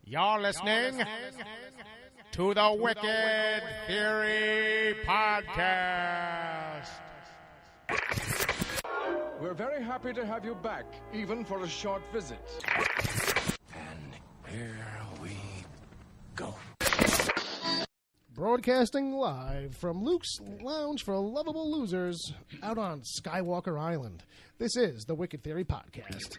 You're listening to the Wicked Theory Podcast. We're very happy to have you back, even for a short visit. And here we go. Broadcasting live from Luke's Lounge for Lovable Losers out on Skywalker Island. This is the Wicked Theory Podcast.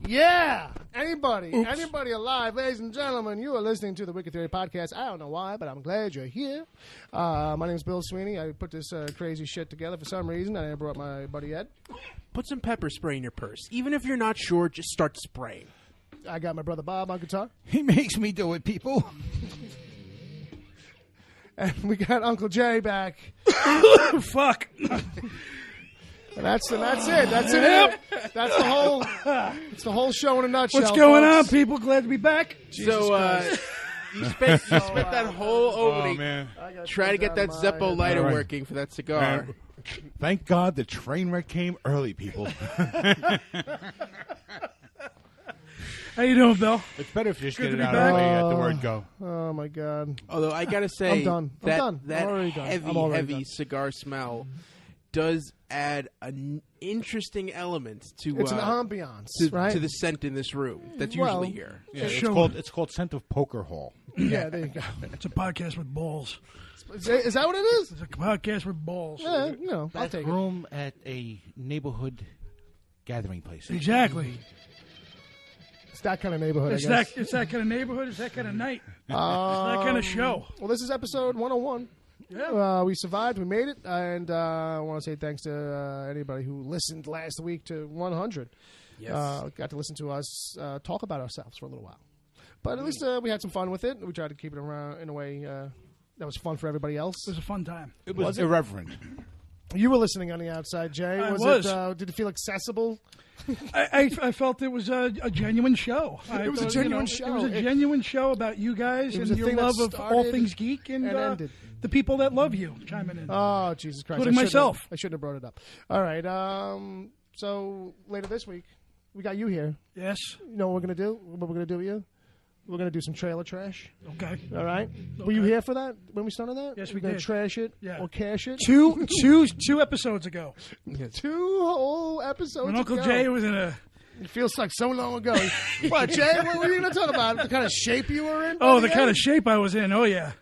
Yeah! Anybody alive, ladies and gentlemen, you are listening to the Wicked Theory Podcast. I don't know why, but I'm glad you're here. My name is Bill Sweeney. I put this crazy shit together for some reason. I brought my buddy Ed. Put some pepper spray in your purse. Even if you're not sure, just start spraying. I got my brother Bob on guitar. He makes me do it, people. And we got Uncle Jay back. Fuck. And that's it. That's it. That's the whole. It's the whole show in a nutshell. What's going on, folks. people? Glad to be back. You spent that whole opening man. trying to get that Zeppo lighter working for that cigar. Thank God the train wreck came early, people. How you doing, Bill? It's better if you just Good get to it be out of the back. way at the word go. Oh my God. Although I gotta say, I'm done. I'm that done. I'm already done. I'm already heavy done. cigar smell does add an interesting element to It's an ambiance, to, right? to the scent in this room that's Well, usually here. Yeah, Show- it's called Scent of Poker Hall. Yeah, there you go. It's a podcast with balls. Is that what it is? It's a podcast with balls. Yeah, I'll That's take it. room at a neighborhood gathering place. Exactly. It's that kind of neighborhood, It's I guess. that that kind of neighborhood. It's that kind of night. It's that kind of show. Well, this is episode 101. Yeah. We survived. We made it. And I want to say thanks to anybody who listened last week to 100. Yes. Got to listen to us talk about ourselves for a little while. But at least we had some fun with it. We tried to keep it around in a way that was fun for everybody else. It was a fun time. It was irreverent. You were listening on the outside, Jay. I was. Did it feel accessible? I felt it was a genuine show. It was a genuine show. It was a genuine show about you guys It was and a your thing that love of all started things geek and ended. the people that love you chiming in. Oh, Jesus Christ. Including myself. I shouldn't have brought it up. All right. So later this week, we got you here. Yes. You know what we're going to do? What we're going to do with you? We're going to do some trailer trash. Okay. All right. Were you here for that when we started that? Yes, we're we gonna did. trash it Yeah. or cash it. Two episodes ago. 2 whole episodes When Uncle ago. Jay was in a... It feels like so long ago. What, Jay? What were you going to talk about? The kind of shape you were in? Oh, the kind of shape I was in. Oh, yeah.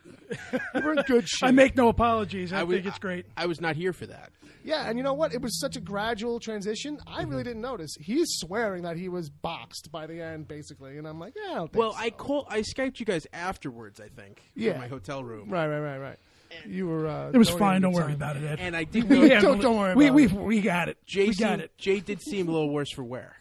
You were in good shape. I make no apologies. I think it's great. I was not here for that. Yeah, and you know what? It was such a gradual transition. I really didn't notice. He's swearing that he was boxed by the end, basically, and I'm like, yeah, I don't think Well, so. I Skyped you guys afterwards, I think, Yeah. from my hotel room. Right. You were. It was donating fine. Don't your worry time. about it, Ed. And I did Yeah, Don't worry about we got it. Jay We got it. Jay did seem a little worse for wear.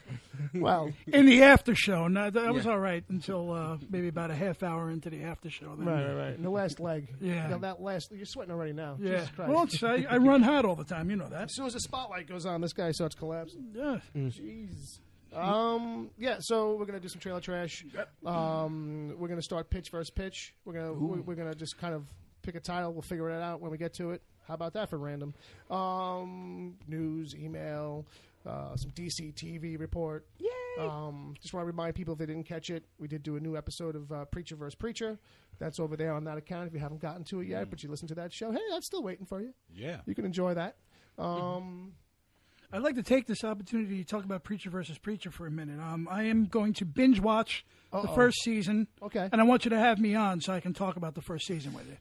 Well, In the after show, no, that was Yeah. all right until maybe about a half hour into the after show. Then, right. And the last leg. Yeah. You know, that last. You're sweating already now. Yeah. Jesus Christ. Well, I run hot all the time. You know that. As soon as the spotlight goes on, this guy starts collapsing. Yeah. Jeez. Yeah. So we're gonna do some trailer trash. We're gonna start pitch versus pitch. We're gonna just kind of pick a title. We'll figure it out when we get to it. How about that for random? News, email, some DC TV report. Yay! Just want to remind people if they didn't catch it, we did do a new episode of Preacher vs. Preacher. That's over there on that account if you haven't gotten to it yet, but you listen to that show. Hey, that's still waiting for you. Yeah. You can enjoy that. I'd like to take this opportunity to talk about Preacher versus Preacher for a minute. I am going to binge watch the first season. Okay. And I want you to have me on so I can talk about the first season with you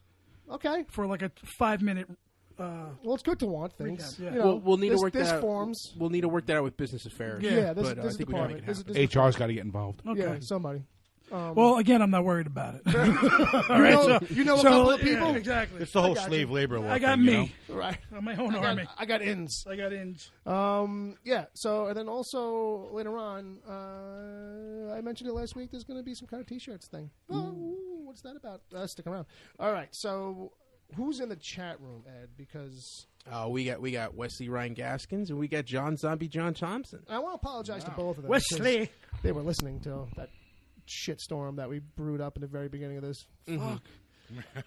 Okay. for like a 5-minute. Well, it's good to want things. Recap, yeah. You know, We'll need this, to work this that out. forms. We'll need to work that out with business affairs. Yeah, this, but, this I is think we gotta department. make it This, happen. this HR's got to get involved. Okay. Yeah, somebody. Well, again, I'm not worried about it. All right, you know a couple of people? Yeah, exactly. It's the whole got slave labor law I got thing, you me. know? Right. On my own army. I got ins. I got ins. Yeah. So, and then also later on, I mentioned it last week. There's going to be some kind of T-shirts thing. Oh, what's that about? Stick around. All right. So Who's in the chat room, Ed? Because We got Wesley Ryan Gaskins and we got John Thompson. I want to apologize to both of them. Wesley. because they were listening to that shitstorm that we brewed up in the very beginning of this. Fuck.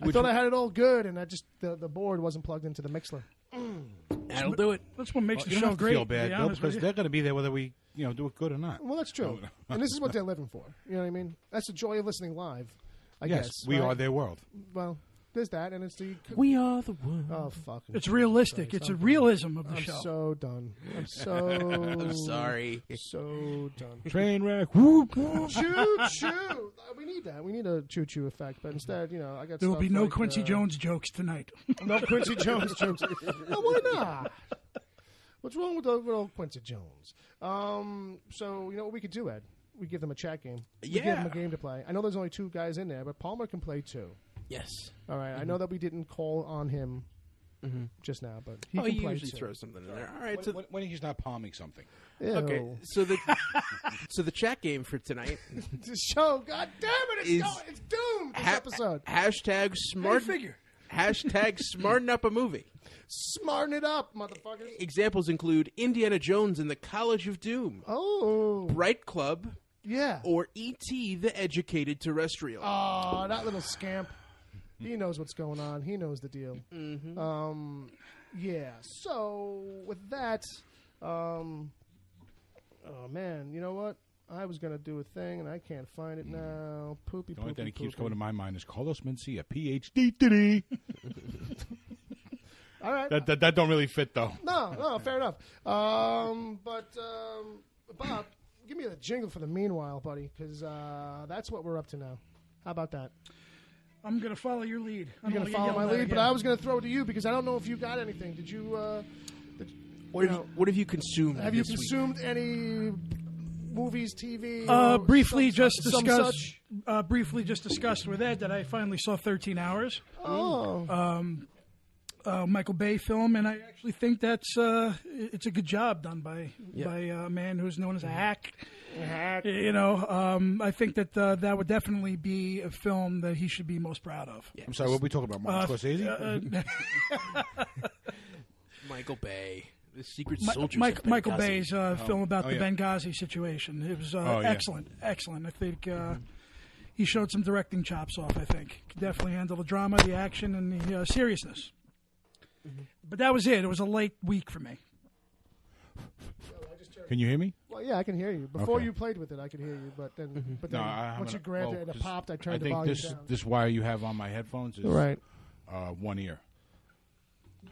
I thought I had it all good, and I just the board wasn't plugged into the Mixler. That'll do it. That's what makes You the don't show have to great. feel to be bad, Bill, honest because with you. they're going to be there whether we do it good or not. Well, that's true, and this is what they're living for. You know what I mean? That's the joy of listening live. I Yes, guess we right? are their world. Well, there's that, and it's the. We are the one. Oh fuck! It's realistic. It's a realism of the I'm show. so done. I'm so. I'm sorry. So done. Train wreck. Whoop. Choo choo. We need that. We need a choo choo effect, but instead, I got. There will stuff be no like, Quincy Jones jokes tonight. No Quincy Jones jokes. No, why not? What's wrong with old Quincy Jones? So you know what we could do, Ed? We give them a chat game. We give them a game to play. I know there's only 2 guys in there, but Palmer can play 2. Yes. All right. I know that we didn't call on him just now, but he He can play usually 2. throws something in there. All right. So When he's not palming something. Ew. okay. So the chat game for tonight The show, god damn it, Is- it's doomed. This episode. hashtag smart figure. hashtag smarten up a movie. Smarten it up, motherfuckers. Examples include Indiana Jones and the College of Doom, Oh, Bright Club, yeah. or E.T. the Educated Terrestrial. Oh, that little scamp. He knows what's going on. He knows the deal. Yeah. So with that, oh man, you know what? I was gonna do a thing and I can't find it now. Poopy. The only thing that keeps poopy. coming to my mind is Carlos Mencia, PhD. All right. That don't really fit though. No, fair enough. But Bob, give me the jingle for the meanwhile, buddy, because that's what we're up to now. How about that? I'm going to follow your lead. You're going to follow my lead, but I was going to throw it to you because I don't know if you got anything. Did you? What have you consumed? Have you this week? consumed any movies, TV? Briefly just some discussed. such? Briefly just discussed with Ed that I finally saw 13 Hours, Oh, Michael Bay film, and I actually think that's it's a good job done by a man who's known as a hack. I think that that would definitely be a film that he should be most proud of. I'm sorry, what are we talking about? Martin Scorsese? Michael Bay, the Secret Soldiers. Michael of Benghazi. Bay's film about the yeah. Benghazi situation. It was yeah. excellent. I think he showed some directing chops off, I think. Could definitely handle the drama, the action, and the seriousness. But that was it. It was a late week for me. Can you hear me? well, yeah, I can hear you. Before Okay. you played with it, I could hear you, but then, No, I once you haven't- grabbed well, it and it 'cause popped, I I turned the think volume this down. this wire you have on my headphones is Right. one ear.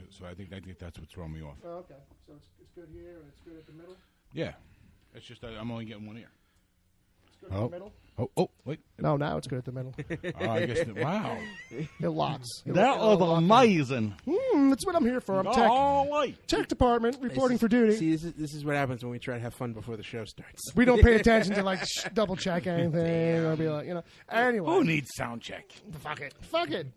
So I think that's what's throwing me off. Oh, okay, so it's good here and it's good at the middle. Yeah, it's just that I'm only getting one ear. It's good at the middle. Oh, wait. No, now it's good at the middle. I guess. Wow, It locks. amazing. That's what I'm here for. I'm tech department reporting for duty. See, this is what happens when we try to have fun before the show starts. We don't pay attention to like double check anything or be like, Anyway, Who needs sound check? fuck it. Fuck it.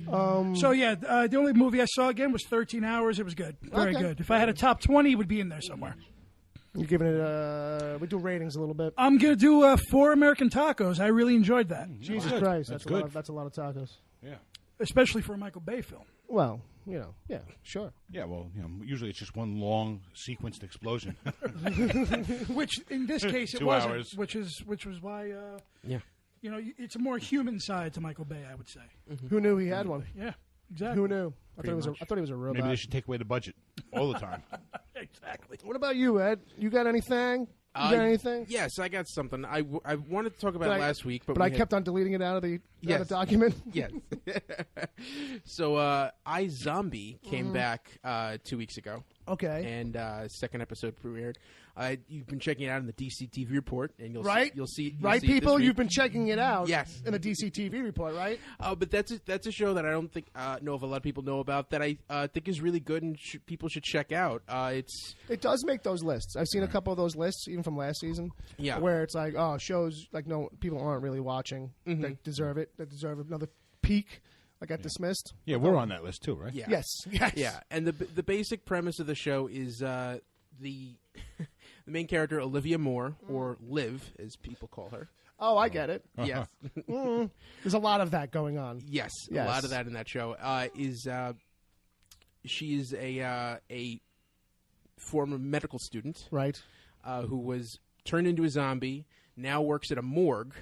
So yeah, the only movie I saw again was 13 Hours. It was good, very Okay. good. If I had a top 20, it would be in there somewhere. You're giving it. We do ratings a little bit. I'm gonna do 4 American Tacos. I really enjoyed that, Jesus good. Christ, That's a lot good. of, that's a lot of tacos. Yeah. especially for a Michael Bay film. Well, yeah, sure. Yeah, well, usually it's just one long sequenced explosion. Which in this case it 2 wasn't. hours. Which was why. Yeah. It's a more human side to Michael Bay, I would say. Who knew he had one? Yeah, exactly. Who knew? I thought he was a robot. Maybe they should take away the budget all the time. Exactly. What about you, Ed? You got anything? You got anything? Yes, I got something. I wanted to talk about But I- last week, but I we kept on deleting it out of the Yes. document. Yes. So, iZombie came back 2 weeks ago. Okay. And second episode premiered. You've been checking it out in the DC TV report, and you'll Right? You'll see Right, see it this people? week. You've been checking it out. Yes. In the DCTV report, right? But that's a show that I don't think know if a lot of people know about that I think is really good and people should check out. It does make those lists. I've seen a couple of those lists, even from last season. Yeah. Where it's like, shows like people aren't really watching that deserve it. That deserve another peak. Like got dismissed. Yeah, we're on that list too, right? Yeah. Yes. Yeah, and the basic premise of the show is the the main character Olivia Moore, or Liv as people call her. Oh, I get it. Yes. There's a lot of that going on. Yes, Yes. a lot of that in that show. She is a former medical student Right. who was turned into a zombie, now works at a morgue.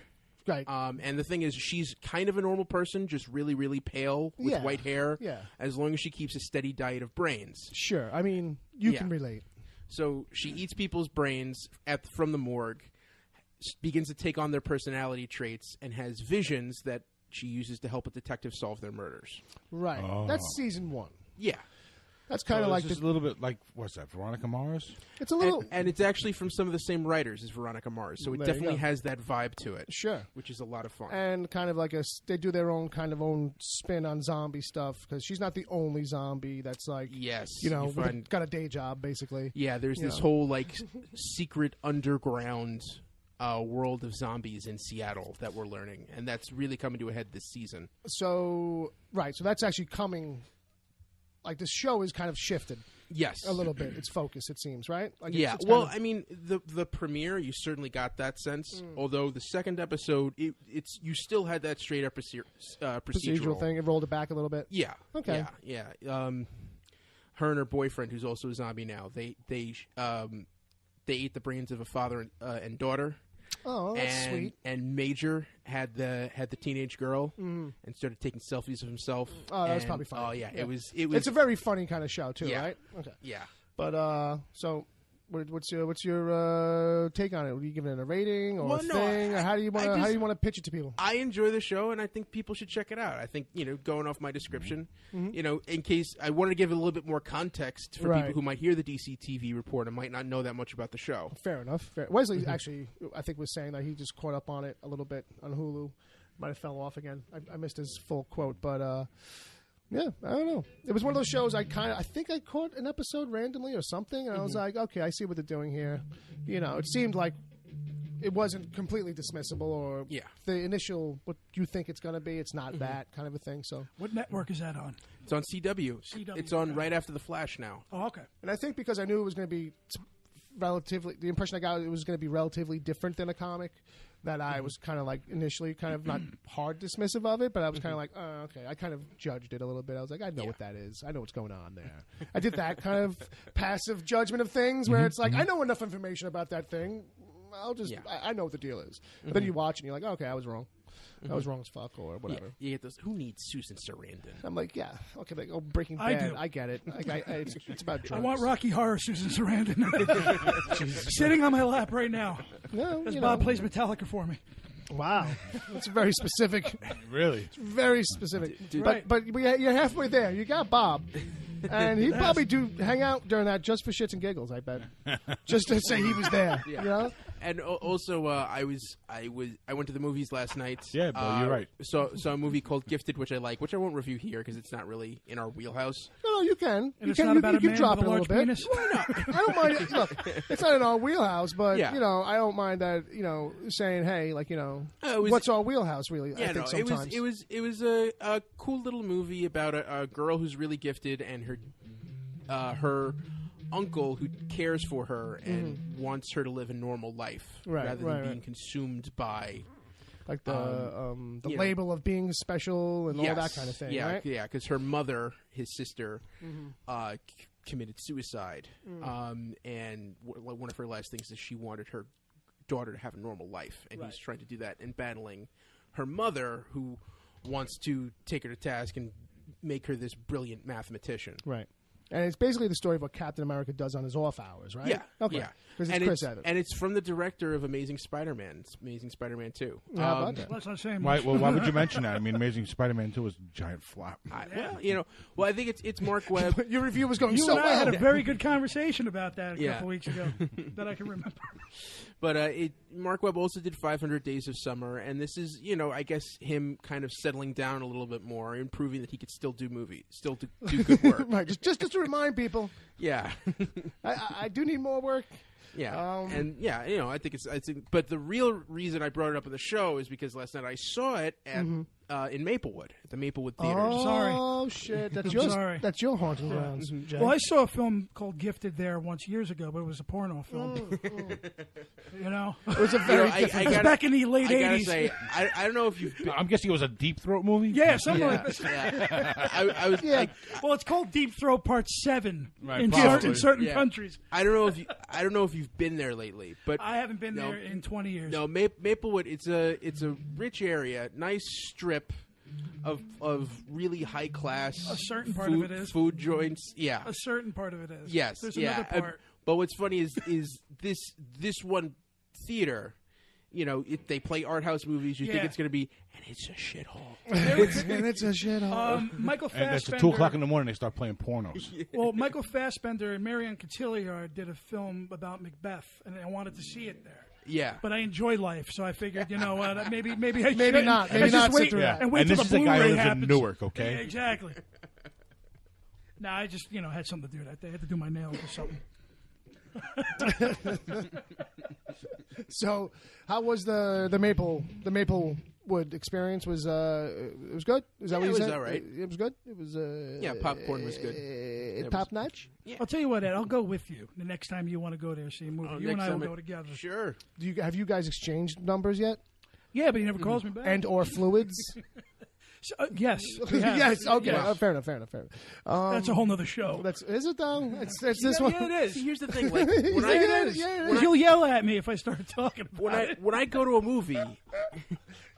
Right. And the thing is, she's kind of a normal person, just really, really pale with Yeah. white hair, Yeah. as long as she keeps a steady diet of brains. Sure. I mean, you Yeah. can relate. So she eats people's brains from the morgue, begins to take on their personality traits, and has visions that she uses to help a detective solve their murders. Right. Oh. That's season 1. Yeah. That's kind of like just a little bit like what's that? Veronica Mars. it's a little And it's actually from some of the same writers as Veronica Mars, so it There you definitely go. has that vibe to it, sure. which is a lot of fun. And kind of like they do their own kind of own spin on zombie stuff because she's not the only zombie that's like Yes, you know you find- got a day job basically. Yeah, there's this know. whole like secret underground world of zombies in Seattle that we're learning, and that's really coming to a head this season. So right, so that's actually coming. Like the show is kind of shifted Yes, a little bit. Its focus, it seems, right? Like Yeah, it's well, kind I mean, the premiere, you certainly got that sense. Mm. Although the second episode, it's you still had that straight up procedural thing. It rolled it back a little bit. Yeah. Okay. Yeah. Her and her boyfriend, who's also a zombie now, they ate the brains of a father and daughter. Oh, that's and, sweet. And Major had the teenage girl and started taking selfies of himself. Oh, that was And- probably funny. Oh yeah, Yeah. it was. It's a very funny kind of show too, Yeah. right? Okay. Yeah. But so, what's your take on it? Are you giving it a rating or Well, a no, thing? Or how do you I want just- to pitch it to people? I enjoy the show, and I think people should check it out. I think, going off my description, in case I wanted to give it a little bit more context for Right. people who might hear the DC TV report and might not know that much about the show. Fair enough. Wesley actually, I think, was saying that he just caught up on it a little bit on Hulu. Might have fell off again. I missed his full quote, but yeah, I don't know. It was one of those shows I think I caught an episode randomly or something, and I was like, okay, I see what they're doing here. It seemed like it wasn't completely dismissible or Yeah. the initial what you think it's going to be. It's not that kind of a thing. So, What network is that on? It's on CW. CW, It's on okay. right after The Flash now. Oh, okay. and I think because I knew it was going to be relatively, the impression I got it was going to be relatively different than a comic. That I was kind of like initially kind of not hard dismissive of it, but I was kind of like, oh, okay. I kind of judged it a little bit. I was like, I know what that is. I know what's going on there. I did that kind of passive judgment of things where it's like, I know enough information about that thing. I'll just, Yeah. I know what the deal is. But then you watch and you're like, okay, I was wrong. I was wrong as fuck or whatever. Yeah, you get those. Who needs Susan Sarandon? I'm like, yeah, okay, like, oh, Breaking I Bad. do. I get it. Like, it's about drugs. I want Rocky Horror Susan Sarandon. Sitting on my lap right now. No, As you Bob know. plays Metallica for me. Wow, that's very specific. Really? Very specific. Right. But you're halfway there. You got Bob, and he'd probably do hang out during that just for shits and giggles. I bet, just to say he was there. You know? And also, I went to the movies last night. Yeah, Bill, you're right. Saw a movie called Gifted, which I like, which I won't review here because it's not really in our wheelhouse. No, you can. And You it's can. not You about a can man drop with it a a large little bit. penis? I don't mind it. Look, it's not in our wheelhouse, but Yeah. I don't mind that. Saying, hey, like It was- what's our wheelhouse really? Yeah, I think no, sometimes it was a cool little movie about a girl who's really gifted and her uncle who cares for her and wants her to live a normal life Right, rather right, than being right. consumed by like the you know. label of being special and all that kind of thing. Yeah, right? yeah, because her mother, his sister, committed suicide, and one of her last things is she wanted her daughter to have a normal life, and he's trying to do that and battling her mother, who wants to take her to task and make her this brilliant mathematician. Right. And it's basically the story of what Captain America does on his off hours, right? Yeah, Okay. yeah. Because it's And Chris Evans. and it's from the director of Amazing Spider-Man. It's Amazing Spider-Man 2. How about that? Let's not say Why, much. well, why would you mention that? I mean, Amazing Spider-Man 2 was a giant flop. Well, I think it's Mark Webb. Your review was going You so and I had well. a very good conversation about that a Yeah. couple weeks ago that I can remember. But Mark Webb also did 500 Days of Summer, and this is, I guess, him kind of settling down a little bit more and proving that he could still do movies, still do good work. Right. Just to remind people, Yeah. I do need more work. Yeah, and I think but the real reason I brought it up in the show is because last night I saw it at in Maplewood, at the Maplewood Theater. Oh shit! That's sorry. That's your haunting grounds. Jay. Well, I saw a film called Gifted there once years ago, but it was a porno film. You know, it was a very I it was back in the late I gotta 80s. say, I don't know if you've been. I'm guessing it was a Deep Throat movie. Yeah, something like this. I was. Yeah. Well, it's called Deep Throat Part 7 Right, in probably. certain Yeah. countries. I don't know if you've been there lately, but I haven't been No. there in 20 years. no, Maplewood. It's a rich area, nice strip of really high class. A certain part of it is. food joints. Yeah. A certain part of it is. Yes. There's yeah. another part. But what's funny is this one theater. You know, they play art house movies. You think Yeah. it's going to be, and it's a shithole. it's a shithole. Michael And it's Fassbender. at 2 o'clock in the morning. They start playing pornos. Well, Michael Fassbender and Marion Cotillard did a film about Macbeth, and I wanted to see it there. Yeah. But I enjoy life, so I figured, you know what, maybe I Maybe shouldn't. not. I Maybe just not sit wait through that. and wait And till this the is a guy who Blu-ray lives in happens. Newark, okay? Yeah, exactly. No, I just had something to do that day. I had to do my nails or something. So, how was the Maplewood experience? Was it was good? Is that Yeah, what you it was said? all right. It was good. It was Yeah, popcorn was good. Top notch. I'll tell you what, Ed, I'll go with you the next time you want to go there see a movie. You and next I will time go together. Sure. Have you guys exchanged numbers yet? Yeah, but he never calls me back. And or fluids? So, yes, we have. Yes. Okay. Yes. Fair enough. That's a whole nother show. Is it though? It's this one. Yeah, it is. See, here's the thing. Like Yeah, when it is. Yeah, it is. You'll yell at me if I start talking about it. when I go to a movie,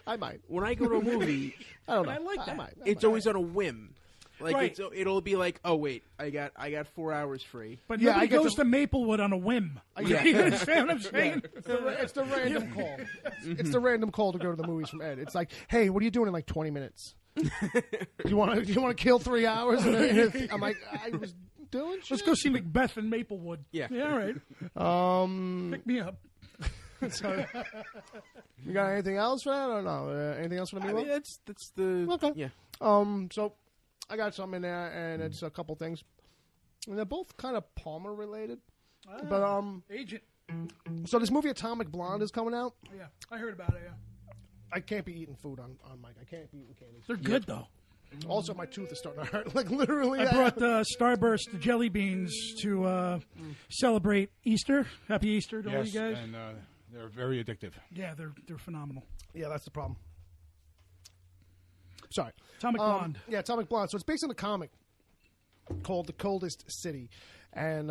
I might. when I go to a movie, I don't know. I like that. might. it's always on a whim. Like Right. it'll be like, oh wait, I got 4 hours free. But Yeah, nobody I get goes to- to Maplewood on a whim. Yeah. You understand what I'm saying? It's the random call. It's the random call to go to the movies from Ed. It's like, hey, what are you doing in like 20 minutes? you want to kill 3 hours? I'm like, I was doing shit. Let's go see Macbeth in Maplewood. Yeah. All right. Pick me up. So, you got anything else for that or no? Anything else for the I meal? mean, that's the Okay. yeah. So I got something in there, and it's a couple things, and they're both kind of Palmer related. But Agent. so this movie Atomic Blonde is coming out. Yeah, I heard about it, yeah. I can't be eating food on mic. I can't be eating candy. They're good, though. Also, my tooth is starting to hurt. Like literally, I brought Starburst jelly beans to celebrate Easter. Happy Easter to all Yes, you guys. and they're very addictive. Yeah, they're phenomenal. yeah, that's the problem. Sorry, Atomic Blonde. Yeah, Atomic Blonde. So it's based on a comic called The Coldest City, and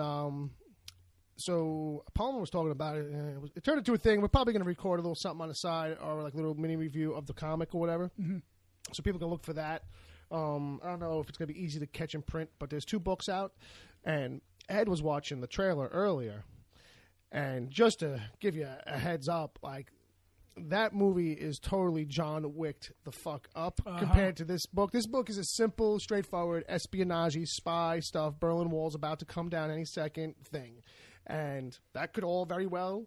so Palmer was talking about it, and it turned into a thing. We're probably going to record a little something on the side, or like a little mini review of the comic or whatever, so people can look for that. I don't know if it's going to be easy to catch in print, but there's 2 books out, and Ed was watching the trailer earlier, and just to give you a heads up, like, that movie is totally John Wicked the fuck up compared to this book. This book is a simple, straightforward espionage, spy stuff, Berlin Wall's about to come down any second thing. And that could all very well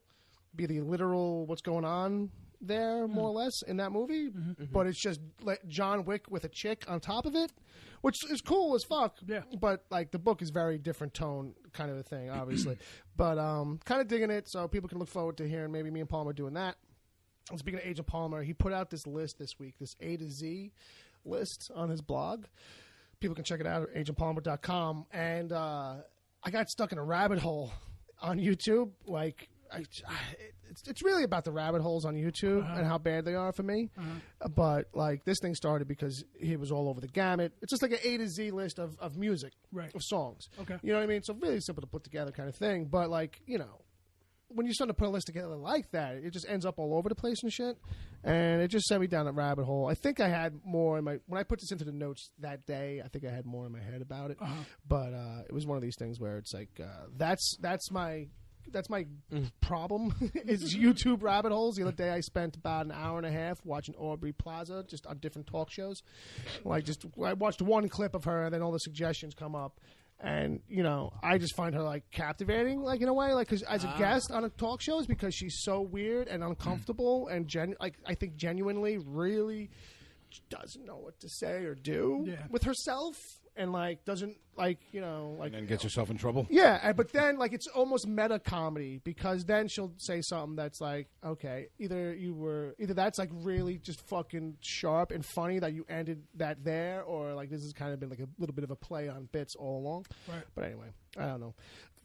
be the literal what's going on there, more or less, in that movie. But it's just John Wick with a chick on top of it, which is cool as fuck. Yeah. But, like, the book is very different tone kind of a thing, obviously. But kind of digging it, so people can look forward to hearing maybe me and Palmer doing that. And speaking of Agent Palmer, he put out this list this week, this A to Z list on his blog. People can check it out at agentpalmer.com. And I got stuck in a rabbit hole on YouTube. Like, it's really about the rabbit holes on YouTube and how bad they are for me. But, like, this thing started because he was all over the gamut. It's just like an A to Z list of music, Right. of songs. Okay. You know what I mean? So really simple to put together kind of thing. But, like, you know, when you start to put a list together like that, it just ends up all over the place and shit. And it just sent me down a rabbit hole. I think I had more in my... When I put this into the notes that day, I think I had more in my head about it. But it was one of these things where it's like, that's my problem is YouTube rabbit holes. The other day I spent about an hour and a half watching Aubrey Plaza just on different talk shows. Like, I watched one clip of her, and then all the suggestions come up. And, you know, I just find her, like, captivating, like, in a way, like, because as a guest on a talk show is because she's so weird and uncomfortable and, I think genuinely really doesn't know what to say or do with herself. and like doesn't like like And then gets yourself in trouble. yeah, but then like it's almost meta comedy because then she'll say something that's like, okay, either that's like really just fucking sharp and funny that you ended that there, or like this has kind of been like a little bit of a play on bits all along. Right. But anyway, I don't know.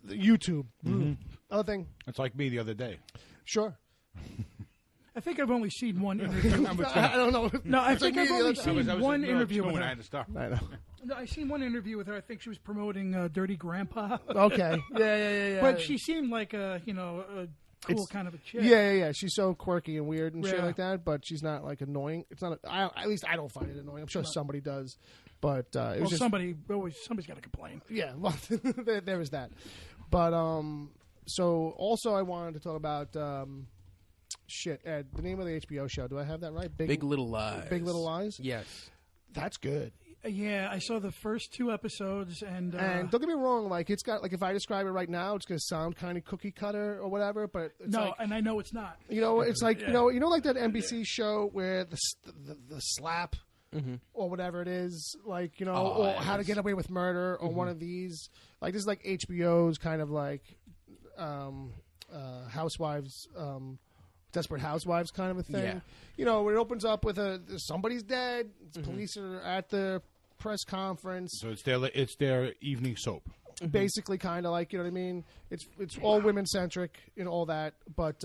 The YouTube. Other thing, It's like me the other day. sure. I think I've only seen one interview. I don't know. No, I It's think like I've me the only other- seen one interview with I her. had to stop. I know. No, I seen one interview with her. I think she was promoting Dirty Grandpa. Okay. Yeah. But she seemed like a cool It's- kind of a chick. Yeah. She's so quirky and weird and shit Yeah. like that, but she's not like annoying. It's not. At least I don't find it annoying. I'm sure somebody does, but it was Well, just somebody's got to complain. yeah. Well, there is that, but So also I wanted to talk about shit. Ed, the name of the HBO show. Do I have that right? Big Little Lies. Big Little Lies. Yes. That's good. Yeah, I saw the first 2 episodes, and And don't get me wrong, like it's got like if I describe it right now, it's gonna sound kind of cookie cutter or whatever. But it's no, like, and I know it's not. it's like you know, like that NBC show where the slap or whatever it is, like or How to Get Away with Murder or one of these. Like this is like HBO's kind of like Housewives. Desperate Housewives kind of a thing. Yeah. Where it opens up with somebody's dead. Police are at the press conference. So it's their evening soap. Basically, kind of like, you know what I mean? It's all women centric and all that, but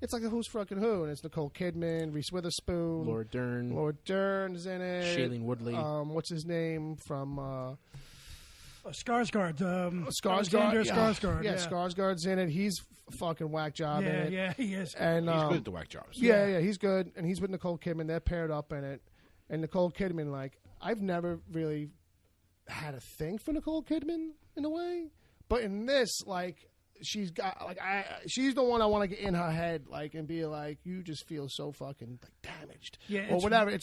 it's like a Who's Fucking Who, and it's Nicole Kidman, Reese Witherspoon, Laura Dern. Laura Dern's in it. Shailene Woodley. What's his name from Skarsgård. Skarsgård? Alexander Skarsgård. Yeah, Skarsgård's in it. He's fucking whack job in it. Yeah, he is. And He's good at the whack jobs. Yeah, he's good, and he's with Nicole Kidman. They're paired up in it, and Nicole Kidman, like, I've never really had a thing for Nicole Kidman in a way, but in this, like, she's got like she's the one I want to get in her head, like, and be like, you just feel so fucking like damaged, or whatever. It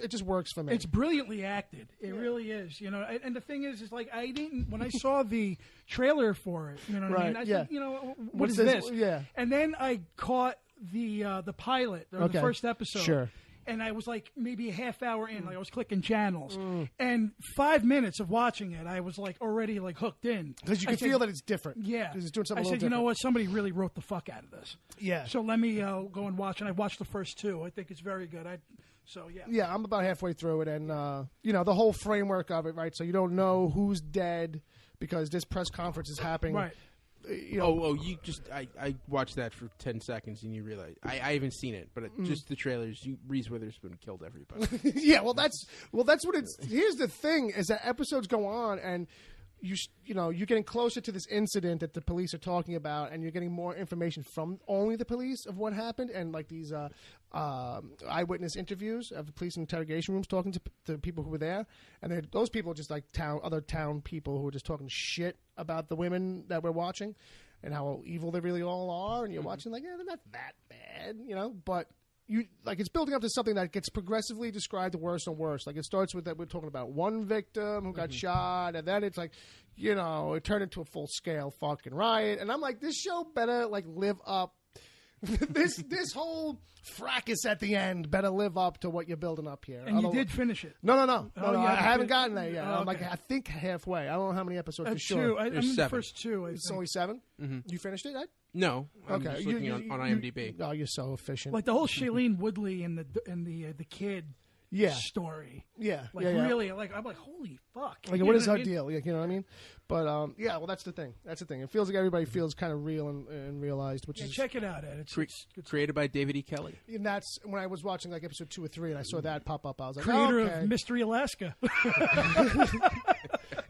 just works for me. It's brilliantly acted. It really is. And the thing is like I didn't when I saw the trailer for it. You know what I mean? I said, what What's is this? Yeah. And then I caught the pilot or the first episode. Sure. And I was like maybe a half hour in, like I was clicking channels, and 5 minutes of watching it, I was like already like hooked in Because you can feel that it's different. Yeah, 'Cause it's doing something I a said, little you know different. what? Somebody really wrote the fuck out of this. Yeah. So let me go and watch, and I watched the first 2. I think it's very good. Yeah, I'm about halfway through it, and the whole framework of it, right? So you don't know who's dead because this press conference is happening. Right. You just I watched that for 10 seconds and you realize I haven't seen it, but just the trailers. Reese Witherspoon killed everybody. Yeah, well, that's what it's. Here's the thing: is that episodes go on, and you're getting closer to this incident that the police are talking about, and you're getting more information from only the police of what happened, and like these eyewitness interviews of the police interrogation rooms talking to the people who were there, and those people are just like other town people who are just talking shit about the women that we're watching, and how evil they really all are, and you're watching like, yeah, they're not that bad, but. It's building up to something that gets progressively described worse and worse. Like it starts with that we're talking about one victim who got shot, and then it's like, it turned into a full scale fucking riot. And I'm like, this show better like live up. this whole fracas at the end better live up to what you're building up here. And you did finish it. No. you I haven't haven't gotten there yet. Oh, I'm like, okay. I think halfway. I don't know how many episodes for 2. sure. I'm in the 7. first 2. I It's think. only 7. You finished it, Ed? No, I'm Okay. just looking on IMDb. Oh, you're so efficient. Like the whole Shailene Woodley and the kid story. Yeah. Like yeah. really, like I'm like, holy fuck. Like, You what know is I our mean? deal? Like, you know what I mean? But well, that's the thing. That's the thing. It feels like everybody feels kind of real and realized, which Yeah, is. check it out, Ed. It's Created by David E. Kelly. And that's when I was watching like episode 2 or 3, and I saw that pop up. I was like, creator okay. of Mystery Alaska.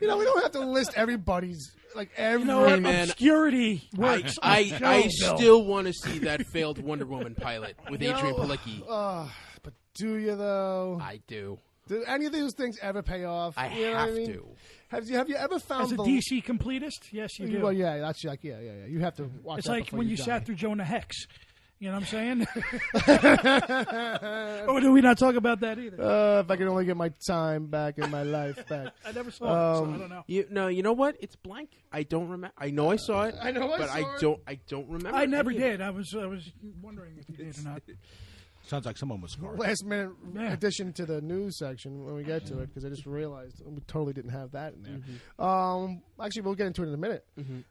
We don't have to list everybody's like every. Hey, man, obscurity works. I still want to see that failed Wonder Woman pilot with Adrian Palicki. But do you though? I do. Do any of those things ever pay off? I You know what have I mean? to. Have you ever found As a the DC completist, yes, you do. Well, yeah, that's like yeah. You have to watch. It's that like before when you die. sat through Jonah Hex. You know what I'm saying? Or do we not talk about that either? If I could only get my time back and my life back. I never saw it, so I don't know. You know what? It's blank. I don't remember. I know I saw it. I know I but saw it. I don't remember. I never any of it. did. I was wondering if you did or not. Sounds like someone was scarred. last minute Yeah. addition to the news section when we get to it because I just realized we totally didn't have that in there. Actually, we'll get into it in a minute.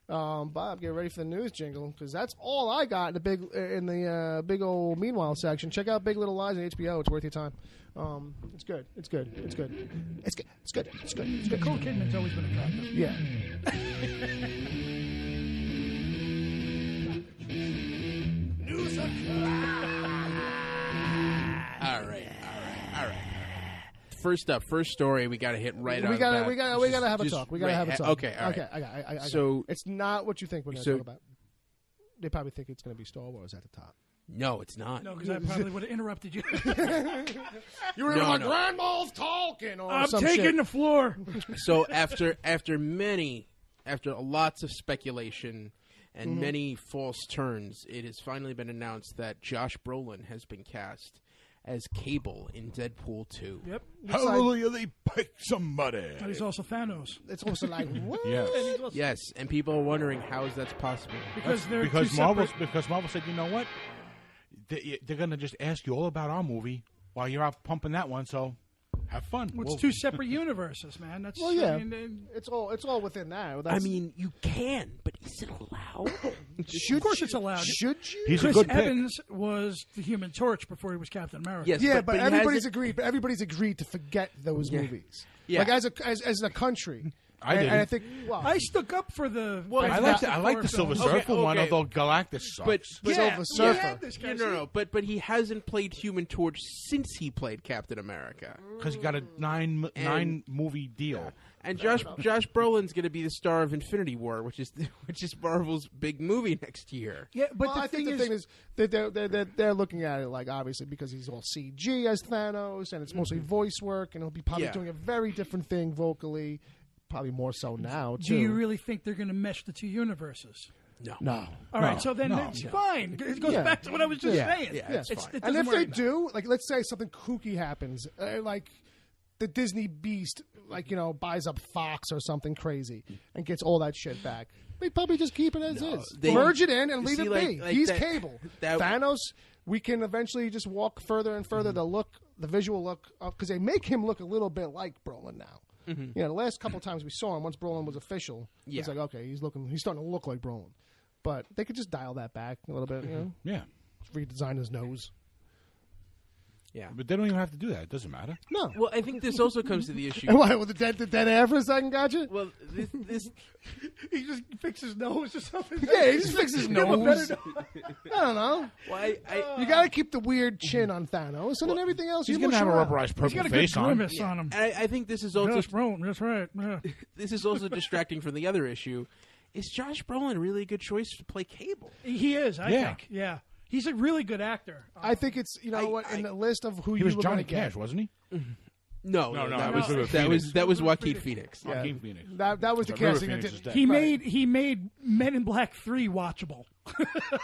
Bob, get ready for the news jingle because that's all I got in the big old meanwhile section. Check out Big Little Lies on HBO. It's worth your time. It's good. It's good. It's good. It's good. It's good. It's good. It's good. Nicole Kidman's always been a cop. Yeah. All right. First up, first story. We got to hit right on. We gotta have a Just talk. We gotta right- have a talk. Okay, all right. Okay. I got So- it. It's not what you think we're gonna so- talk about. They probably think it's gonna be Star Wars at the top. No, it's not. No, because I probably would have interrupted you. You were No, like no. grandma's talking or I'm some taking shit. the floor. So after lots of speculation and many false turns, it has finally been announced that Josh Brolin has been cast as Cable in Deadpool 2. Yep. Hallelujah, they picked somebody. But he's also Thanos. It's also like what? Yes. And he's also, Yes, and people are wondering how is that possible. because they're Because two Marvel, separate- because Marvel said, you know what? They're going to just ask you all about our movie while you're out pumping that one, so have fun. Well, it's We'll- two separate universes, man. That's Well, yeah. I mean, It's all within that. I That's, mean, you can, but is it allowed? should of course you- it's allowed. Should you? He's a Chris good pick. Evans was the Human Torch before he was Captain America. Yes, Yeah, but but he everybody's hasn't- agreed. But everybody's agreed to forget those Yeah. movies. Yeah. Like as a country. I and, didn't. and I think. Well, I stuck up for the. I like the Silver Okay, Surfer one, okay. although Galactus sucks. But Silver Surfer. No, but he hasn't played Human Torch since he played Captain America. Because he got a nine movie deal. And Josh Brolin's going to be the star of Infinity War, which is Marvel's big movie next year. Yeah, but well, the I think thing the thing is that they're looking at it like obviously because he's all CG as Thanos and it's mostly voice work and he'll be probably Yeah. doing a very different thing vocally, probably more so now too. do you really think they're going to mesh the two universes? No. All right, so then it's fine. It goes Yeah. back to what I was just saying. yeah, Yeah. it's fine. it And doesn't if they worry me. do, like, let's say something kooky happens, like the Disney Beast, like, buys up Fox or something crazy and gets all that shit back. They'd probably just keep it as is. they- Merge it in and leave see, it like- be. like He's that- Cable. that- Thanos, we can eventually just walk further and further the visual look, because they make him look a little bit like Brolin now. The last couple times we saw him, once Brolin was official, it's like, okay, he's starting to look like Brolin. But they could just dial that back a little bit, Yeah. redesign his nose. Yeah. But they don't even have to do that. It doesn't matter. No. Well, I think this also comes to the issue. And why? With the dead air for a second, gotcha? Well, this He just fixes his nose or something. Yeah, he just fixes his Give him a nose. better I don't know. well, I You gotta keep the weird chin on Thanos, and then everything else He's you going to mush have a around. rubberized He's purple got a good face on. grimace on him. I think this is also Josh Brolin, that's right. Yeah. this is also distracting from the other issue. Is Josh Brolin really a good choice to play Cable? He is, I Yeah. think. Yeah. He's a really good actor. I think it's in the list of who He you was were Johnny gonna get. Cash, wasn't he? No, No, that it was River that Phoenix. was that was Joaquin Phoenix. Yeah. Joaquin Phoenix. That was the But River casting that Phoenix is did. dead. He made Men in Black 3 watchable.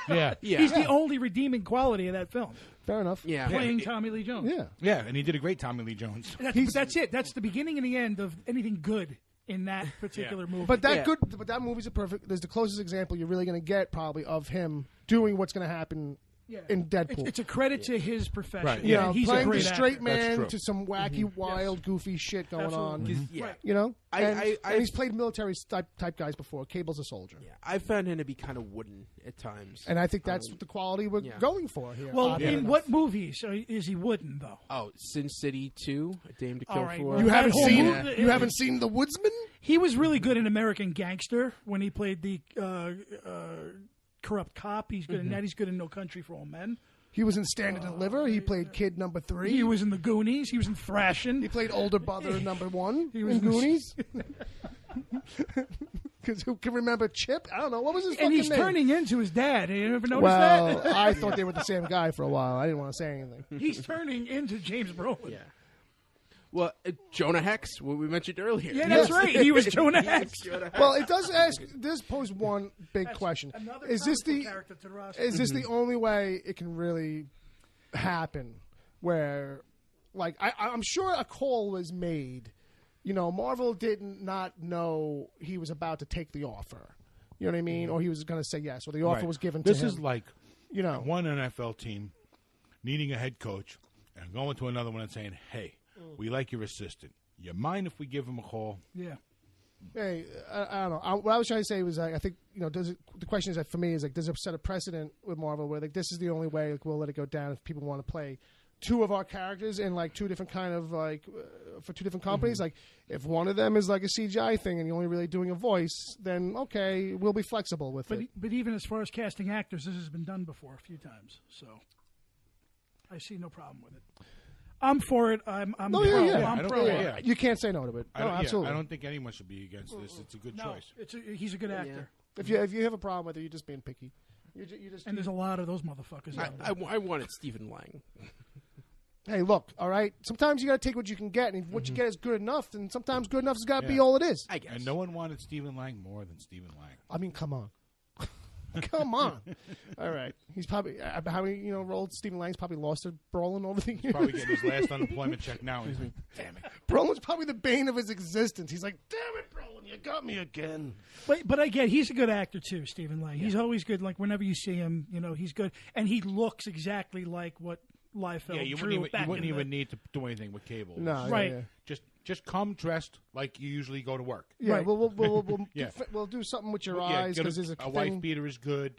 Yeah. Yeah, He's the only redeeming quality of that film, Fair enough. yeah. playing Tommy Lee Jones. Yeah. Yeah, and he did a great Tommy Lee Jones. That's it. That's the beginning and the end of anything good in that particular movie. But that Yeah. but that movie's a perfect. There's the closest example you're really gonna get probably of him doing what's gonna happen in Deadpool. it's a credit to his profession. Right. you know, He's playing a the great straight actor. That's man true. to some wacky, wild, goofy shit going Absolutely. on. Yeah. You know, I- and he's played military type guys before. Cable's a soldier, Yeah, I found him to be kind of wooden at times. and I think that's the quality we're yeah. going for here. Well, oddly in enough. what movies is he wooden though? Oh, Sin City 2, A Dame to Kill All right, For. well, You that haven't whole seen movie- you haven't seen The Woodsman? He was really good in American Gangster when he played the corrupt cop. He's good in that. He's good in No Country for Old Men. He was in Stand and Deliver. He played kid number 3. He was in the Goonies. He was in Thrashing. He played older brother number 1 He was in in Goonies. Because who can remember Chip? I don't know. What was his And fucking he's name? turning into his dad. You ever notice Well, that? I thought they were the same guy for a while. I didn't want to say anything. He's turning into James Brolin. Yeah. Well, Jonah Hex, what we mentioned earlier. Yeah, that's right. He was Jonah Hex. Well, it does pose one big question: Another Is this comic the book character to the roster. is this the only way it can really happen? Where, like, I'm sure a call was made. You know, Marvel did not know he was about to take the offer. You know what I mean? Or he was going to say yes, or the offer Right. was given This to him. is like you know, one NFL team needing a head coach and going to another one and saying, "Hey, we like your assistant. You mind if we give him a call?" Yeah. Hey, I don't know. What I was trying to say was, I think the question is for me is like, does it set a precedent with Marvel where like this is the only way like we'll let it go down if people want to play two of our characters in like two different kind of like for two different companies. Like if one of them is like a CGI thing and you're only really doing a voice, then okay, we'll be flexible with it. But even as far as casting actors, this has been done before a few times, so I see no problem with it. I'm for it. I'm Oh, pro. yeah. I'm I don't pro. care. Yeah. You can't say no to it. No, absolutely. I don't think anyone should be against this. It's a good No, choice. he's a good actor, If you have a problem with it, you're just being picky. You just and there's a lot of those motherfuckers. out there. I wanted Stephen Lang. hey, look, all right. Sometimes you got to take what you can get, and if what you get is good enough, then sometimes good enough has got to be all it is. I guess. And no one wanted Stephen Lang more than Stephen Lang. I mean, come on. Come on. All right. He's probably, how many, rolled Stephen Lang's probably lost to Brolin over the years. Probably getting his last unemployment check now. He's like, damn it. Brolin's probably the bane of his existence. He's like, damn it, Brolin, you got me again. But I get he's a good actor too, Stephen Lang. He's always good. Like whenever you see him, he's good, and he looks exactly like what Liefeld Yeah, you drew wouldn't even need to do anything with cable. No, Right. Yeah. Just come dressed like you usually go to work. Yeah, Right. we'll Yeah. we'll do something with your Yeah, eyes get because there's a a wife thing. beater is good.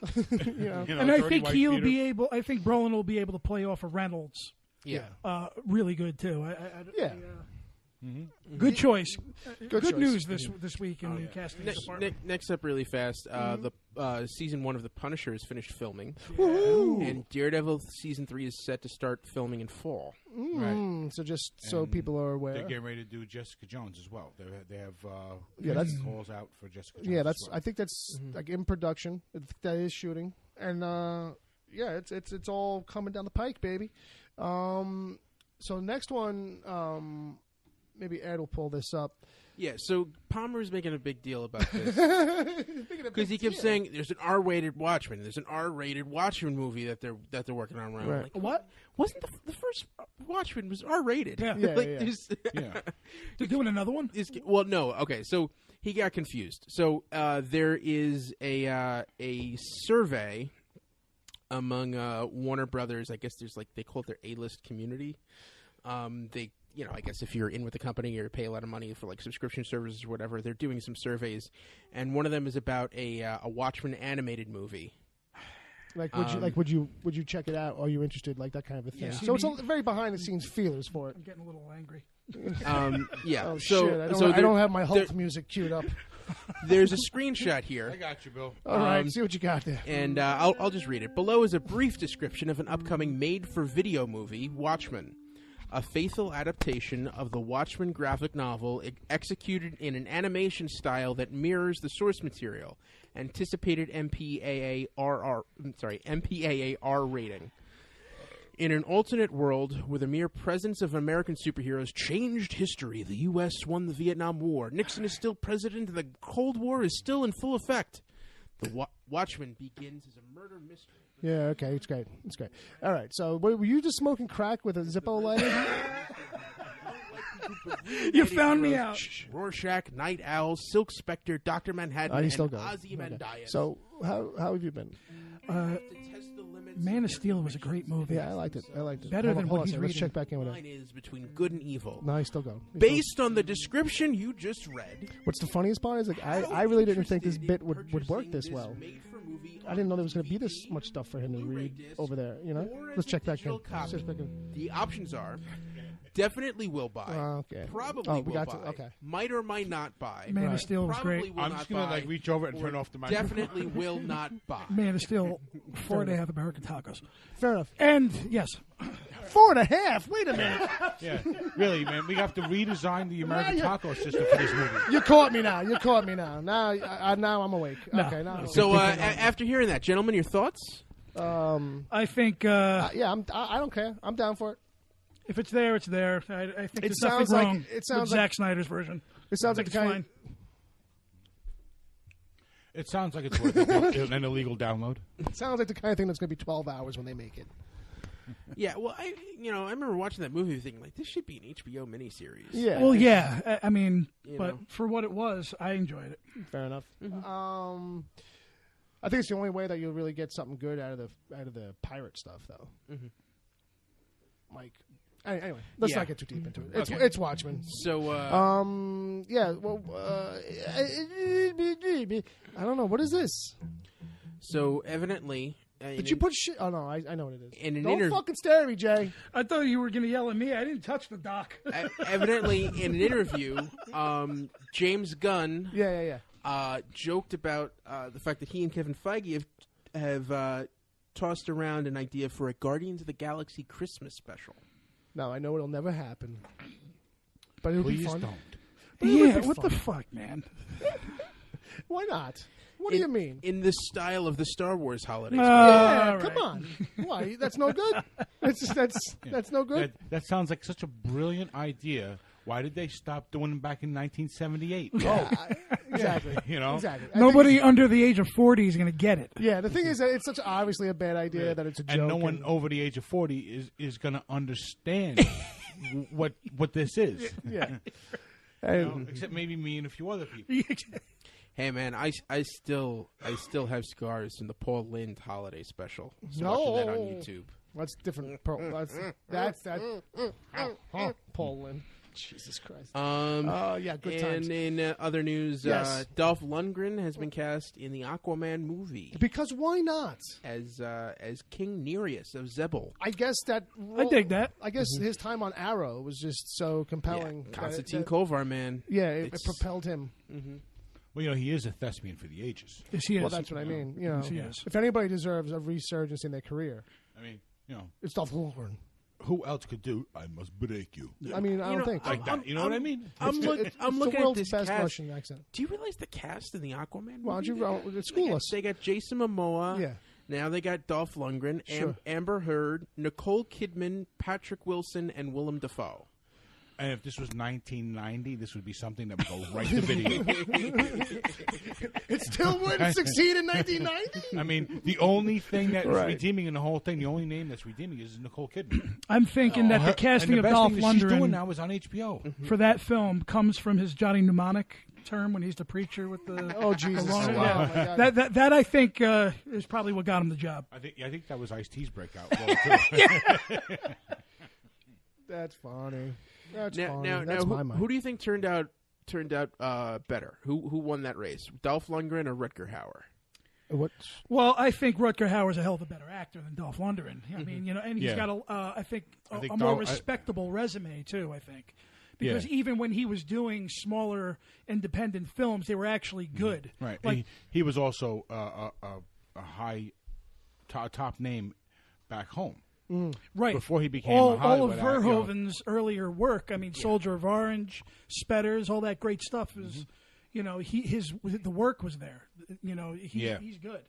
Yeah. And I dirty think wife he'll beater. be able. I think Brolin will be able to play off of Reynolds Yeah. really good too. Yeah. Good choice. Good choice. news this week in the casting department. Next up, really fast, the season 1 of The Punisher is finished filming, and Daredevil season 3 is set to start filming in fall. So just so And people are aware. They're getting ready to do Jessica Jones as well. They have that's- calls out for Jessica Jones. Yeah, as that's. well. I think that's like in production. I think that is shooting, and yeah, it's all coming down the pike, baby. So next one, maybe Ed will pull this up. Yeah, so Palmer's making a big deal about this Because because he keeps saying there's an R-rated Watchmen. There's an R-rated Watchmen movie that they're working on right now. Right. Like, what? Wasn't the first Watchmen was R-rated? Yeah. Yeah, like, yeah. there's- Yeah. They're doing another one. well, no. Okay, so he got confused. So there is a survey among Warner Brothers. I guess there's they call it their A-list community. They, I guess if you're in with the company or pay a lot of money for subscription services or whatever, they're doing some surveys, and one of them is about a Watchmen animated movie. would you check it out? Are you interested? Like that kind of a thing. Yeah. So it's a very behind the scenes feelers for it. I'm getting a little angry. Yeah. Oh so shit! so I don't have my Hulk music queued up. there's a screenshot I here. got you, Bill. All right, see what you got there. And I'll just read it. Below is a brief description of an upcoming made-for-video movie, Watchmen, a faithful adaptation of the Watchmen graphic novel executed in an animation style that mirrors the source material. Anticipated MPAA R rating. In an alternate world where the mere presence of American superheroes changed history, the U.S. won the Vietnam War. Nixon is still president, and the Cold War is still in full effect. The Watchmen begins as a murder mystery. Yeah, okay, it's great. It's great. All right, so were you just smoking crack with a Zippo lighter? You found me out. Rorschach, Night Owl, Silk Spectre, Dr. Manhattan, you and still going? Ozymandias. So how have you been? To test the limits Man of Steel was a great movie. Yeah, I liked it. Better Hold than on, what hold on a he's second. Let's reading. check back in with line it. is between good and evil. No, he's still going. Based on the description you just read, What's the funniest part is I really didn't think this bit would work this well. I didn't know there was going to be this much stuff for him to read over there. Let's check back in. Let's check back in. The options are definitely will buy, Okay. probably Oh, we will got buy, to- okay. might or might not buy, Man Right. of Steel was probably great. will I'm not just gonna buy, reach over and or turn off the microphone. definitely will not buy. Man of Steel, 4.5 American tacos. Fair enough. And yes, 4.5. Wait a minute. Yeah, really, man. We have to redesign the American taco system for this movie. You caught me now. Now I'm awake. No. Okay. Now. So after hearing that, gentlemen, your thoughts? I think yeah, I don't care. I'm down for it. if it's there, it's there. I think there's sounds nothing like- wrong it sounds with like- Zack Snyder's version. It sounds I like think the it's kind. fine. It sounds like it's worth an illegal download. It sounds like the kind of thing that's going to be 12 hours when they make it. Yeah, well, I remember watching that movie thinking like this should be an HBO miniseries. Yeah. Well, yeah. I mean, You but know. for what it was, I enjoyed it. Fair enough. I think it's the only way that you'll really get something good out of the pirate stuff, though. Mike. Anyway, let's Yeah. not get too deep into it. It's Watchmen. So, Yeah. Well, I don't know. What is this? so evidently, Did you put shit? Oh no, I know what it is. In an Don't interview- fucking stare at me, Jay. I thought you were going to yell at me. I didn't touch the doc. evidently in an interview, James Gunn Yeah. joked about the fact that he and Kevin Feige have tossed around an idea for a Guardians of the Galaxy Christmas special. No, I know it'll never happen. But it'll be Please fun. don't. But it would Yeah, be what fun. the fuck, man? Why not? What do you mean? In the style of the Star Wars holidays. Yeah, All come right. on. Why? That's no good. That's no good. That sounds like such a brilliant idea. Why did they stop doing them back in 1978? Exactly. You know? Exactly. I Nobody think- under the age of 40 is going to get it. Yeah, the thing is that it's such obviously a bad idea that it's a joke. And no one over the age of 40 is going to understand what this is. Yeah. You know, except maybe me and a few other people. Hey man, I still have scars from the Paul Lynde holiday special. So No. watching that on YouTube. That's different. That's Paul Lynde. Jesus Christ. Yeah, good times. And in other news, Yes. Dolph Lundgren has been cast in the Aquaman movie Because why not? as King Nereus of Zebul. I guess that. I dig that. I guess his time on Arrow was just so compelling. that- Constantine that- Kovar, man. Yeah, it It's- propelled him. Well, you know, he is a thespian for the ages. Yes, he is. Well, that's what I mean. You know, Yes, he is. if anybody deserves a resurgence in their career, I mean, you know, it's Dolph Lundgren. who else could do I Must Break You? I mean, I don't know, think. Like that. You know what I mean? I'm looking It's at the world's this best cast. Russian accent. Do you realize the cast in the Aquaman movie? Why don't you They school got- us? They got Jason Momoa. Yeah. Now they got Dolph Lundgren, Sure. Amber Heard, Nicole Kidman, Patrick Wilson, and Willem Dafoe. And if this was 1990, this would be something that would go right to video. It still wouldn't succeed in 1990. I mean, the only thing that is Right. redeeming in the whole thing, the only name that's redeeming is Nicole Kidman. I'm thinking that the casting and the of best Dolph thing that she's doing Lundgren now is on HBO. for that film comes from his Johnny Mnemonic term when he's the preacher with the. Oh Jesus! Oh, Yeah, wow. oh, my God. That I think is probably what got him the job. I think that was Ice-T's breakout role, too. That's funny. That's Now, funny. now, That's now my mind. who do you think turned out better? Who won that race? Dolph Lundgren or Rutger Hauer? What? Well, I think Rutger Hauer's a hell of a better actor than Dolph Lundgren. I mean, you know, and he's Yeah. got I think I think a more Dolph- respectable resume too. I think because Yeah. even when he was doing smaller independent films, they were actually good. Right. Like And he was also a high top name back home. right before he became all a Hollywood of Verhoeven's earlier work. I mean, Soldier of Orange, Spetters, all that great stuff is. You know, the work was there. You know, he's good.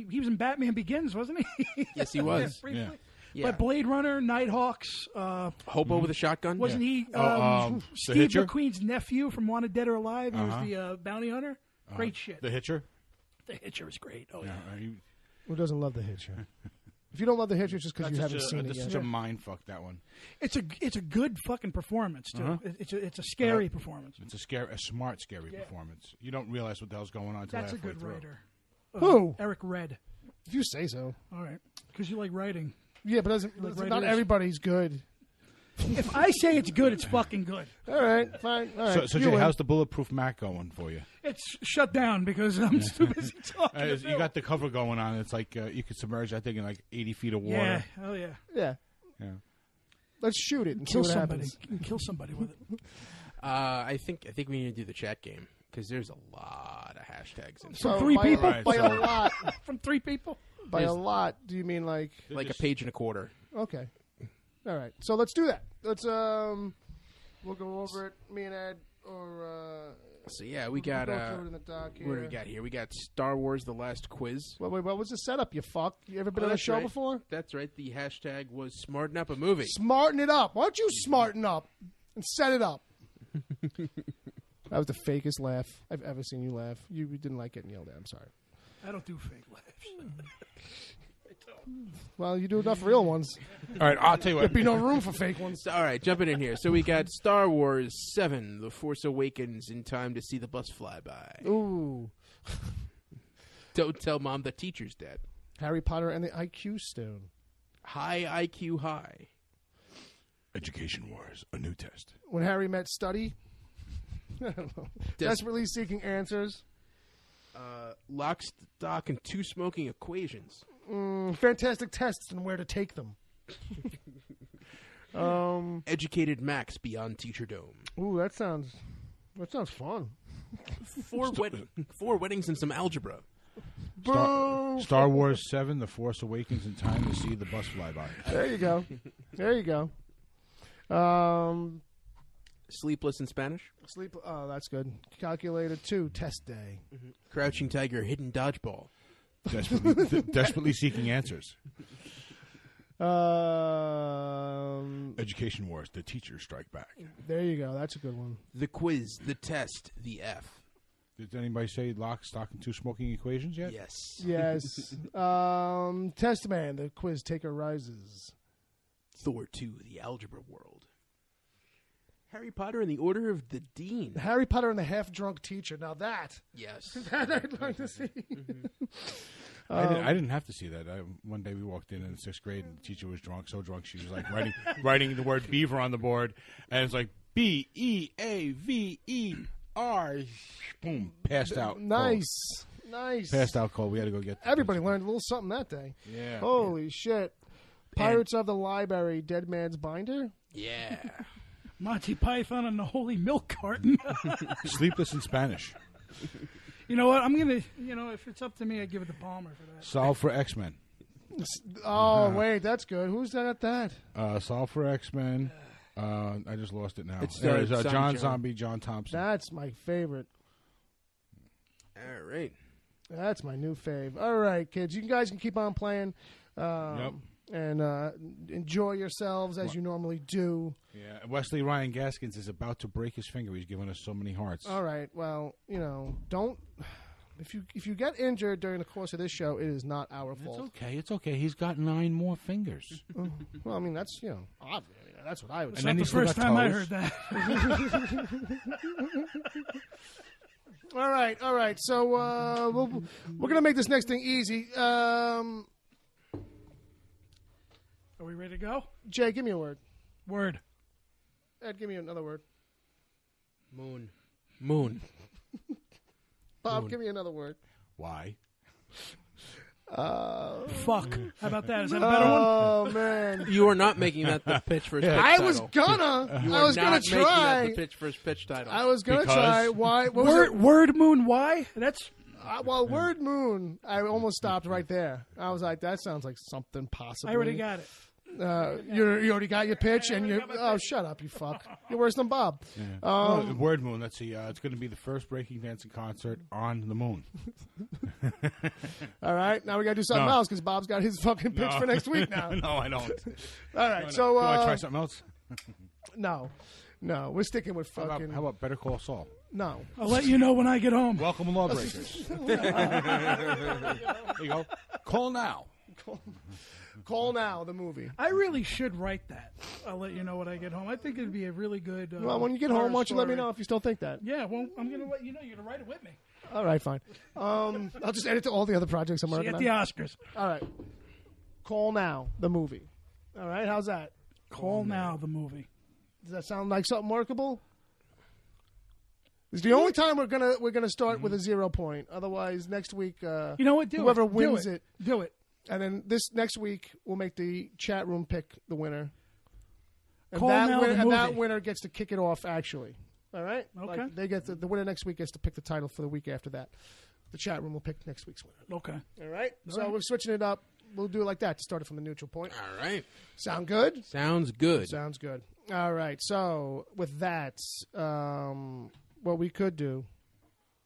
He was in Batman Begins, wasn't he? Yes, he was. Briefly. Yeah. Yeah. But Blade Runner, Nighthawks, Hobo with a shotgun. wasn't he The Steve Hitcher? McQueen's nephew from Wanted Dead or Alive? He Uh-huh. was the bounty hunter. Great shit. The Hitcher. The Hitcher was great. Oh yeah. Who doesn't love The Hitcher? If you don't love The Hitcher, it's just because you haven't seen it That's yet. such a mind fuck, that one. It's a good fucking performance too. Uh-huh. It's a scary performance. It's a smart, scary performance. You don't realize what the hell's going on until That's a halfway good through. writer. Who? Eric Red. If you say so. All right, because you like writing. Yeah, but doesn't Like not writers. everybody's good. If I say it's good, it's fucking good. All right, fine. All right. So you Jay, win. how's the Bulletproof Mac going for you? It's shut down because I'm too busy talking. You got the cover going on. It's like you could submerge that thing in like 80 feet of yeah. water. Oh yeah. Yeah. Yeah. Let's shoot it and Kill see what somebody. happens. Kill somebody with it. I think we need to do the chat game because there's a lot of hashtags in So three by, people? By a lot. From 3 people. By a There's- lot, do you mean like? like a page and a quarter. Okay. All right. So let's do that. Let's we'll go over it. Me and Ed, or So yeah, we we'll got go through it in the doc here. what do we got here? We got Star Wars: The Last Quiz. Wait, what was the setup? You fuck. You ever been Oh, on a that's show right. before? That's right. The hashtag was Smarten Up a Movie. Smarten it up. Why don't you smarten up and set it up? That was the fakest laugh I've ever seen you laugh. You didn't like getting yelled at. I'm sorry. I don't do fake laughs. Well, you do enough real ones. All right, I'll tell you what. There'd be no room for fake ones. So, all right, jumping in here. So we got Star Wars 7: The Force Awakens in time to see the bus fly by. Ooh. Don't tell Mom the teacher's dead. Harry Potter and the IQ Stone. High IQ high. Education Wars, a new test. When Harry Met Study. I don't know. Desperately Seeking Answers. Lock, Stock, and Two Smoking Equations. Fantastic Tests and Where to Take Them. Educated Max Beyond Teacher Dome. Ooh, that sounds fun. Four weddings and some algebra. Star Wars 7, The Force Awakens in time to see the bus fly by. There you go. There you go. Sleepless in Spanish. Oh, that's good. Calculator 2, Test Day. Crouching Tiger, Hidden Dodgeball. Desperately Seeking Answers. Education Wars, The Teachers Strike Back. There you go. That's a good one. The Quiz, The Test, The F. Did anybody say Lock, Stock, and Two Smoking Equations yet? Yes. Yes. Test Man, The Quiz Taker Rises. Thor 2, The Algebra World. Harry Potter and the Order of the Dean. Harry Potter and the Half-Drunk Teacher. Now that. Yes. That I'd like to see. I didn't have to see that. One day we walked in 6th grade, and the teacher was drunk, so drunk she was like writing the word beaver on the board, and it's like BEAVER. Boom, passed out. Nice. Nice. Passed out cold. We had to go get. Everybody learned a little something that day. Yeah. Holy shit. Pirates of the Library, Dead Man's Binder. Yeah. Monty Python and the Holy Milk Carton. Sleepless in Spanish. You know what? I'm going to, if it's up to me, I'd give it to Palmer for that. Solve for X-Men. Oh, wait, that's good. Who's got that? Solve for X-Men. I just lost it now. It's There's Zombie John John. Zombie, John Thompson. That's my favorite. All right. That's my new fave. All right, kids. You guys can keep on playing. Yep. And enjoy yourselves as you normally do. Yeah, Wesley Ryan Gaskins is about to break his finger. He's given us so many hearts. All right. Well, don't. If you get injured during the course of this show, it is not our fault. Okay. It's okay. He's got 9 more fingers. Well, I mean that's odd. That's what I would It's say. not the first time I heard that. All right. So we're gonna make this next thing easy. Are we ready to go? Jay, give me a word. Word. Ed, give me another word. Moon. Bob, give me another word. Why? Fuck. How about that? Is that a better one? Oh man, You are not making that the pitch for his pitch I title. was gonna. You I are was gonna not making that try. the pitch for his pitch title. I was gonna Because? try. Why? What was it? Word Moon. Why? That's Well, word moon. I almost stopped right there. I was like, that sounds like something possible. I already got it. You already got your pitch, and you. Oh, shut up, you fuck! You're worse than Bob. Word Moon. Let's see. It's going to be the first breaking dancing concert on the moon. All right, now we got to do something No. else because Bob's got his fucking pitch for next week now. No, I don't. All right, Do so you want to try something else? no, we're sticking with fucking. How about Better Call Saul? No, I'll let you know when I get home. Welcome, Lawbreakers. There you go. Call now. Call Now, the movie. I really should write that. I'll let you know when I get home. I think it'd be a really good. Well, when you get home, why don't you let me know if you still think that? Yeah, well, I'm going to let you know. You're going to write it with me. All right, fine. I'll just add it to all the other projects I'm See you working at on. the Oscars. All right. Call Now, the movie. All right, how's that? Call Now, the movie. Does that sound like something workable? It's the only time we're gonna start with a 0 point. Otherwise, next week, You know what? whoever it. wins Do it, Do it. and then this next week we'll make the chat room pick the winner. And Call Now, the and that movie. winner gets to kick it off. Actually, all right. Okay. Like, they get the winner next week gets to pick the title for the week after that. The chat room will pick next week's winner. Okay. All right. So right. we're switching it up. We'll do it like that to start it from the neutral point. All right. Sound good? Sounds good. Sounds good. All right. So with that, what we could do,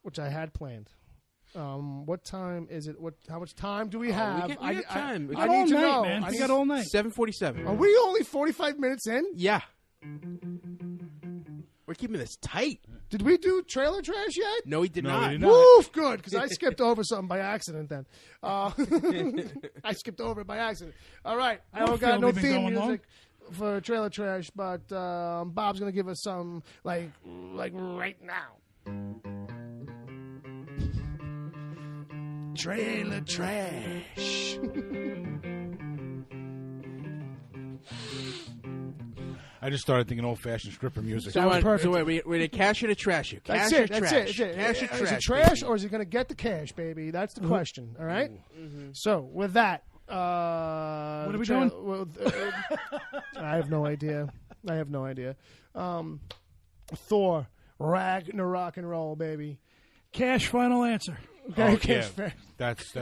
which I had planned. What time is it? How much time do we have? we got time. We I got need all to night, know. man. I We need- got all night. 7:47. Are we only 45 minutes in? Yeah. We're keeping this tight. Did we do trailer trash yet? No, he did No, not. we did not. Woof, good, because I skipped over something by accident then. I skipped over it by accident. All right. I don't got feel no we've been theme going long. music for trailer trash, but Bob's going to give us some, like right now. Trailer trash. I just started thinking old-fashioned stripper music. So, perfect. so wait, we're going to cash it or trash it? That's Cash it. or That's trash? it. That's it. Cash or Is trash? it trash baby? or is he going to get the cash, baby? That's the question. All right. So with that, what are we doing? I have no idea. Thor, Ragnarok and roll, baby. Cash, final answer. Okay, Oh, cash yeah. That's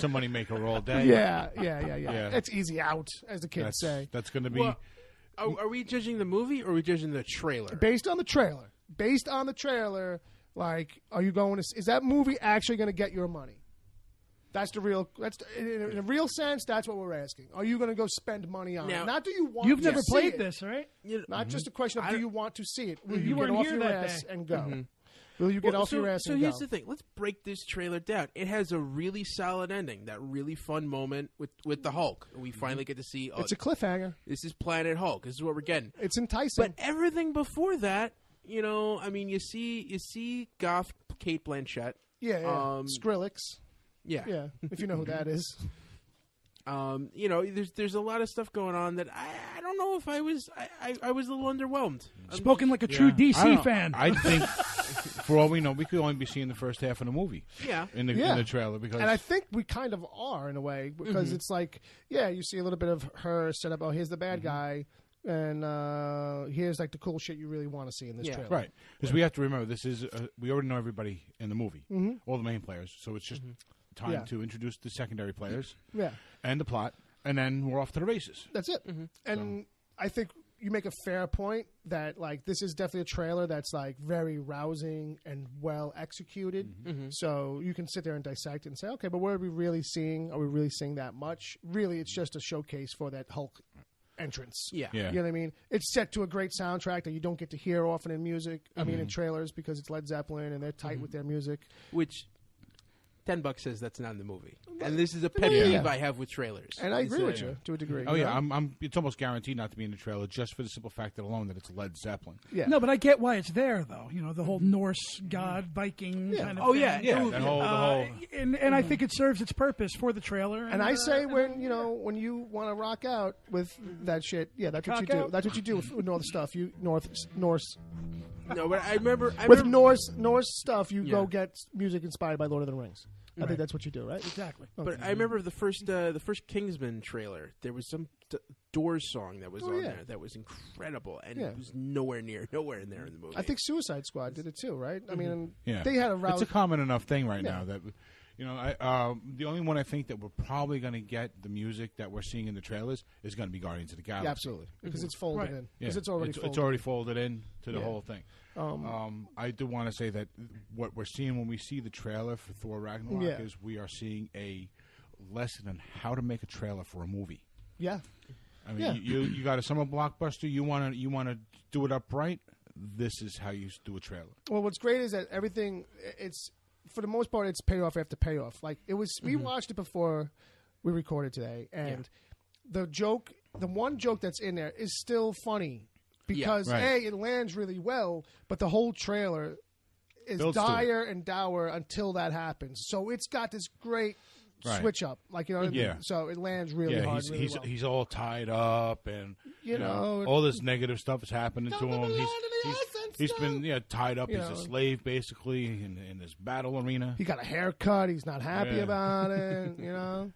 a moneymaker all day. Yeah. Yeah. It's easy out, as the kids say. That's going to be. Well, are we judging the movie or are we judging the trailer? Based on the trailer, like, are you going to? Is that movie actually going to get your money? That's the real. In a real sense. That's what we're asking. Are you going to go spend money on Now, it? Not do you want? You've to never see played it. this, right? Not just a question of do you want to see it? Will You you get weren't off here your that ass day. and go? Will you get off your ass so and go? here's the thing. Let's break this trailer down. It has a really solid ending. That really fun moment with the Hulk. We finally get to see. It's a cliffhanger. This is Planet Hulk. This is what we're getting. It's enticing. But everything before that, I mean, you see Goth Kate Blanchett. Yeah. Skrillex. Yeah. Yeah, if you know who that is. There's a lot of stuff going on that I don't know if I was a little underwhelmed. Spoken like a true DC fan. I think, for all we know, we could only be seeing the first half of the movie. Yeah. In the trailer, because And I think we kind of are in a way because it's like, you see a little bit of her set up. Oh, here's the bad guy, and here's like the cool shit you really want to see in this trailer. right, because we have to remember this is we already know everybody in the movie, all the main players, so it's just time to introduce the secondary players, and the plot, and then we're off to the races. That's it. And I think you make a fair point that like this is definitely a trailer that's like very rousing and well executed. So you can sit there and dissect it and say, okay, but what are we really seeing? Are we really seeing that much? Really, it's just a showcase for that Hulk entrance. Yeah. You know what I mean? It's set to a great soundtrack that you don't get to hear often in music. I mean, in trailers because it's Led Zeppelin and they're tight with their music. Which $10 says that's not in the movie, and this is a pet peeve I have with trailers. And I agree with you to a degree. Oh you yeah, know? I'm. It's almost guaranteed not to be in the trailer, just for the simple fact that alone that it's Led Zeppelin. Yeah. No, but I get why it's there, though. The whole Norse god Viking kind of Oh, thing. yeah. The whole. And I think it serves its purpose for the trailer. And I say when you want to rock out with that shit, that's what you Cock do. out? That's what you do with North stuff. You Norse No, but I remember with Norse stuff. You Yeah. go get music inspired by Lord of the Rings. I think that's what you do, right? Exactly. But I remember the first Kingsman trailer. There was some Doors song that was on there that was incredible, and it was nowhere in there in the movie. I think Suicide Squad did it too, right? I mean, Yeah. they had a route. It's a common enough thing right Yeah. now that, the only one I think that we're probably going to get the music that we're seeing in the trailers is going to be Guardians of the Galaxy. Yeah, absolutely, because it's folded Right. in. Yeah. Because it's already folded in to the whole thing. I do want to say that what we're seeing when we see the trailer for Thor Ragnarok is we are seeing a lesson on how to make a trailer for a movie. Yeah. I mean, you got a summer blockbuster. You want to do it up right. This is how you do a trailer. Well, what's great is that everything. It's for the most part, it's payoff after payoff. Like it was, we watched it before we recorded today, and the one joke that's in there is still funny because it lands really well, but the whole trailer is Builds to dire and dour until that happens. So it's got this great switch up, like so it lands really hard. He's all tied up, and you know all this negative stuff is happening to him. He's been tied up. He's a slave basically in this battle arena. He got a haircut. He's not happy about it.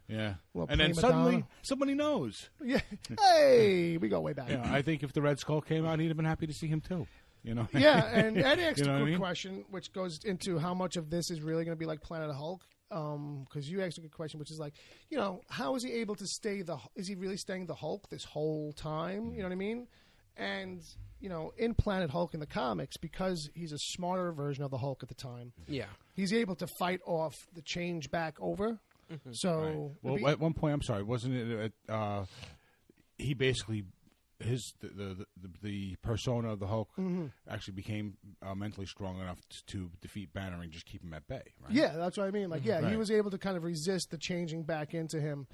Yeah. Well, And then prima suddenly donna. somebody knows. Yeah. Hey, we go way back. Yeah, I think if the Red Skull came out, he'd have been happy to see him too. Yeah, and Ed asked You know a what I good mean? question, which goes into how much of this is really going to be like Planet Hulk. Because you asked a good question, which is like, how is he able to stay is he really staying the Hulk this whole time? You know what I mean? And, in Planet Hulk in the comics, because he's a smarter version of the Hulk at the time, he's able to fight off the change back over. So, Well, at one point, I'm sorry, wasn't it? He basically the persona of the Hulk actually became mentally strong enough to defeat Banner and just keep him at bay. Right? Yeah, that's what I mean. Like, he was able to kind of resist the changing back into him,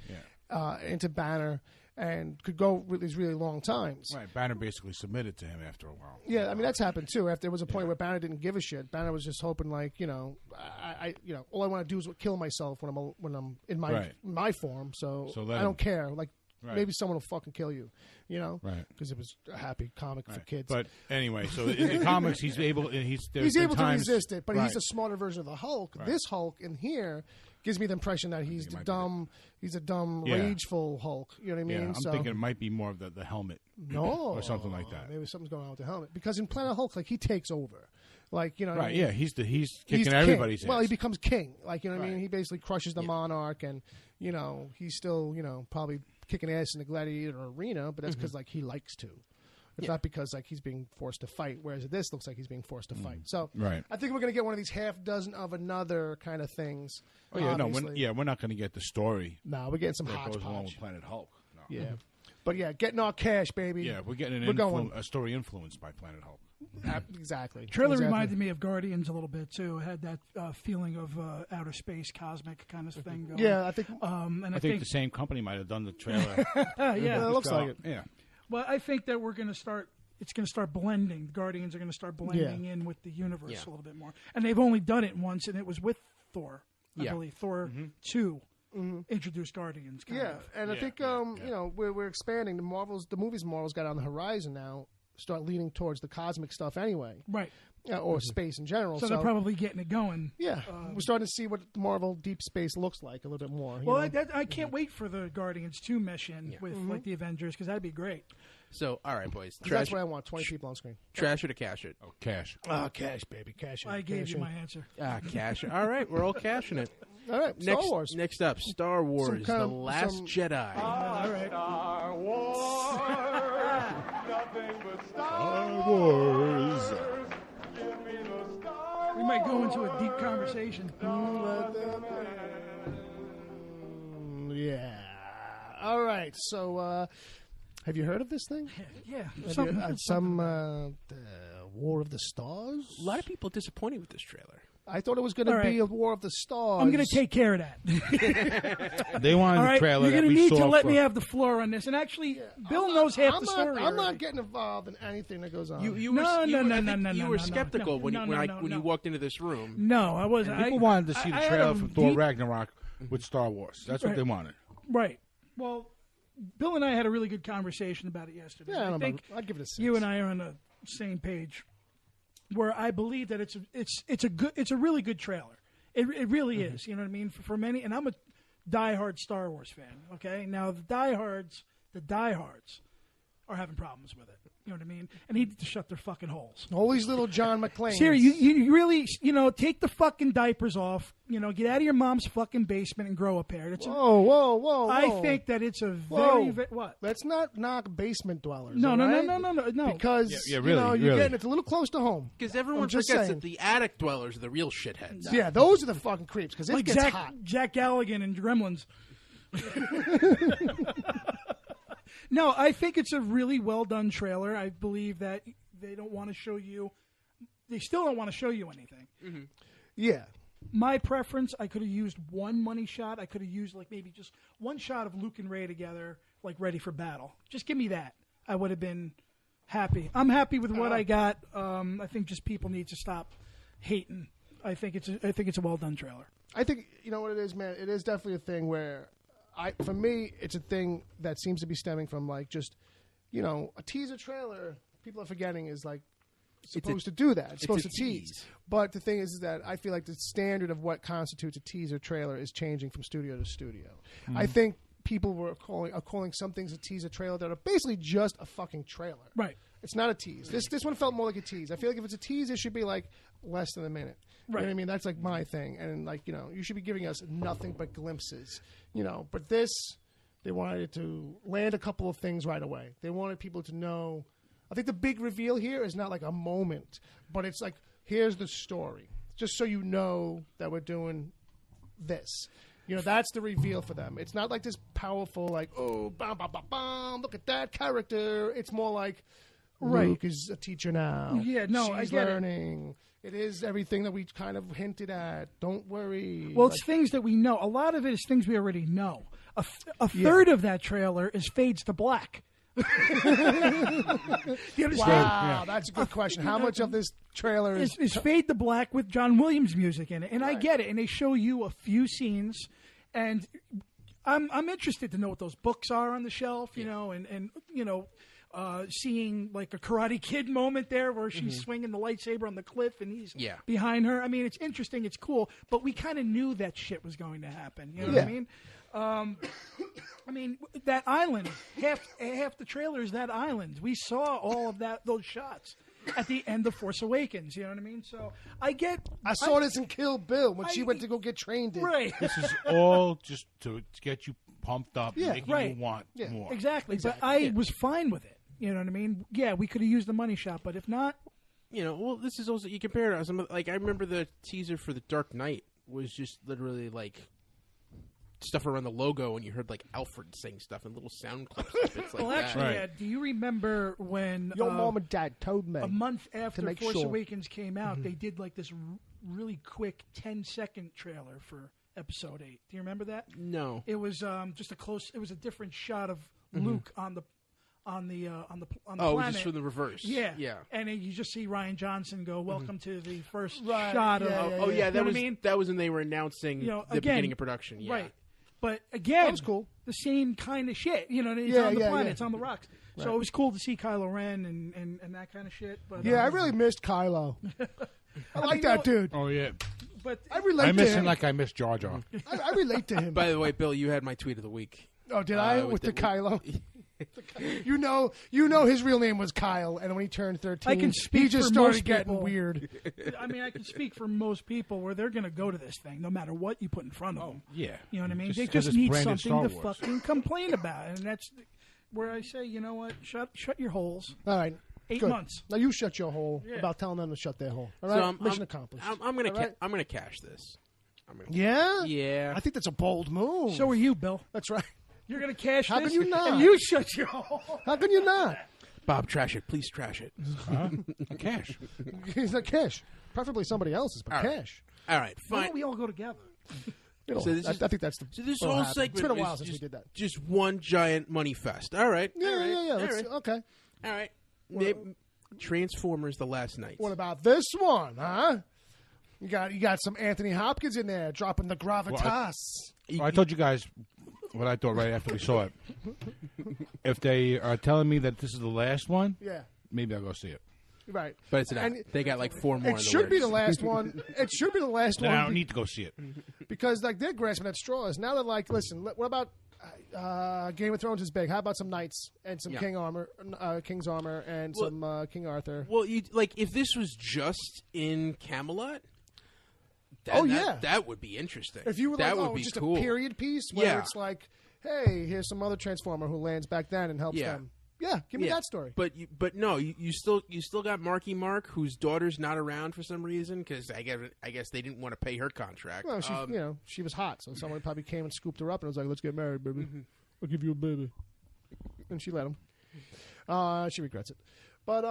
into Banner, and could go with these really long times. Right, Banner basically submitted to him after a while. Yeah, I mean that's happened too. After there was a point where Banner didn't give a shit. Banner was just hoping, like, I all I want to do is kill myself when I'm in my form. So I don't care. Like, maybe someone will fucking kill you, you know, Right. because it was a happy comic for kids. But anyway, so in the comics, he's able to resist it, but Right. he's a smarter version of the Hulk. Right. This Hulk in here gives me the impression that he's a dumb, rageful Hulk. You know what I mean? Yeah, I'm thinking it might be more of the helmet, or something like that. Maybe something's going on with the helmet because in Planet Hulk, like he takes over, like you know, what I Right? mean? Yeah, he's kicking He's everybody's king. ass. Well, he becomes king. Like you know what I Right. mean? He basically crushes the monarch, and you know he's still probably kicking ass in the gladiator arena, but that's because like he likes to. It's not because like he's being forced to fight. Whereas this looks like he's being forced to fight. So Right. I think we're going to get one of these half dozen of another kind of things. Oh yeah, obviously. we're not going to get the story No, we're getting some that goes along with hodgepodge. Planet Hulk. No. Yeah, but yeah, getting our cash, baby. Yeah, we're getting a story influenced by Planet Hulk. Exactly. Trailer Exactly. reminded me of Guardians a little bit too. It had that feeling of outer space, cosmic kind of thing going. Yeah, I think. And I think the same company might have done the trailer. yeah, it looks like it. Yeah. Well, I think that we're going to start. It's going to start blending. The Guardians are going to start blending in with the universe a little bit more. And they've only done it once, and it was with Thor. I believe Thor 2 introduced Guardians. Kind of. And I think we're expanding. The movies Marvel's got on the horizon now start leaning towards the cosmic stuff anyway, right? Or space in general. So they're probably getting it going. Yeah, we're starting to see what Marvel Deep Space looks like a little bit more. Well, I can't wait for the Guardians 2 mesh in with like the Avengers because that'd be great. So, all right, boys. That's what I want. 20 people on screen. Trash it or cash it? Oh, cash. Cash, baby, cash. I gave you my answer. Cash it. All right, we're all cashing it. All right, Star Wars. Next up, Star Wars: The Last Jedi. All right. Star Wars, nothing but Star Wars. Give me the Star We might go into a deep conversation. Yeah. All right. So, have you heard of this thing? Yeah. The War of the Stars. A lot of people disappointed with this trailer. I thought it was going to be a War of the Stars. I'm going to take care of that. They wanted All the right, trailer you're that going to we need saw to let for- me have the floor on this. And actually, Bill knows half the story. I'm not already. getting involved in anything that goes on. You No, were no, skeptical when no. you walked into this room. No, I wasn't. People wanted to see the I had trailer a from Thor deep- Ragnarok with Star Wars. That's what Right. they wanted. Right. Well, Bill and I had a really good conversation about it yesterday. Yeah, I think I'd give it a 6. you and I are on the same page, where I believe that it's a really good trailer. It really is. You know what I mean? For many, and I'm a diehard Star Wars fan. Okay, now the diehards are having problems with it. You know what I mean? And they need to shut their fucking holes. All these little John McClane. Siri, you really, take the fucking diapers off. Get out of your mom's fucking basement and grow a pair. Whoa. I think that it's a very, what? Let's not knock basement dwellers. No. all right? No. Because really. it's a little close to home. Because everyone I'm just forgets saying. that the attic dwellers are the real shitheads. Yeah, those are the fucking creeps because it Like gets hot. Jack Galligan and Gremlins. No, I think it's a really well done trailer. I believe that they don't want to show you. They still don't want to show you anything. Yeah. My preference, I could have used one money shot. I could have used like maybe just one shot of Luke and Ray together, like ready for battle. Just give me that. I would have been happy. I'm happy with what I got. I think just people need to stop hating. I think it's a well done trailer. I think you know what it is, man. It is definitely a thing where, for me, it's a thing that seems to be stemming from like just, a teaser trailer. People are forgetting is like supposed to do that. It's supposed to tease. But the thing is that I feel like the standard of what constitutes a teaser trailer is changing from studio to studio. I think people are calling some things a teaser trailer that are basically just a fucking trailer. Right. It's not a tease. This one felt more like a tease. I feel like if it's a tease, it should be like less than a minute. You know what I mean? That's like my thing. And like, you should be giving us nothing but glimpses. But this, they wanted it to land a couple of things right away. They wanted people to know. I think the big reveal here is not like a moment, but it's like, here's the story. Just so you know that we're doing this. That's the reveal for them. It's not like this powerful, like, oh, bam, bam, bam, bam, look at that character. It's more like, Luke is a teacher now. Yeah, no, I She's get learning. It is everything that we kind of hinted at. Don't worry. Well, it's things that we know. A lot of it is things we already know. A third of that trailer is fades to black. You understand? Wow, that's a good question. How much of this trailer is fade to black with John Williams music in it? And I get it. And they show you a few scenes, and I'm interested to know what those books are on the shelf, you know, and you know, seeing like a Karate Kid moment there where she's swinging the lightsaber on the cliff and he's behind her. I mean, it's interesting, it's cool, but we kind of knew that shit was going to happen. You know what I mean? I mean, that island, half the trailer is that island. We saw all of those shots at the end of Force Awakens. You know what I mean? So I saw this in Kill Bill when she went to go get trained in. Right. This is all just to get you pumped up, making you want more. Exactly. But I was fine with it. You know what I mean? Yeah, we could have used the money shot, but if not, you know, well, this is also, you compare it to some, like, I remember the teaser for The Dark Knight was just literally like stuff around the logo, and you heard like Alfred saying stuff and little sound clips. It's like well, actually, do you remember when your mom and dad told me a month after Force Awakens came out, they did like this really quick 10-second trailer for Episode 8? Do you remember that? No. It was just it was a different shot of Luke on the planet. Just from the reverse. Yeah. And then you just see Rian Johnson go, "Welcome to the first shot of." That was when they were announcing the beginning of production. Yeah. Right. But again, that was cool. The same kind of shit. You know, it's on the planet, it's on the rocks. Right. So it was cool to see Kylo Ren and that kind of shit. But I really missed Kylo. I like that dude. Oh yeah. But I relate to him. I miss him like I miss Jar Jar. I relate to him. By the way, Bill, you had my tweet of the week. Oh, did I? With the Kylo? You know his real name was Kyle, and when he turned 13, he just started getting weird. I mean, I can speak for most people where they're going to go to this thing no matter what you put in front of them. Yeah. You know what I mean? They just need something to fucking complain about, and that's where I say, you know what? Shut your holes. All right. 8 months. Now you shut your hole about telling them to shut their hole. All right? Mission accomplished. I'm gonna cash this. Yeah? Yeah. I think that's a bold move. So are you, Bill. That's right. You're going to cash How this? can you not? And you shut your hole. How can you not? Bob, trash it. Please trash it. Cash. He's not cash. Preferably somebody else's, but cash. All right, fine. Why don't we all go together? I think that's the. So this whole segment it's been a while since we did that. Just one giant money fest. All right. Yeah. Okay. All right. Transformers: The Last Knight. What about this one, huh? You got some Anthony Hopkins in there dropping the gravitas. I told you guys what I thought right after we saw it. If they are telling me that this is the last one, maybe I'll go see it. Right. But it's not. They got like 4 more. It should be the last one. It should be the last one. I don't need to go see it. Because like they're grasping at straws. Now they're like, listen, what about Game of Thrones is big. How about some knights and some King's armor and some King Arthur? Well, if this was just in Camelot, that would be interesting. If you were that like, would be just cool. a period piece where it's like, hey, here's some other Transformer who lands back then and helps them. Yeah, give me that story. But no, you still got Marky Mark, whose daughter's not around for some reason because I guess they didn't want to pay her contract. Well, she was hot, so someone probably came and scooped her up and was like, "Let's get married, baby. I'll give you a baby," and she let him. She regrets it. But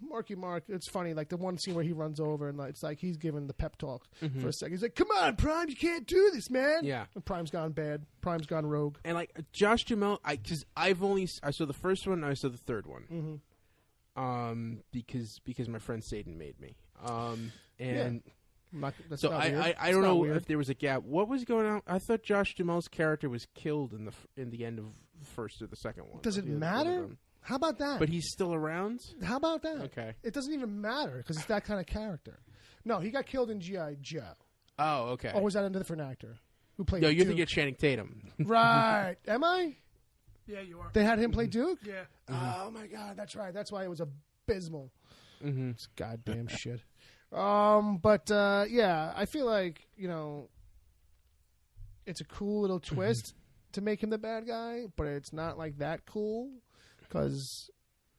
Marky Mark. It's funny, like the one scene where he runs over and it's like he's giving the pep talk for a second. He's like, "Come on, Prime, you can't do this, man." Yeah, and Prime's gone bad. Prime's gone rogue. And like Josh Duhamel, I saw the first one, I saw the third one, because my friend Saden made me, and. So I don't know if there was a gap. What was going on? I thought Josh Duhamel's character was killed in the end of the first or the second one. Does it matter? How about that? But he's still around? How about that? Okay. It doesn't even matter because it's that kind of character. No, he got killed in G.I. Joe. Oh, okay. Or was that a different actor who played No, you're Duke? thinking of Channing Tatum. Right. Am I? Yeah, you are. They had him play Duke? Yeah. Oh, my God. That's right. That's why it was abysmal. It's goddamn shit. I feel like, it's a cool little twist to make him the bad guy, but it's not like that cool because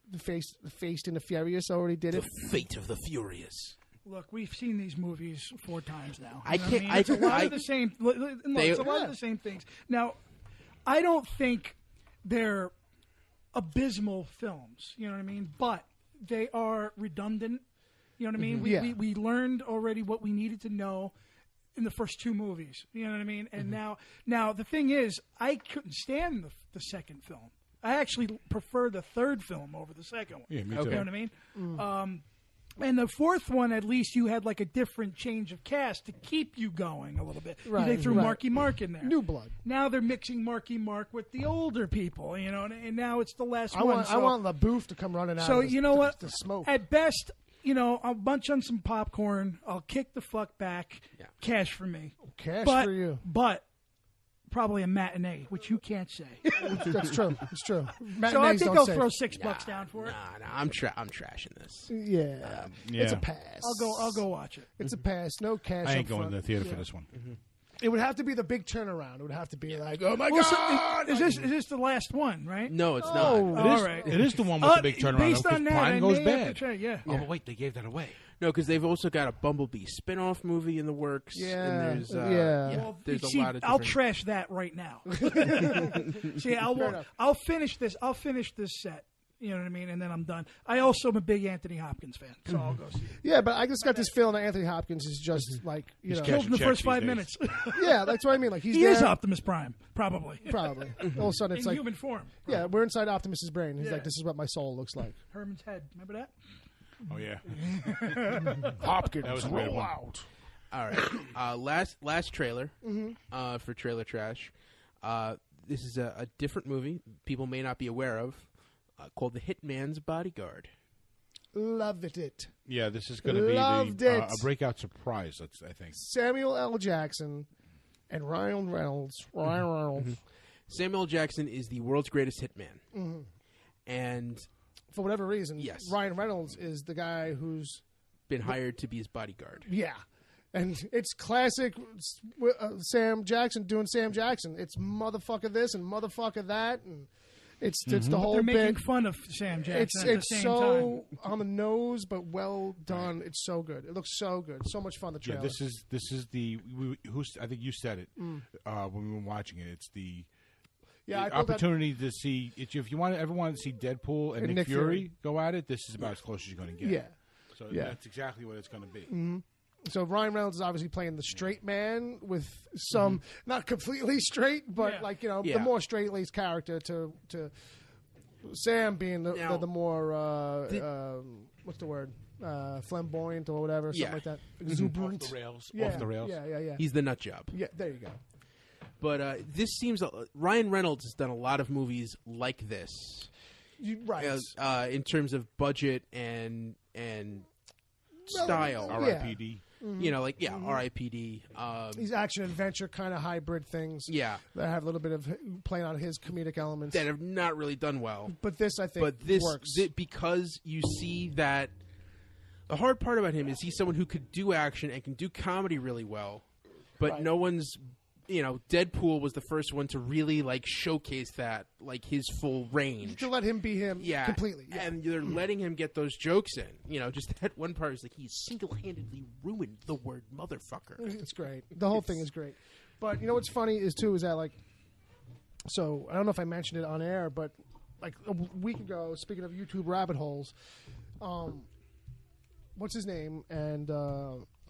the Fast and the Furious already did it. The Fate of the Furious. Look, we've seen these movies 4 times now. It's a lot of the same. It's a lot of the same things. Now, I don't think they're abysmal films. You know what I mean? But they are redundant. You know what I mean? We learned already what we needed to know in the first 2 movies. You know what I mean? And now the thing is, I couldn't stand the second film. I actually prefer the third film over the second one. Yeah, me too. You know what I mean? And the fourth one, at least you had like a different change of cast to keep you going a little bit. Right, They threw right. Marky Mark in there. New blood. Now they're mixing Marky Mark with the older people, you know, and now it's the last I one. want so, LaBouffe to come running out. so of you know what? The smoke. At best, you know, I'll bunch on some popcorn. I'll kick the fuck back. Yeah. Cash for me. Cash but, for you. But probably a matinee, which you can't say. That's true. It's true. So I Matinees think don't I'll say. throw $6 down for it. Nah, I'm trashing this. Yeah. Yeah. It's a pass. I'll go watch it. It's a pass. No cash. I ain't up going front. to the theater for this one. It would have to be the big turnaround. It would have to be like, oh my Well, god! so is this the last one, right? No, it's Oh. not. All right. It is the one with the big turnaround. Based because on that, Prime I goes may have to bad. try- yeah. Oh, but wait, they gave that away. No, because they've also got a Bumblebee spin-off movie in the works. Yeah, And there's, yeah. Well, there's see, a lot of I'll different... trash that right now. See, enough. I'll finish this. I'll finish this set. You know what I mean? And then I'm done. I also am a big Anthony Hopkins fan, so I'll go see it. Yeah, but I just got this feeling that Anthony Hopkins is just like He's Killed in the checks first these 5 days. minutes. Yeah, that's what I mean. Like he's he there, is Optimus Prime, probably. probably. All of a sudden, In it's like, human form. yeah, we're inside Optimus's brain. He's Yeah. like, this is what my soul looks like. Herman's head. Remember that? Oh, yeah. Hopkins, That was a weird roll one. out. All right. Last trailer for Trailer Trash. This is a different movie people may not be aware of called The Hitman's Bodyguard. Loved it. Yeah, this is going to be Loved it. a breakout surprise, I think. Samuel L. Jackson and Ryan Reynolds. Samuel Jackson is the world's greatest hitman. And For whatever reason, Yes. Ryan Reynolds is the guy who's been hired to be his bodyguard. yeah. And it's classic Sam Jackson doing Sam Jackson. It's motherfucker this and motherfucker that, and it's the whole They're making bit. fun of Sam Jackson It's at the same so time. on the nose, but well done. It's so good. It looks so good. So much fun. The Yeah, trailer. this is the I think you said it when we were watching it. It's the I pulled that- opportunity to see if you ever wanted to see Deadpool and Nick Fury go at it. This is about as close as you're going to get. Yeah. So Yeah. that's exactly what it's going to be. So Ryan Reynolds is obviously playing the straight man with some not completely straight, but Yeah. like the Yeah. more straight laced character to Sam being Now, the more what's the word flamboyant or whatever, something Yeah. like that, exuberant. Off the rails. Yeah, Off the rails. Yeah. He's the nut job. Yeah, there you go. But this seems Ryan Reynolds has done a lot of movies like this. Right. In terms of budget and style. Yeah. R.I.P.D. You know, like R.I.P.D. These action adventure kind of hybrid things Yeah, that have a little bit of playing on his comedic elements. that have not really done well. But this, I think, But this works. because you see that the hard part about him is he's someone who could do action and can do comedy really well, but Right. no one's. Deadpool was the first one to really showcase that, his full range. to let him be him Yeah, completely. Yeah. and they're letting him get those jokes in. Just that one part is he single-handedly ruined the word motherfucker. It's great. The whole thing is great. But you know what's funny is too is that so I don't know if I mentioned it on air, but a week ago, speaking of YouTube rabbit holes, what's his name and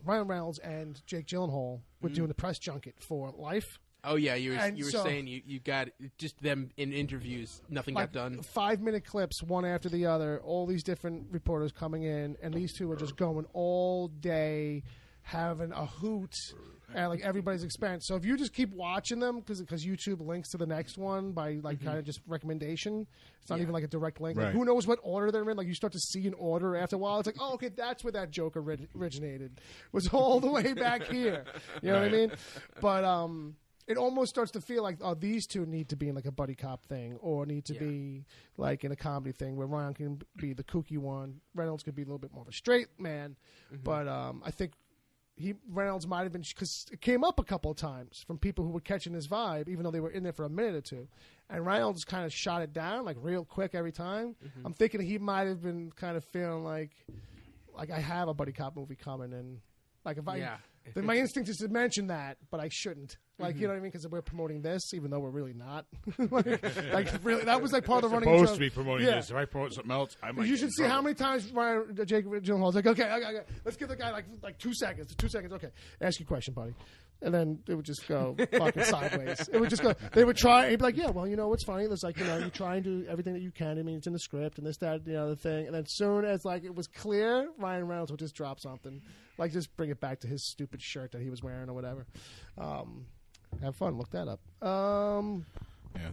Ryan Reynolds and Jake Gyllenhaal were doing the press junket for Life. Oh yeah, you And were so- saying you got just them in interviews. Nothing got done. 5-minute clips, one after the other. All these different reporters coming in, and these two are just going all day, having a hoot at everybody's expense. So if you just keep watching them, because YouTube links to the next one by kind of just recommendation, it's not even a direct link. Right. Who knows what order they're in? You start to see an order after a while. It's oh, okay, that's where that joke originated. It was all the way back here. You know what I mean? But it almost starts to feel like, oh, these two need to be in a buddy cop thing, or need to be in a comedy thing where Ryan can be the kooky one, Reynolds could be a little bit more of a straight man. But I think Reynolds might have been, because it came up a couple of times from people who were catching his vibe, even though they were in there for a minute or two. And Reynolds kind of shot it down real quick every time. I'm thinking he might have been kind of feeling like I have a buddy cop movie coming, and if I. Yeah. Then my instinct is to mention that, but I shouldn't. Like, you know what I mean? Because we're promoting this, even though we're really not. like, really, that was like part of the running supposed joke. to be promoting this. If I promote something else, I might. You should see how many times Jake Gyllenhaal's like, okay, let's give the guy like 2 seconds. 2 seconds, okay. Ask your question, buddy. And then it would just go fucking sideways. It would just go. They would try. He'd be like, "Yeah, well, you know what's funny? There's like, you know, you try and do everything that you can. I mean, it's in the script and this, that, the other thing." And then as soon as like it was clear, Ryan Reynolds would just drop something, like just bring it back to his stupid shirt that he was wearing or whatever. Have fun. Look that up. The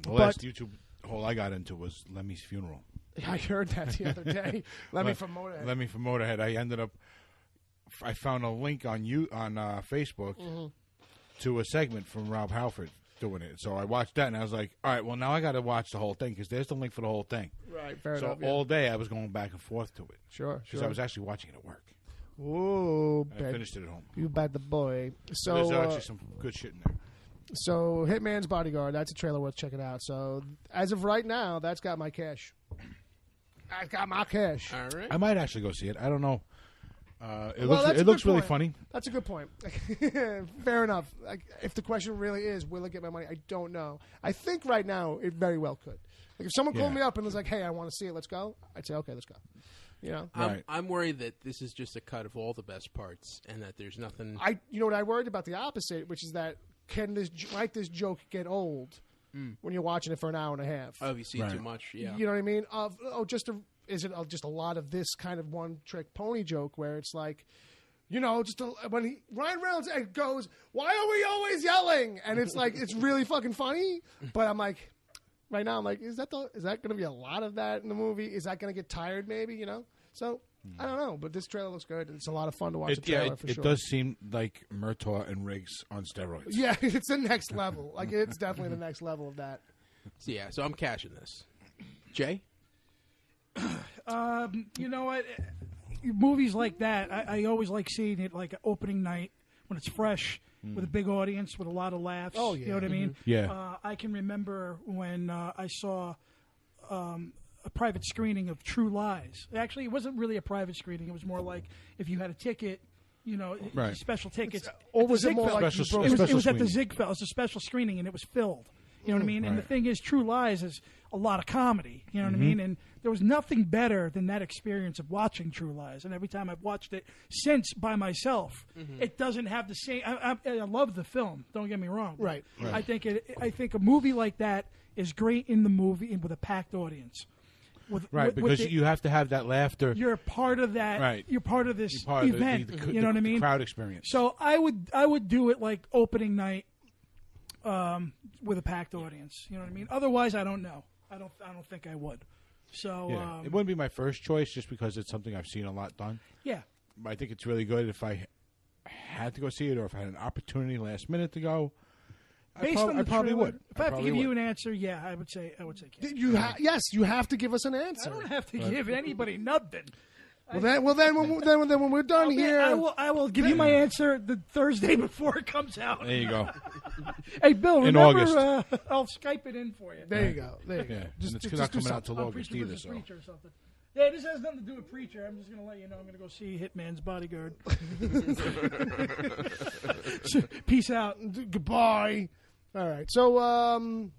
last YouTube hole I got into was Lemmy's funeral. I heard that the other day. Lemmy from Motorhead. Lemmy from Motorhead. I found a link on Facebook. To a segment from Rob Halford doing it. So I watched that, and I was like, all right, well, now I got to watch the whole thing, because there's the link for the whole thing. Right, fair so enough. So all day I was going back and forth to it. Sure. Because I was actually watching it at work. Ooh, I finished it at home. You bad the boy. So there's actually some good shit in there. So Hitman's Bodyguard, that's a trailer worth checking out. So as of right now, that's got my cash. I got my cash. All right. I might actually go see it. I don't know. It looks really funny. That's a good point. Fair enough. Like, if the question really is, will it get my money? I don't know. I think right now it very well could. Like if someone called me up and was like, "Hey, I want to see it. Let's go," I'd say, "Okay, let's go." You know, I'm worried that this is just a cut of all the best parts, and that there's nothing. You know what I worried about the opposite, which is that might this joke get old when you're watching it for an hour and a half? Oh, if you see too much, yeah. You know what I mean? Is it just a lot of this kind of one-trick pony joke where it's like, you know, when Ryan Reynolds goes, "Why are we always yelling?" And it's like, it's really fucking funny. But I'm like, right now, I'm like, is that going to be a lot of that in the movie? Is that going to get tired? Maybe, you know. So I don't know. But this trailer looks good. It's a lot of fun to watch. It does seem like Murtaugh and Riggs on steroids. Yeah, it's the next level. Like it's definitely the next level of that. So I'm cashing this. Jay. You know what? Movies like that, I always like seeing it like opening night when it's fresh with a big audience with a lot of laughs. Oh, yeah. You know what I mean? Yeah. I can remember when I saw a private screening of True Lies. Actually, it wasn't really a private screening. It was more like if you had a ticket, you know, special tickets. Or was it more like it was at the Ziegfeld. It was a special screening, and it was filled. You know what I mean? And the thing is, True Lies is a lot of comedy. You know what I mean? And there was nothing better than that experience of watching True Lies. And every time I've watched it since by myself, it doesn't have the same. I love the film. Don't get me wrong. Right. I think a movie like that is great in the movie and with a packed audience. Because you have to have that laughter. You're part of that. Right. You're part of this event. You know what I mean? Crowd experience. So I would do it like opening night. With a packed audience, you know what I mean. Otherwise, I don't know. I don't think I would. So it wouldn't be my first choice, just because it's something I've seen a lot done. Yeah, I think it's really good. If I had to go see it, or if I had an opportunity last minute to go, I probably would. If I have to give you an answer, yeah, I would say. Yes, you have to give us an answer. I don't have to give anybody nothing. Then when we're done here, I will give you my answer the Thursday before it comes out. There you go. Hey, Bill, remember I'll Skype it in for you. There you go. There you go. It's not coming out till August either. So. Preacher or something. Yeah, this has nothing to do with Preacher. I'm just going to let you know I'm going to go see Hitman's Bodyguard. Peace out. Goodbye. All right. So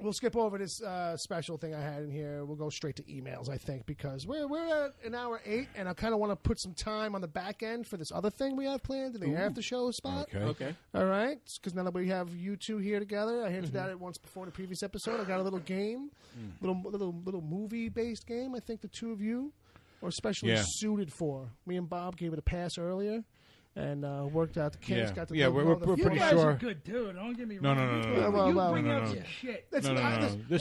we'll skip over this special thing I had in here. We'll go straight to emails, I think, because we're at an hour 8, and I kind of want to put some time on the back end for this other thing we have planned in the after show spot. Okay. All right. Because now that we have you two here together, I hinted at it once before in a previous episode. I got a little game, little movie-based game. I think the two of you are especially suited for. Me and Bob gave it a pass earlier. And worked out the kinks. Got the we're pretty sure. You guys are good, dude. Don't get me wrong. No. You bring out some shit.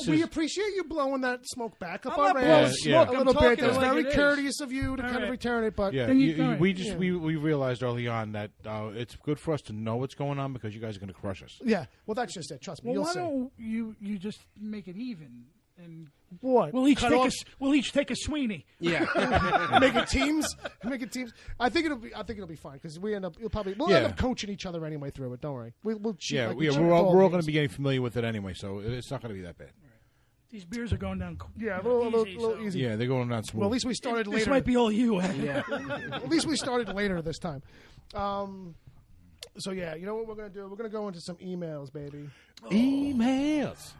We appreciate you blowing that smoke back up I'm our not ass blowing smoke. a little bit. That's like very courteous of you to kind of return it. But we realized early on that it's good for us to know what's going on, because you guys are going to crush us. Yeah, well, that's just it. Trust me. Well, why don't you just make it even? And what? We'll each take a Sweeney. Yeah. Make it teams. I think it'll be fine, because we'll end up coaching each other anyway through it. Don't worry. We'll cheat. We're all going to be getting familiar with it anyway, so it's not going to be that bad. Right. These beers are going down. Yeah, a little easy. Yeah, they're going down smooth. Well, at least we started later. This might be all you. Yeah. At least we started later this time. So yeah, you know what we're gonna do? We're gonna go into some emails, baby. Emails.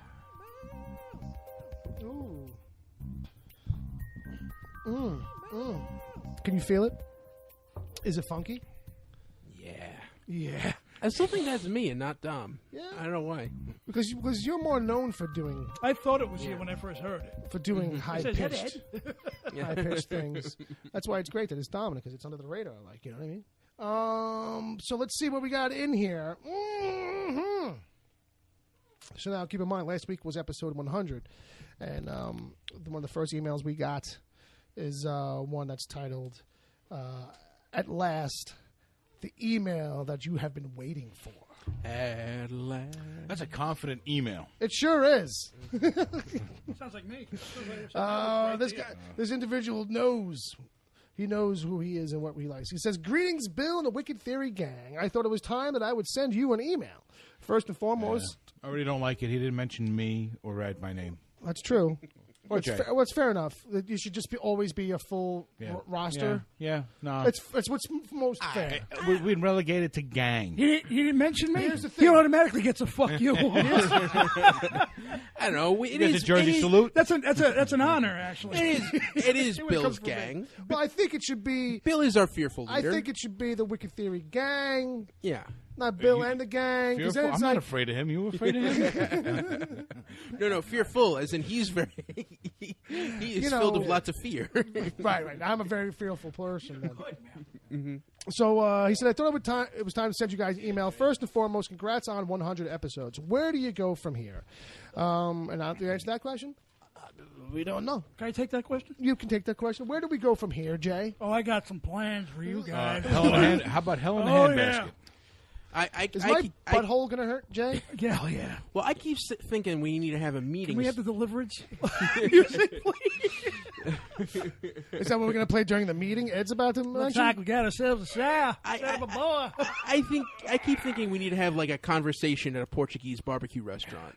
Ooh. Can you feel it? Is it funky? Yeah. Yeah. I still think that's me and not Dom. Yeah. I don't know why. Because you're more known for doing I thought it was you when I first heard it. high Says, "Is that pitched Ed?" high pitched things. That's why it's great that it's Dominic because it's under the radar. Like, you know what I mean? So let's see what we got in here. So now keep in mind, last week was episode 100, and one of the first emails we got is one that's titled "At Last." The email that you have been waiting for. At last. That's a confident email. It sure is. Sounds like me. This individual knows. He knows who he is and what he likes. He says, "Greetings, Bill and the Wicked Theory gang. I thought it was time that I would send you an email. First and foremost..." I really don't like it. He didn't mention me or read my name. That's true. Or It's Jay. fair enough. That you should just always be a full roster. Yeah. No. It's what's most fair. We've been relegated to gang. He didn't mention me. Here's the He thing. automatically gets a fuck you. I don't know. It There's is a Jersey it is- salute. That's an honor, actually. It is It Bill's comes from me. gang. Well, I think it should be. Bill is our fearful I leader. think it should be the Wicked Theory gang, Yeah. not Bill and the gang. 'Cause then Fearful? it's I'm not like, afraid of him. You afraid of him? No, fearful, as in he's very. he is You know- filled with lots of fear. right. I'm a very fearful person. Then. So he said, "I thought it was time to send you guys an email. First and foremost, congrats on 100 episodes. Where do you go from here?" And I'll answer that question. We don't know. Can I take that question? You can take that question. Where do we go from here, Jay? Oh, I got some plans for you guys. How about Hell in a Oh, Handbasket? yeah. Is my butthole gonna hurt, Jay? Yeah, hell yeah. Well, I keep thinking we need to have a meeting. Can we have the deliverance? Is that what we're gonna play during the meeting? Ed's about to Looks mention. like we got ourselves a sow. Set up a boy. I keep thinking we need to have like a conversation at a Portuguese barbecue restaurant.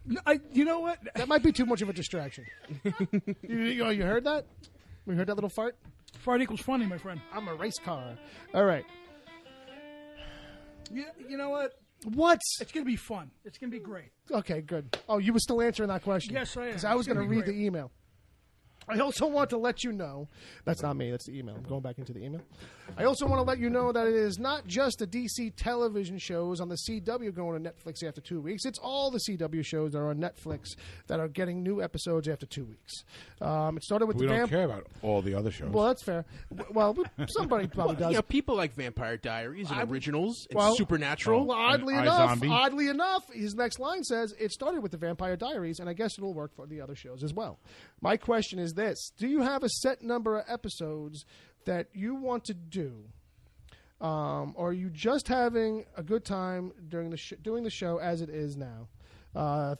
You know what? That might be too much of a distraction. you heard that? We heard that little fart? Fart equals funny, my friend. I'm a race car. All right. You know what? What? It's going to be fun. It's going to be great. Okay, good. Oh, you were still answering that question. Yes, I am. Because I was It's going to gonna be read the email. I also want to let you know, that's not me, that's the email. I'm going back into the email. I also want to let you know that it is not just the DC television shows on the CW going to Netflix after 2 weeks. It's all the CW shows that are on Netflix that are getting new episodes after 2 weeks. It started with We the don't care about all the other shows. Well, that's fair. Well, somebody probably does. You know, people like Vampire Diaries and Originals and well- Supernatural. Well, And oddly enough, his next line says it started with the Vampire Diaries, and I guess it'll work for the other shows as well. My question is this: do you have a set number of episodes that you want to do, or are you just having a good time during doing the show as it is now?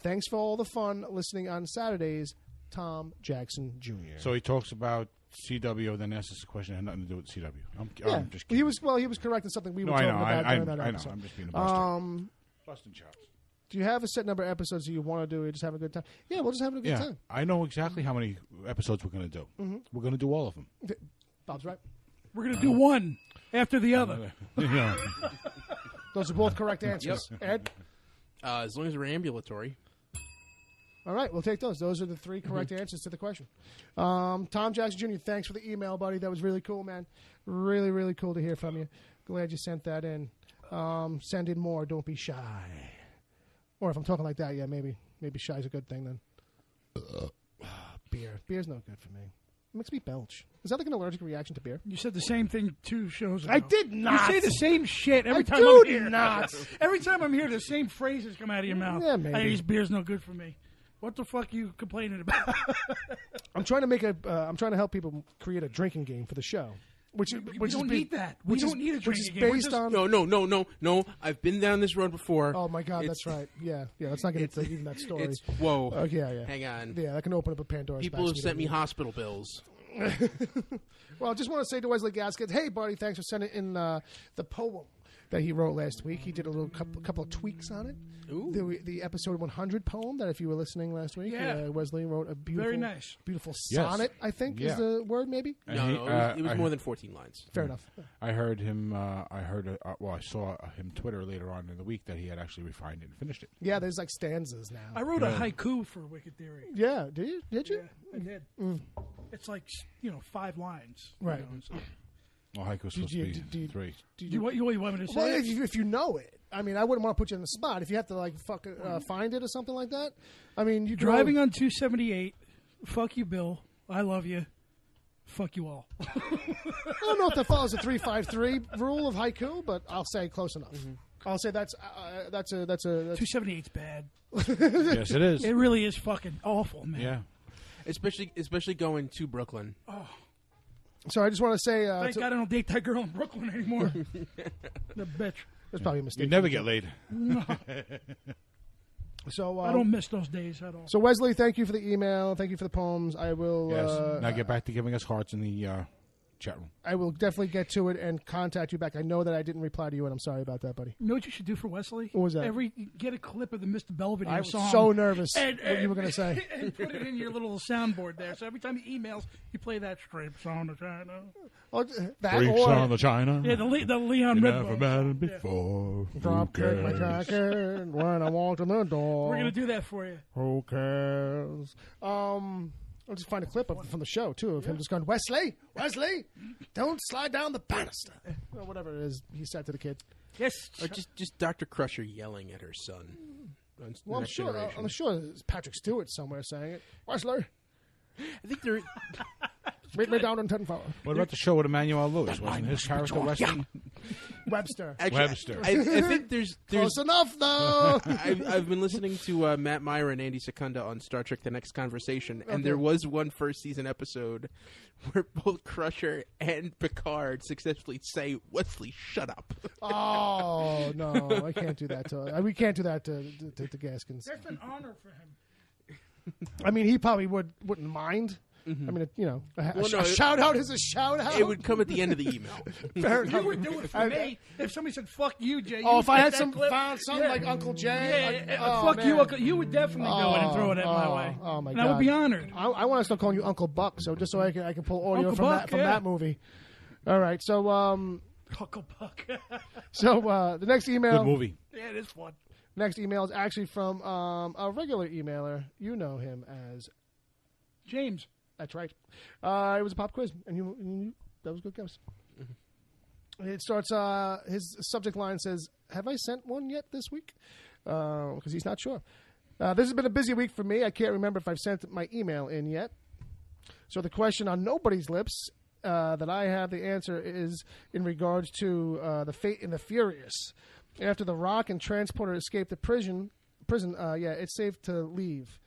Thanks for all the fun listening on Saturdays, Tom Jackson Jr. So he talks about CW, then asks us a question that had nothing to do with CW. I'm just he kidding. was correct in something we were No, I talking know. about during that I know. episode. I'm just being a buster. Busting chops. Do you have a set number of episodes that you want to do? Or just have a good time? Yeah, we'll just have a good Yeah, time. I know exactly how many episodes we're going to do. We're going to do all of them. Bob's right. We're going to do one after the other. Yeah. Those are both correct answers. Ed? As long as we're ambulatory. All right, we'll take those. Those are the three correct answers to the question. Tom Jackson Jr., thanks for the email, buddy. That was really cool, man. Really, really cool to hear from you. Glad you sent that in. Send in more. Don't be shy. Or if I'm talking like that, yeah, maybe shy is a good thing then. Beer. Beer's no good for me. It makes me belch. Is that like an allergic reaction to beer? You said the same thing 2 shows ago. I did not. You say the same shit every I time do I'm here. not. Every time I'm here, the same phrases come out of your mouth. Yeah, maybe. Hey, this beer's no good for me. What the fuck are you complaining about? I'm trying to I'm trying to help people create a drinking game for the show. Which we don't need that. We don't need a which is drinking game. We're based just- on. No. I've been down this road before. Oh my God, that's right. Yeah. Let's not get into even that story. It's whoa. Yeah. Hang on. Yeah, that can open up a Pandora's People box have we sent don't me need. hospital bills. Well, I just want to say to Wesley Gaskins, hey, buddy, thanks for sending in the poem. that he wrote last week. He did a little couple of tweaks on it. Ooh. The episode 100 poem that, if you were listening last week, Yeah. Wesley wrote a beautiful, Very nice. beautiful Yes. sonnet. I think is Yeah. the word, maybe. And No, he- no, it was I- more than 14 lines. Fair enough. I heard him. I saw him Twitter later on in the week that he had actually refined it and finished it. Yeah, there's like stanzas now. I wrote a haiku for Wicked Theory. Yeah, did you? Did you? Yeah, I did. It's like 5 lines. Right. So. Well, haiku's supposed to be 3. Did You want me to say? Well, it? if you know it, I mean, I wouldn't want to put you on the spot. If you have to like find it or something like that, I mean, you Driving on 278. Fuck you, Bill. I love you. Fuck you all. I don't know if that follows the 353 rule of haiku, but I'll say close enough. I'll say that's 278's bad. Yes, it is. It really is fucking awful, man. Yeah. Especially going to Brooklyn. So I just want to say Thank God I don't date that girl in Brooklyn anymore. The bitch. there's probably a mistake. You never get laid. So I don't miss those days at all. So Wesley, thank you for the email. Thank you for the poems. I will. Yes. Now get back to giving us hearts in the chat room. I will definitely get to it and contact you back. I know that I didn't reply to you, and I'm sorry about that, buddy. You know what you should do for Wesley? What was that? Get a clip of the Mr. Belvedere I was song. so nervous and, what you were going to say. And put it in your little soundboard there. So every time he emails, you play that straight song to China. Oh, that Freaks or on the China. Yeah, the Leon You Redbone. never met it before. drop Who kick my cares? jacket when I walked in the door. We're gonna do that for you. Who cares? I'll just find a clip from the show too of him just going, Wesley, don't slide down the banister, or whatever it is he said to the kid. Yes. Or just Dr. Crusher yelling at her son. On Well, I'm Next sure. Generation. I'm sure it's Patrick Stewart somewhere saying it. Wesley, I think they're meet me down in 10 floor. What about the show with Emmanuel Lewis? Wasn't his character Wesley? Webster. actually, Webster. I think there's Close enough, though. I've been listening to Matt Myra and Andy Secunda on Star Trek: The Next Conversation, and there was one first season episode where both Crusher and Picard successfully say, "Wesley, shut up." Oh no, I can't do that to. We can't do that to Gaskins. That's an honor for him. I mean, he probably wouldn't mind. I mean, no, a shout out is a shout out. It would come at the end of the email. Fair You enough. would do it for me. If somebody said "fuck you, Jay," you Oh, would if I take had that some clip. found something like Uncle Jay, Yeah, oh, fuck man. you, Uncle. You would definitely do it and throw it at my way. Oh my and god! I would be honored. I want to start calling you Uncle Buck, so just so I can pull audio Uncle from Buck, that yeah. that movie. All right, so Uncle Buck. the next email. Good movie. Yeah, it is fun. Next email is actually from a regular emailer. You know him as. James. That's right. It was a pop quiz, and you that was a good guess. It starts. His subject line says, "Have I sent one yet this week?" Because he's not sure. This has been a busy week for me. I can't remember if I've sent my email in yet. So the question on nobody's lips that I have the answer is in regards to the Fate and the Furious. After the Rock and Transporter escape the prison, it's safe to leave.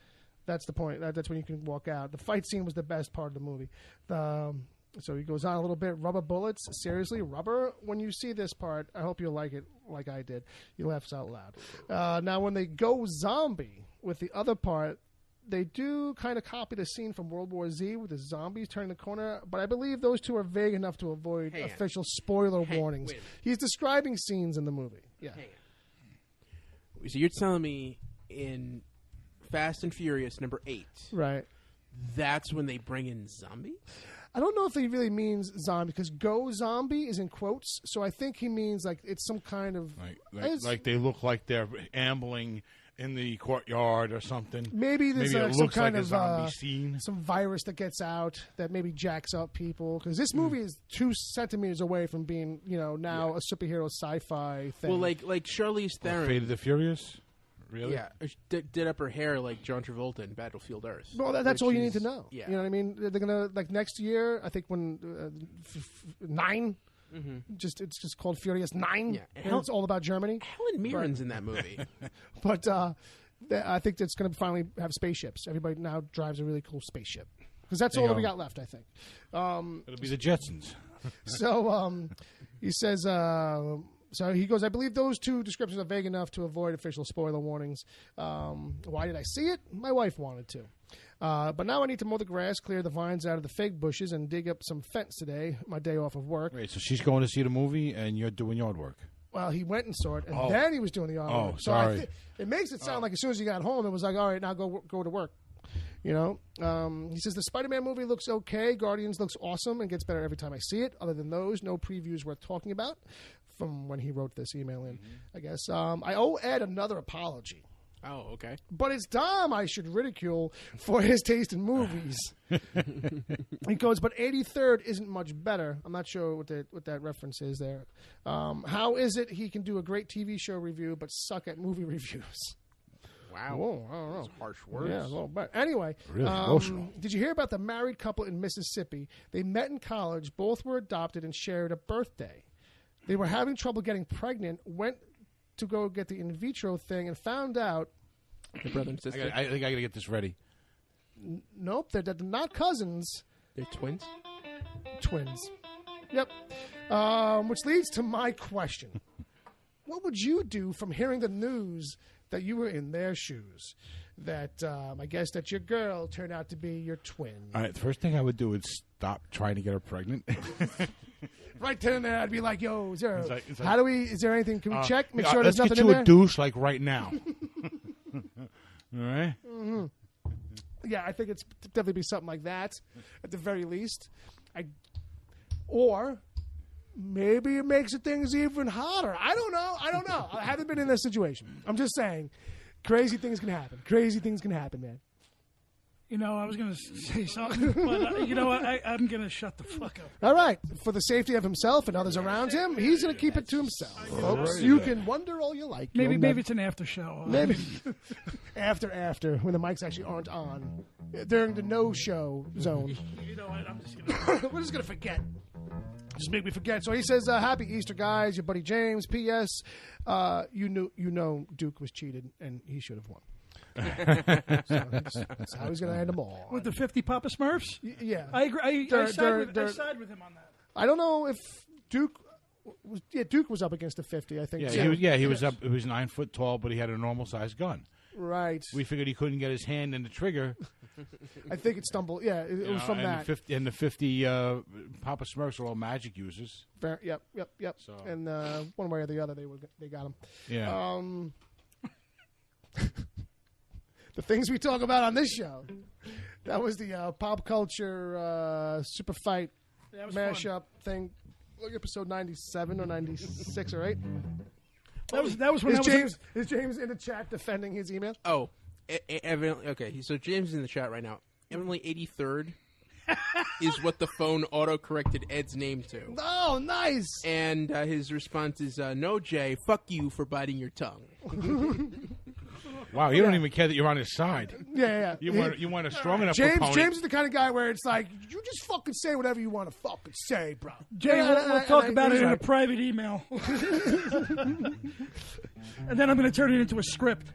That's the point. That's when you can walk out. The fight scene was the best part of the movie. So he goes on a little bit. Rubber bullets? Seriously? Rubber? When you see this part, I hope you'll like it like I did. He laughs out loud. Now, when they go zombie with the other part, they do kind of copy the scene from World War Z with the zombies turning the corner, but I believe those two are vague enough to avoid Hang on. official spoiler warnings. wait. He's describing scenes in the movie. Yeah. So you're telling me in Fast and Furious number 8, Right. that's when they bring in zombies? I don't know if he really means zombie because "go zombie" is in quotes, so I think he means like it's some kind of Like they look like they're ambling in the courtyard or something. maybe there's Maybe it some looks kind like a of zombie scene. some virus that gets out that maybe jacks up people because this movie is 2 centimeters away from being now a superhero sci-fi thing. Well, like Charlize Theron. Fate of the Furious? Really? Yeah, did up her hair like John Travolta in Battlefield Earth. Well, that's where all you need she's- to know. Yeah. You know what I mean? They're gonna like next year. I think when 9, it's just called Furious 9. Yeah. And it's all about Germany. Helen Mirren's in that movie. But I think it's going to finally have spaceships. Everybody now drives a really cool spaceship because that's There all you that we go. got left. I think. It'll be the Jetsons. So he says. So he goes, I believe those 2 descriptions are vague enough to avoid official spoiler warnings. Why did I see it? My wife wanted to. But now I need to mow the grass, clear the vines out of the fig bushes, and dig up some fence today, my day off of work. Wait, so she's going to see the movie and you're doing yard work? Well, he went and saw it, and then he was doing the R-word. Oh, So sorry. it makes it sound like as soon as he got home, it was like, all right, now go to work. You know, he says the Spider-Man movie looks okay. Guardians looks awesome and gets better every time I see it. Other than those, no previews worth talking about. From when he wrote this email in, I guess. I owe Ed another apology. Oh, okay. But it's Dom I should ridicule for his taste in movies. He goes, but 83rd isn't much better. I'm not sure what that reference is there. How is it he can do a great TV show review but suck at movie reviews? Wow. Whoa, I don't know. Those harsh words. Yeah, a little bit. Anyway, Really emotional. did you hear about the married couple in Mississippi? They met in college, both were adopted, and shared a birthday. They were having trouble getting pregnant, went to go get the in vitro thing, and found out. Your brother and sister. I think I got to get this ready. Nope, they're not cousins. They're twins. Twins. Yep. Which leads to my question. What would you do from hearing the news that you were in their shoes? That I guess that your girl turned out to be your twin. All right, the first thing I would do is stop trying to get her pregnant. Right then and there, I'd be like, "Yo, is there? It's like- Is there anything? Can we check? Make sure let's there's get nothing you in a there." douche like right now. All right. Yeah, I think it's definitely be something like that, at the very least. Or maybe it makes the things even hotter. I don't know. I haven't been in this situation. I'm just saying, crazy things can happen. Crazy things can happen, man. You know, I was going to say something, but you know what? I'm going to shut the fuck up. All right, for the safety of himself and others around him, he's going to keep it to himself, folks. You can wonder all you like. Maybe You'll never- it's an after show. Maybe after when the mics actually aren't on during the no-show zone. You know what? I'm just going to. We're just gonna forget. Just make me forget. So he says, "Happy Easter, guys. Your buddy James. P.S. You know Duke was cheated and he should have won. So that's how he's gonna end them all. With the 50 Papa Smurfs? Yeah, I agree. I side with him on that. I don't know if Duke. Duke was up against the 50. I think. Yeah, he was up. He was 9 foot tall, but he had a normal sized gun. Right. We figured he couldn't get his hand in the trigger. I think it stumbled. Yeah, it was from that. The 50 Papa Smurfs are all magic users. Yep. So- And one way or the other, they got him. Yeah. The things we talk about on this show. That was the pop culture super fight That was mashup thing. Look, episode 97 or 96 or 8. That was when Is James in the chat defending his email? Oh, evidently. Okay, so James is in the chat right now. Evidently, 83rd is what the phone auto-corrected Ed's name to. Oh, nice. And his response is, no, Jay, fuck you for biting your tongue. Wow, you don't even care that you're on his side. Yeah. You want a strong enough James opponent. is the kind of guy where it's like, you just fucking say whatever you want to fucking say, bro. Jay, we'll talk about it in a private email. And then I'm going to turn it into a script.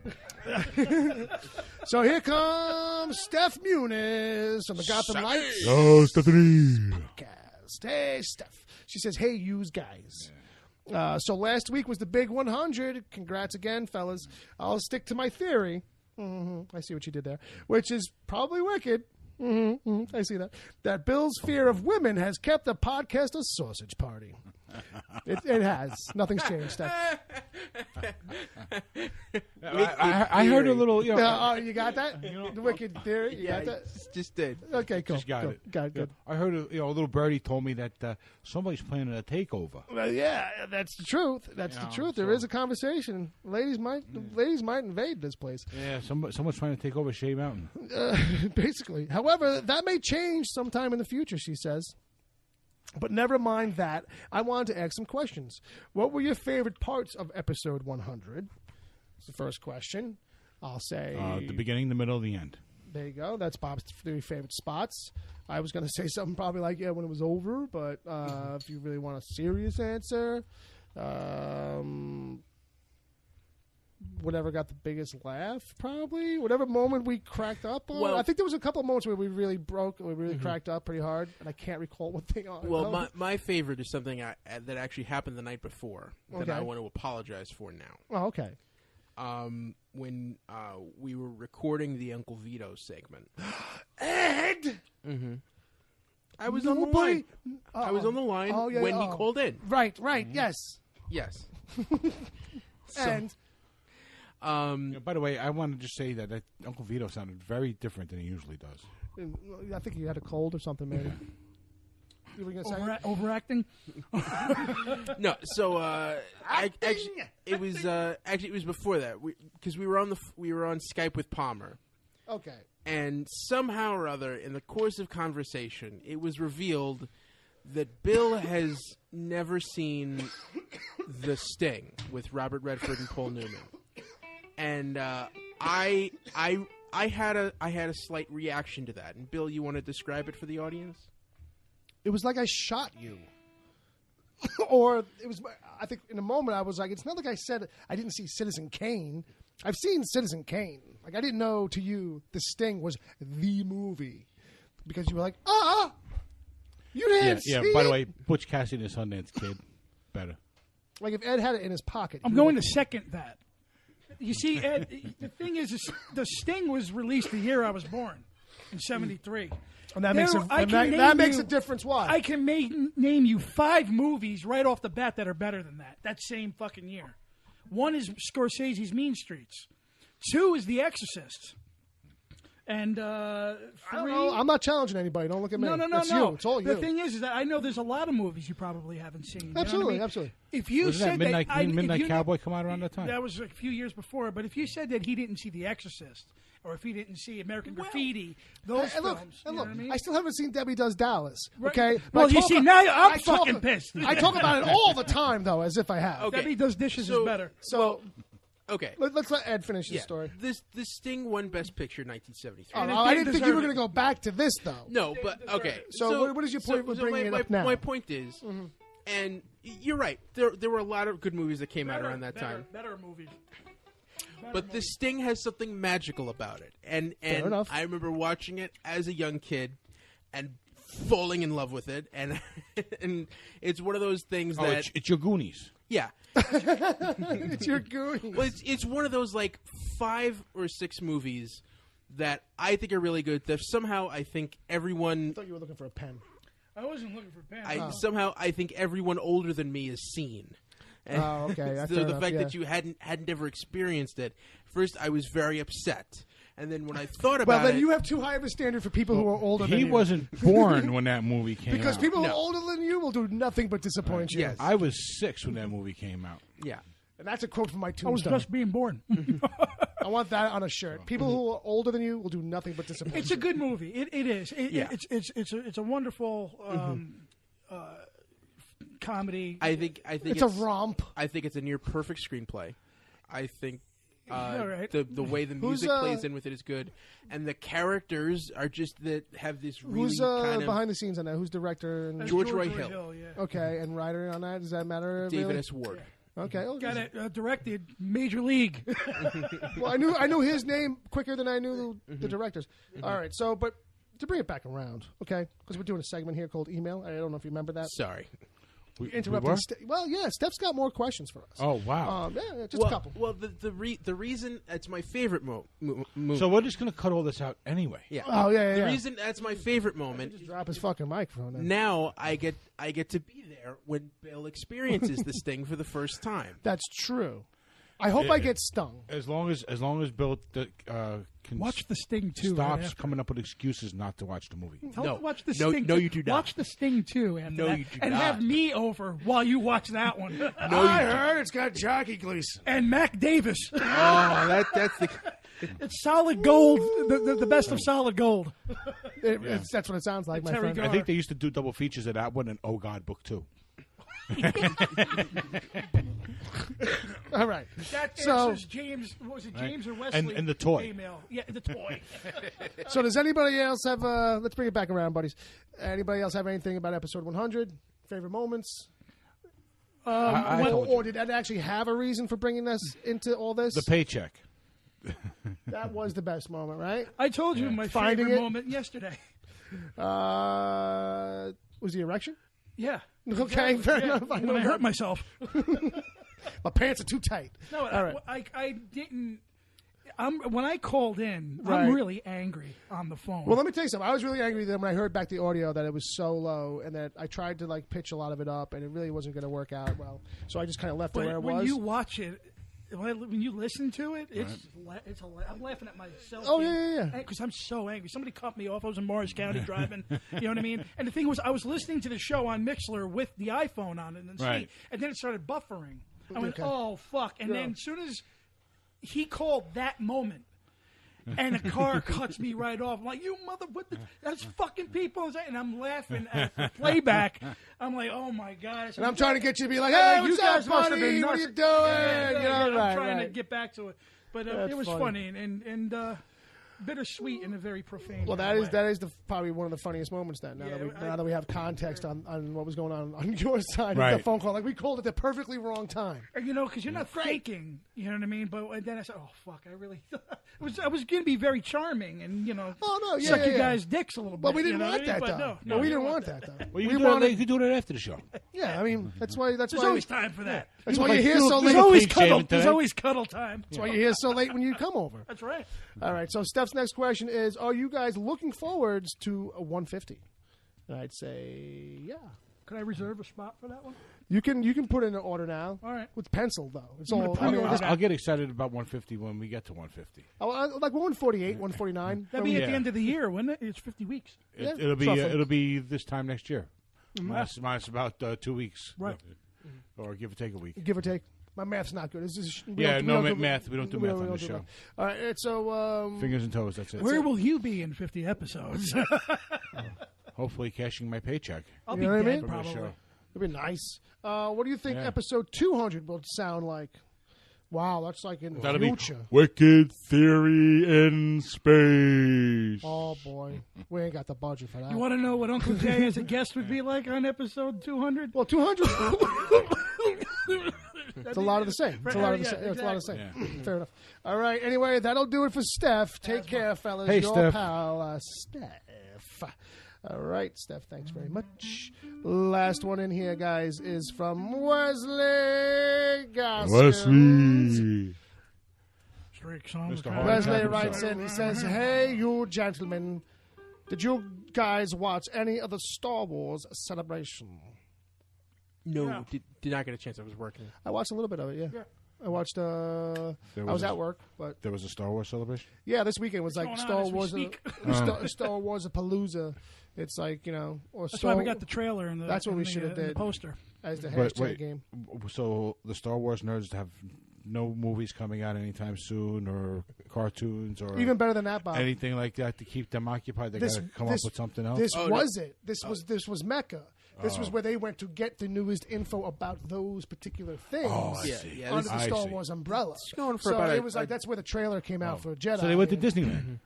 So here comes Steph Muniz from the Gotham Lights Oh, Stephanie. podcast. Hey, Steph. She says, hey, yous guys. So last week was the big 100. Congrats again, fellas. I'll stick to my theory. I see what you did there. Which is probably wicked. I see that. That Bill's fear of women has kept the podcast a sausage party. It has. Nothing's changed, Steph. I heard a little. You know, You got that? The wicked theory? You got that? Just did. Okay, cool. Just got Cool. it. Got it, good. I heard a little birdie told me that somebody's planning a takeover. Well, yeah, that's the truth. That's the truth. There is a conversation. Ladies might invade this place. Yeah, someone's trying to take over Shea Mountain. Basically. However, that may change sometime in the future, she says. But never mind that. I wanted to ask some questions. What were your favorite parts of episode 100? That's the first question. I'll say... The beginning, the middle, the end. There you go. That's Bob's 3 favorite spots. I was going to say something probably like, yeah, when it was over. But if you really want a serious answer... whatever got the biggest laugh, probably. Whatever moment we cracked up on. Well- I think there was a couple of moments where we really broke, we really cracked up pretty hard, and I can't recall what they are. Well, my favorite is something that actually happened the night before that I Okay. want to apologize for now. Oh, okay. When we were recording the Uncle Vito segment, Ed! I was on the Nobody- line. I was on the line Oh, yeah, when he oh. called in. Right, yes. Yes. And By the way, I want to just say that Uncle Vito sounded very different than he usually does. I think you had a cold or something, maybe. You were gonna say? Overacting. No, so it was before that because we were on Skype with Palmer, Okay. and somehow or other in the course of conversation, it was revealed that Bill has never seen The Sting with Robert Redford and Paul Newman, and I had a slight reaction to that. And Bill, you want to describe it for the audience? It was like I shot you. Or it was, I think in a moment I was like, it's not like I said I didn't see Citizen Kane. I've seen Citizen Kane. Like, I didn't know to you The Sting was the movie. Because you were like, you didn't see it. By the way, Butch Cassidy and the Sundance Kid, better. Like, if Ed had it in his pocket. I'm going to second that. You see, Ed, the thing is, The Sting was released the year I was born, in 73. And that makes a difference. Why? I can name you 5 movies right off the bat that are better than that same fucking year. 1 is Scorsese's Mean Streets. 2 is The Exorcist. And 3... I don't know. I'm not challenging anybody. Don't look at me. No. You. It's all you. The thing is that I know there's a lot of movies you probably haven't seen. Absolutely, you know what I mean? absolutely. If you Wasn't said that Midnight Cowboy come out around that time? That was a few years before. But if you said that he didn't see The Exorcist, or if he didn't see American Graffiti, those films, you know what I mean? I still haven't seen Debbie Does Dallas. Right. Okay. Well, you see, now I'm fucking pissed. I talk about it all the time, though, as if I have. Okay. Debbie Does Dishes is better. So Okay, let's let Ed finish his story. This Sting won Best Picture in 1973. I didn't think you were going to go back to this, though. No, but okay. So what is your point with bringing it up now? My point is, and you're right. There were a lot of good movies that came out around that time. Better movies. But The Sting has something magical about it, and enough. I remember watching it as a young kid and falling in love with it, and and it's one of those things that it's your Goonies. Yeah, it's your Goonies. Well, it's one of those like 5 or 6 movies that I think are really good. That somehow I think everyone. I thought you were looking for a pen. I wasn't looking for a pen. Somehow I think everyone older than me has seen. Oh, okay. So the fact that you hadn't ever experienced it, first I was very upset, and then when I thought about it, well, then you have too high of a standard for people who are older than you. He wasn't born when that movie came out. Because people who are older than you will do nothing but disappoint you. Yes. I was 6 when that movie came out. Yeah. And that's a quote from my I was tombstone. just being born. I want that on a shirt. People who are older than you will do nothing but disappoint It's you. a good movie. It is. It's a wonderful comedy. I think It's a romp. I think it's a near perfect screenplay. I think right. the way the music plays in with it is good, and the characters are just that have this really Who's kind of behind the scenes on that? Who's director? And... That's George Roy Hill. Yeah. Okay, and writer on that? Does that matter? David really? S. Ward. Okay. Oh, Got it directed Major League. well, I knew his name quicker than I knew the directors. All right, so but to bring it back around, okay, because we're doing a segment here called Email. I don't know if you remember that. Sorry. Interrupting. Well, yeah, Steph's got more questions for us. Oh, wow. Yeah, just a couple. Well, the reason it's my favorite movie. So we're just going to cut all this out anyway. Yeah. Oh, yeah. The reason that's my favorite moment. Just drop his fucking microphone. Then. Now I get to be there when Bill experiences this thing for the first time. That's true. I hope I get stung. As long as Bill Watch The Sting 2. stops coming up with excuses not to watch the movie. Watch The No, Sting. no, you do not. Watch The Sting 2. And No, you do and not. have me over while you watch that one. I heard it's got Jackie Gleason. And Mac Davis. Oh, that's the. It's solid gold. The best of solid gold. That's what it sounds like, my Terry friend. Gar- I think they used to do double features of that one and Oh God Book 2. All right. That So- answers James. What was it, James or Wesley? And the toy. Email. Yeah, the toy. So does anybody else have? Let's bring it back around, buddies. Anybody else have anything about episode 100? Favorite moments? I told you. Or did Ed actually have a reason for bringing us into all this? The paycheck. That was the best moment, right? I told you my Finding favorite it? moment yesterday. Was the erection? Yeah. Okay, fair enough. I When know I hurt that. myself. My pants are too tight. No, All right. I didn't. when I called in, Right. I'm really angry on the phone. Well, let me tell you something. I was really angry then when I heard back the audio that it was so low, and that I tried to like pitch a lot of it up, and it really wasn't going to work out well. So I just kind of left it but where it when was. you watch it, when you listen to it, I'm laughing at myself. Oh, yeah. Because I'm so angry. Somebody cut me off. I was in Morris County driving. You know what I mean? And the thing was, I was listening to the show on Mixler with the iPhone on it, and then it started buffering. I went, oh fuck! And then as soon as he called that moment. And a car cuts me right off. I'm like, you mother, that's fucking people. And I'm laughing at the playback. I'm like, oh my God. And I'm trying to get you to be like, hey, what's up, buddy? What are you doing? I'm trying to get back to it. But it was funny and bittersweet in a very profane Well, way. that is probably one of the funniest moments then. Now that we have context on what was going on your side of the phone call, like we called it the perfectly wrong time. Because you're not thinking, you know what I mean. But then I said, "Oh fuck, I really." I was going to be very charming and suck you guys' dicks a little bit. But we didn't want that though. No, we didn't want that though. Well, you could do that after the show. Yeah, I mean that's why. There's always time for that. That's why you're here so late. There's always cuddle time. That's why you're here so late when you come over. That's right. All right. So Steph's next question is: are you guys looking forward to a 150? And I'd say, yeah. Could I reserve a spot for that one? You can put in an order now. All right. With pencil though. It's I'm gonna all. put it on. I'll get excited about 150 when we get to 150. Like 148, 149. That'd be at the end of the year, wouldn't it? It's 50 weeks. It'll be this time next year. Minus about 2 weeks. Right. Or give or take a week. Give or take. My math's not good. We don't do math on the show. All right, so fingers and toes. That's it. Where will you be in 50 episodes? Hopefully, cashing my paycheck. I'll You be know what I dead mean? probably. it'd be nice. What do you think episode 200 will sound like? Wow, that's like in the future. Wicked Theory in Space. Oh boy, we ain't got the budget for that. You want to know what Uncle Jay as a guest would be like on episode 200? Well, 200. It's a lot of the same. It's a lot of the same. It's a lot of the same. Yeah. Fair enough. All right. Anyway, that'll do it for Steph. Take care, fellas. Hey, Your Steph. pal, Steph. All right, Steph. Thanks very much. Last one in here, guys, is from Wesley Gaskins. Wesley. Streaks on the Mr. car. Hart. Wesley Hard writes in. He says, "Hey, you gentlemen, did you guys watch any of the Star Wars Celebration?" No, Yeah. did not get a chance. I was working. I watched a little bit of it. Yeah. I watched. I was at work, but There was a Star Wars celebration? yeah, this weekend was like going on Star as we Wars. speak? Star Wars Palooza. It's like or That's Star why we got the trailer and the, That's what and we the, should have and the did. poster. as the But hashtag wait, game. so the Star Wars nerds have no movies coming out anytime soon, or cartoons, or Even better than that, Bob. anything like that to keep them occupied. They got to come up with something else. This was it. This was Mecca. This was where they went to get the newest info about those particular things Oh, I Yeah, see. yeah, under the I Star see. Wars umbrella. going for so about it was like that's where the trailer came out for Jedi. So they went to Disneyland.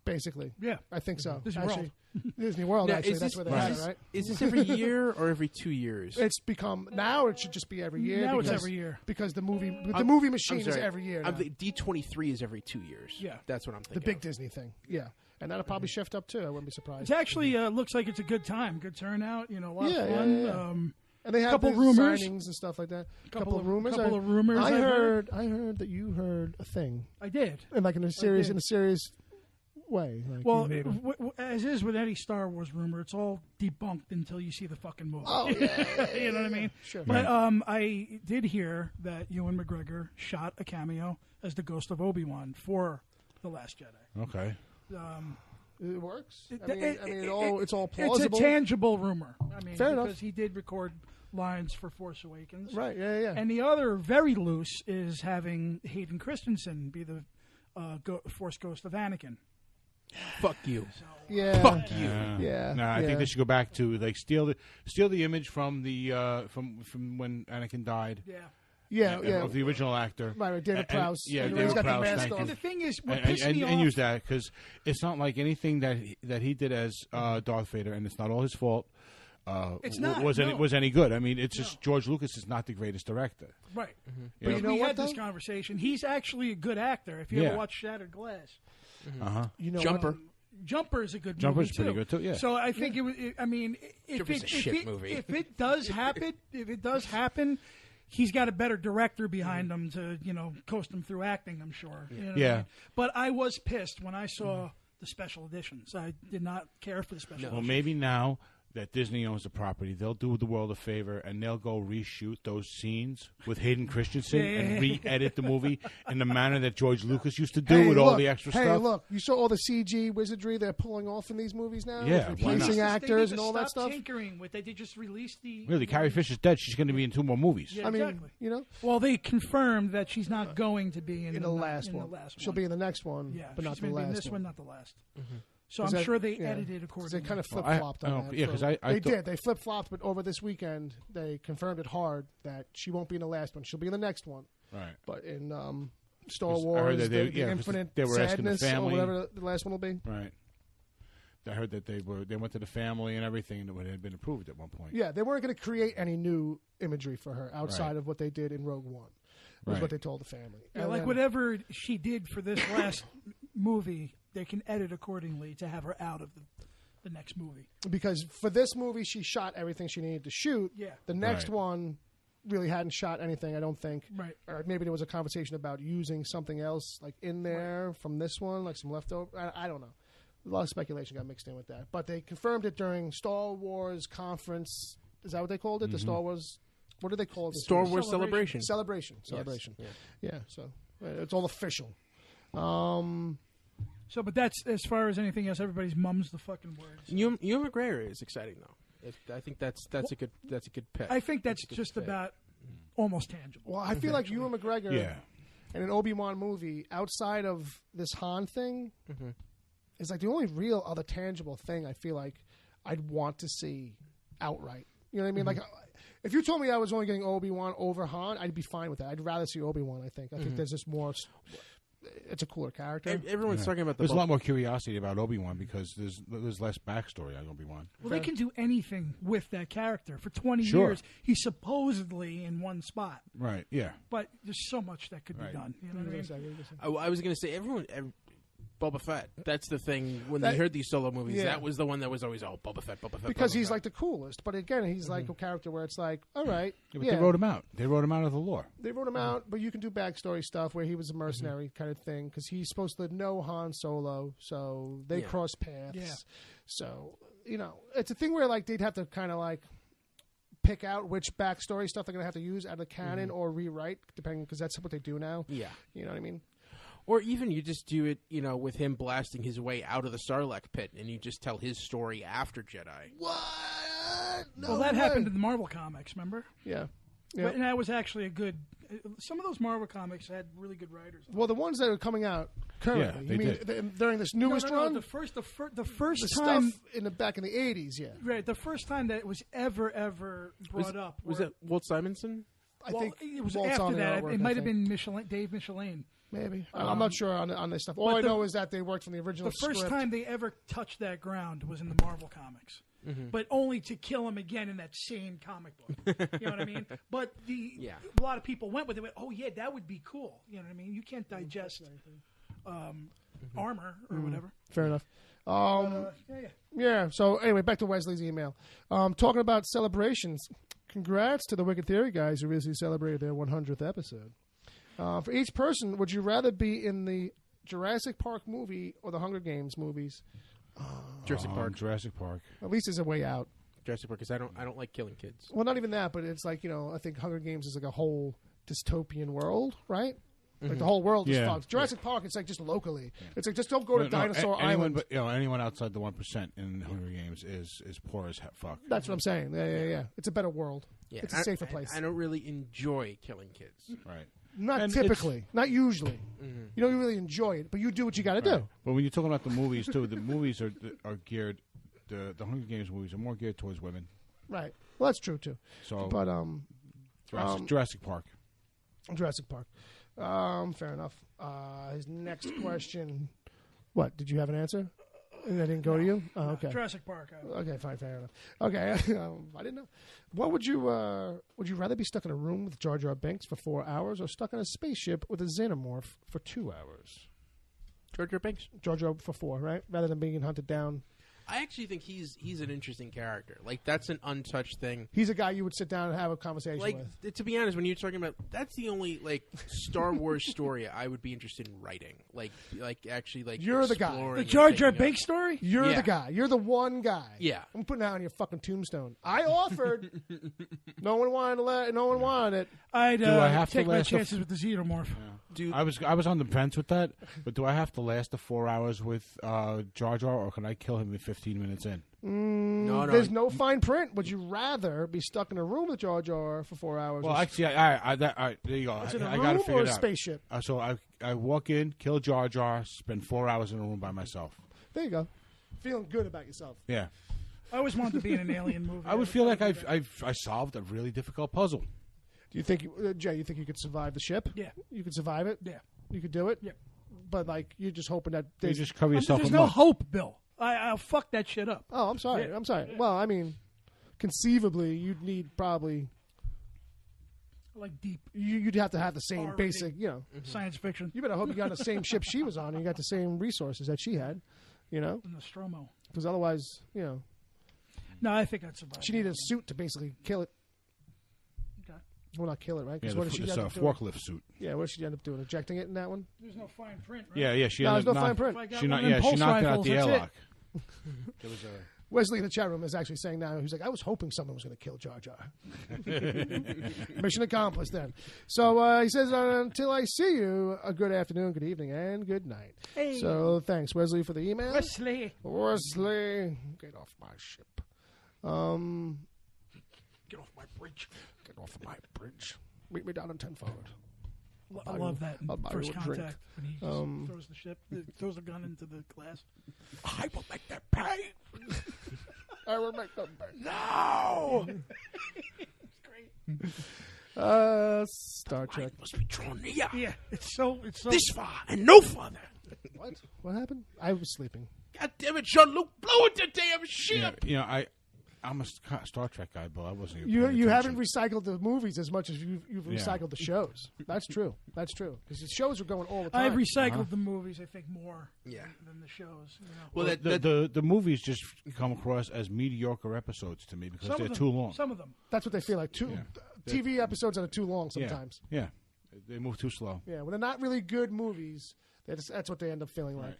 basically. Yeah. I think so. Disney actually, Disney World. Now, Actually, is that's this- where they had it, right? Is this every year or every 2 years? It's become now. It should just be every year. Now it's because- every year. because the movie I'm machine is sorry. every year. Now. D23 is every 2 years. Yeah. That's what I'm The thinking. big of. Disney thing. Yeah, and that'll probably shift up too. I wouldn't be surprised. It actually looks like it's a good time, good turnout. You know, a lot of fun. And they have couple the rumors. signings and stuff like that. Couple of rumors. couple of rumors I I've heard. I heard that you heard a thing, I did. and like in a serious did. way. Like Well, you made as is with any Star Wars rumor, it's all debunked until you see the fucking movie. Oh, yeah. You know what I mean? Sure. But I did hear that Ewan McGregor shot a cameo as the ghost of Obi-Wan for The Last Jedi. Okay. it works. It- I mean, it- it's all It's plausible. a tangible rumor. I mean, Fair because enough. he did record lines for Force Awakens. Right? Yeah. And the other very loose is having Hayden Christensen be the Force ghost of Anakin. Fuck you. yeah. Fuck you. Yeah. No, I yeah. think they should go back to like steal the image from the from when Anakin died. Yeah. Yeah. Of the original actor. Right, David And- Prowse. Yeah, You know, David he's got the Prowse. mask Thank on. you. And the thing is, what And, pissed me and off... use that because it's not like anything that he did as Darth Vader, and it's not all his fault. It's not, was no. any good. I mean, it's just George Lucas is not the greatest director. Right. You But know? you know we what, had this though? conversation. He's actually a good actor. If you Yeah. ever watch Shattered Glass. You know Jumper. what? Jumper is a good Jumper's movie, pretty good, too, yeah. So I think I mean, if Jumper's a shit movie. if it does happen, he's got a better director behind him to, coast him through acting, I'm sure. You know what I Yeah. mean? But I was pissed when I saw the special editions. I did not care for the special Well, editions. maybe now that Disney owns the property, they'll do the world a favor and they'll go reshoot those scenes with Hayden Christensen and re-edit the movie in the manner that George Lucas used to do with all the extra stuff. Hey, look, you saw all the CG wizardry they're pulling off in these movies now? Yeah, With why not? replacing They actors need and to all that stop stuff. tinkering with it. They just released the... Really, Carrie Fisher's dead. She's going to be in 2 more movies. Yeah, I mean, exactly. Well, they confirmed that she's not going to be in in the last in one. The last She'll one. be in the next one, Yeah, but not she's the gonna be in last this one. one, not the last. So 'Cause I'm that- sure they yeah. edited 'Cause accordingly. they kind of Well, flip-flopped I on don't- that. yeah, 'cause I they thought- did. They flip-flopped, but over this weekend, they confirmed it hard that she won't be in the last one. She'll be in the next one. Right. But in Star 'Cause I Wars, heard that they- the yeah, 'cause Infinite they were asking the Sadness, or family- whatever the last one will be. Right. I heard that they went to the family and everything that had been approved at one point. Yeah, they weren't going to create any new imagery for her outside Right. of what they did in Rogue One. Was Right. what they told the family. Yeah, And like then- whatever she did for this last movie, they can edit accordingly to have her out of the next movie. because for this movie, she shot everything she needed to shoot. Yeah. The next Right. one really hadn't shot anything, I don't think. Right. Or maybe there was a conversation about using something else like in there from this one, like some leftover. I don't know. A lot of speculation got mixed in with that. But they confirmed it during Star Wars conference. Is that what they called it? The Star Wars. What do they call it? Star Wars Celebration. Celebration. Yeah. So it's all official. So, but that's as far as anything else. Everybody's mum's the fucking word. Ewan McGregor is exciting though. I think that's a good pick. I think that's a good just pick. about almost tangible. Well, I feel like Ewan McGregor Yeah. in an Obi-Wan movie outside of this Han thing is like the only real other tangible thing I feel like I'd want to see outright. You know what I mean? Like, if you told me I was only getting Obi-Wan over Han, I'd be fine with that. I'd rather see Obi-Wan, I think. I think there's just more... It's a cooler character. Everyone's talking about the There's a lot more curiosity about Obi-Wan because there's less backstory on Obi-Wan. Well, they can do anything with that character. For 20 Sure. years, he's supposedly in one spot. Right, yeah. But there's so much that could Right. be done. You know what I mean? I was going to say Boba Fett. That's the thing. When they heard these solo movies, Yeah. that was the one that was always Boba Fett. Because Boba he's Fett. like the coolest. But again, he's like a character where it's like, all right, Yeah, but they wrote him out. They wrote him out of the lore. They wrote him out, but you can do backstory stuff where he was a mercenary kind of thing because he's supposed to know Han Solo, so they Yeah. cross paths. Yeah. So, it's a thing where like they'd have to kind of like pick out which backstory stuff they're going to have to use out of canon or rewrite, depending, because that's what they do now. Yeah. You know what I mean? Or even you just do it, with him blasting his way out of the Sarlacc pit, and you just tell his story after Jedi. What? No Well, that way. happened in the Marvel comics, remember? Yeah. And that was actually a good... Some of those Marvel comics had really good writers. Well, the ones that are coming out currently, Yeah, you they mean during this newest No, run? the first The time... stuff back in the 80s, yeah. Right, the first time that it was ever brought up. Was where- it Walt Simonson? I well, think it was Walt's on after the that. artwork, It I might have think. been Dave Michelin. Maybe. I'm not sure on this stuff. All I but the- know is that they worked from the original The first script. time they ever touched that ground was in the Marvel comics. But only to kill him again in that same comic book. You know what I mean? But a lot of people went with it. Oh, yeah, that would be cool. You know what I mean? You can't digest armor or whatever. Fair enough. Yeah. Yeah, so anyway, back to Wesley's email. Talking about celebrations, congrats to the Wicked Theory guys who recently celebrated their 100th episode. For each person, would you rather be in the Jurassic Park movie or the Hunger Games movies? Jurassic Park. Jurassic Park. At least there's a way out. Jurassic Park, because I don't like killing kids. Well, not even that, but it's like, I think Hunger Games is like a whole dystopian world, right? Like the whole world is Yeah. fucked. Jurassic Park, it's like just locally. It's like just don't go to No, Dinosaur anyone, Island. but anyone outside the 1% in Hunger Games is poor as fuck. That's what I'm saying. Yeah. It's a better world. Yeah, It's a safer place. I don't really enjoy killing kids. Right. Not And typically, not usually. You don't really enjoy it, but you do what you got to do. But when you're talking about the movies too, the movies are geared. The Hunger Games movies are more geared towards women. Right. Well, that's true too. So, But Jurassic Park. Jurassic Park. Fair enough. His next question. What? Did you have an answer? And that didn't go to you? Oh, okay. Jurassic Park. Okay, fine, fair enough. Okay, I didn't know. What would you rather be stuck in a room with Jar Jar Binks for 4 hours, or stuck in a spaceship with a xenomorph for 2 hours? Jar Jar Binks. Jar Jar for 4, right? Rather than being hunted down. I actually think he's an interesting character. Like, that's an untouched thing. He's a guy you would sit down and have a conversation Like, with. to be honest, when you're talking about, that's the only like Star Wars story I would be interested in writing. Like actually, like You're the guy. exploring The and Jar Jar taking up. Binks story? You're Yeah. the guy. You're the one guy. Yeah. I'm putting that on your fucking tombstone. I offered. No one wanted it. I'd Do I have to take my last a- chances with the Xenomorph. Dude, I was on the fence with that, but do I have to last the 4 hours with Jar Jar, or can I kill him in 15 minutes in? no, There's no fine print. Would you rather be stuck in a room with Jar Jar for 4 hours? Well, or actually, there you go. is it a I got to room figure or it a out. spaceship? So I walk in, kill Jar Jar, spend 4 hours in a room by myself. There you go. Feeling good about yourself. Yeah, I always wanted to be in an alien movie. I would feel like I solved a really difficult puzzle. Do you think, Jay? You think you could survive the ship? Yeah. You could survive it. Yeah. You could do it. Yeah. But like, you're just hoping that You there's. just cover yourself There's with no mud. hope, Bill. I'll fuck that shit up. Oh, I'm sorry. Yeah. I'm sorry. Well, I mean, conceivably, you'd need probably. Like deep You'd have to have the same R-rated. basic. You know. science fiction. You better hope you got on the same ship she was on, and you got the same resources that she had. You know, Nostromo. because otherwise, you know, No, I think I'd survive. she needed a suit to basically kill it. Okay. Well, not kill it, right? Yeah, 'Cause what did she it's end a up doing? forklift suit. Yeah, what did she end up doing? Ejecting it in that one? There's no fine print, right? Yeah, she No, ended there's no up fine print. If I got She one knocked, of them she pulse knocked it out rifles, the that's airlock. There was a Wesley in the chat room is actually saying now, he's like, I was hoping someone was going to kill Jar Jar. Mission accomplished then. So he says, until I see you, a good afternoon, good evening, and good night. Hey. So thanks, Wesley, for the email. Wesley. Wesley, get off my ship. Get off my bridge. Get off my bridge. Meet me down in Tenfold. I love that in I'll buy First you a drink. Contact when he just throws the ship, throws the gun into the glass. I will make that pay. I will make them burn. No. Great. Star Trek. Must be drawn near. Yeah, it's so This far and no farther. What? What happened? I was sleeping. God damn it, Jean-Luc, blow it the damn ship. You know, I'm a Star Trek guy, Bill. I wasn't even paying You haven't attention. recycled the movies as much as you've Yeah. recycled the shows. That's true. That's true. Because the shows are going all the time. I've recycled the movies, I think, more Yeah. than the shows. You know. Well, The movies just come across as mediocre episodes to me because Some they're of them, too long. Some of them. That's what they feel like. TV episodes that are too long Yeah. sometimes. Yeah, they move too slow. Yeah, when they're not really good movies, that's what they end up feeling like.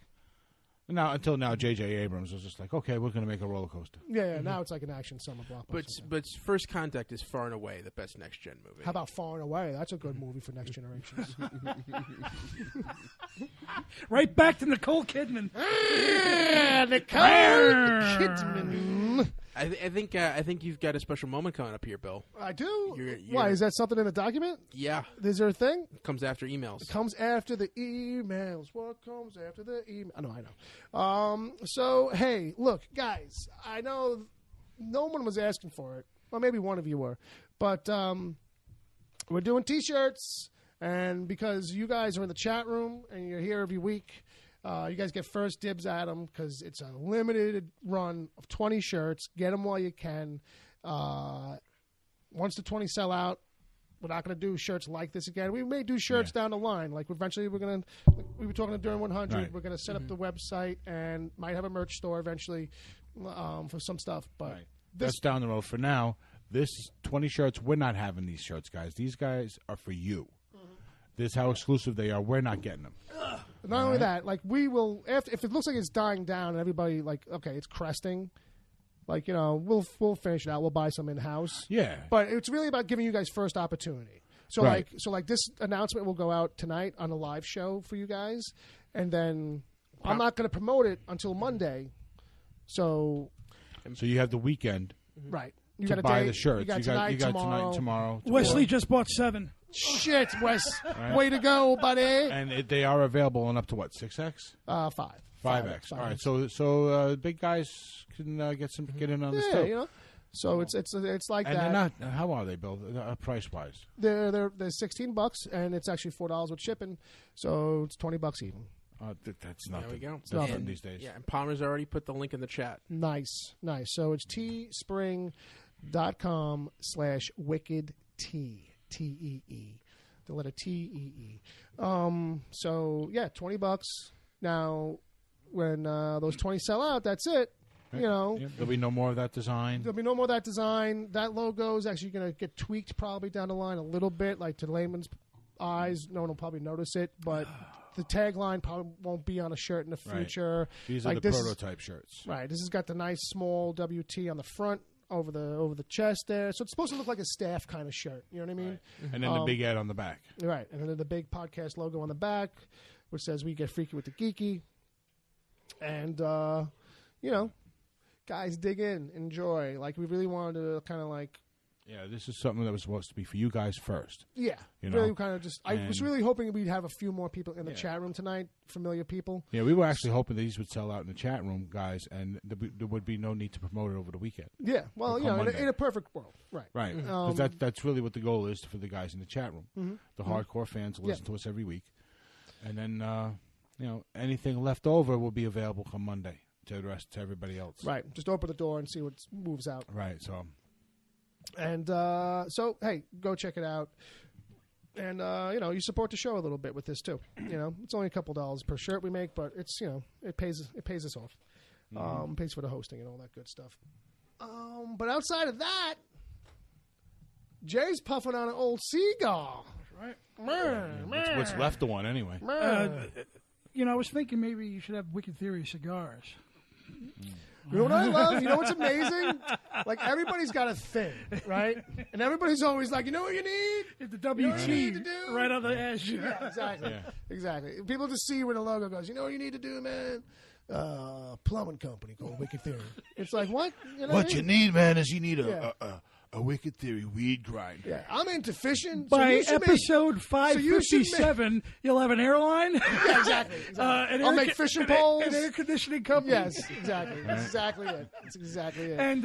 Until now, J.J. Abrams was just like, okay, we're going to make a roller coaster. Yeah, now it's like an action summer blockbuster. but First Contact is far and away the best next gen movie. How about Far and Away? That's a good movie for next generations. Right back to Nicole Kidman. Nicole Kidman. I think you've got a special moment coming up here, Bill. I do. You're- Why is that something in the document? Yeah, Is there a thing? it comes after emails. Comes after the emails. What comes after the email? I know. So hey, look, guys. I know no one was asking for it. Well, maybe one of you were, but we're doing T-shirts, and because you guys are in the chat room and you're here every week, you guys get first dibs at them because it's a limited run of 20 shirts. Get them while you can. Once the 20 sell out, we're not going to do shirts like this again. We may do shirts down the line. Like eventually, we're going to. We were talking to During 100. Right. We're going to set up the website and might have a merch store eventually for some stuff. But That's down the road. For now, this 20 shirts, we're not having these shirts, guys. These guys are for you. This is how exclusive they are. We're not getting them. not only that, like we will. If it looks like it's dying down and everybody like, okay, it's cresting. Like, you know, we'll finish it out. We'll buy some in house. Yeah. But it's really about giving you guys first opportunity. So Right. like this announcement will go out tonight on a live show for you guys, and then I'm not going to promote it until Monday. So So you have the weekend right, you to got a buy day, the shirts. You got tonight, tomorrow. Wesley just bought 7. Shit, Wes, way to go, buddy. And they are available on up to what, 6X? 5. 5X. All right. So big guys can get in on this Yeah, too. you know. So it's like And that. they're not. How are they, Bill? Price wise? They're $16, and it's actually $4 with shipping, so it's $20 even. That's nothing. There we go. That's nothing And- these days. Yeah, and Palmer's already put the link in the chat. Nice. So it's teespring.com/wicked TEE. The letter TEE. So yeah, $20. Now, when those 20 sell out, that's it. you know. Yeah, there'll be no more of that design. There'll be no more of that design. That logo is actually going to get tweaked probably down the line a little bit, like to layman's eyes. No one will probably notice it, but the tagline probably won't be on a shirt in the future. Right. These are like the prototype shirts. Right. This has got the nice small WT on the front over the chest there. So it's supposed to look like a staff kind of shirt. You know what I mean? Right. And then the big ad on the back. Right. And then the big podcast logo on the back, which says "We Get Freaky with the Geeky." And, you know, guys, dig in, enjoy. Like, we really wanted to kind of like... Yeah, this is something that was supposed to be for you guys first. Yeah. You really know? kind of just... I was really hoping we'd have a few more people in the chat room tonight, familiar people. Yeah, we were actually hoping that these would sell out in the chat room, guys, and there would be no need to promote it over the weekend. Yeah, well, you know, in a perfect world. Right. Right. Mm-hmm. 'Cause that's really what the goal is for the guys in the chat room. Mm-hmm. The hardcore fans will listen to us every week. And then, you know, anything left over will be available come Monday to the rest, to everybody else. Right. Just open the door and see what moves out. Right, so... And so, hey, go check it out. And, you know, you support the show a little bit with this, too. You know, it's only a couple dollars per shirt we make, but it's, you know, it pays us off. Pays for the hosting and all that good stuff. But outside of that, Jay's puffing on an old cigar. Right. What's left of one, anyway. You know, I was thinking maybe you should have Wicked Theory cigars. You know what I love? You know what's amazing? Like, everybody's got a thing, right? And everybody's always like, you know what you need? The WT You know what you need to do? right on the edge. Yeah, exactly. Yeah. Exactly. People just see where the logo goes. You know what you need to do, man? Plumbing company called Wicked Theory. It's like, what? You know What you need, man, is you need Yeah. a Wicked Theory weed grinder. Yeah, I'm into fishing. By you should episode so you should 557, you'll have an airline. Yeah, exactly. An I'll air make co- fishing an- poles. An air conditioning company. Yes, exactly. That's exactly it. That's exactly it. And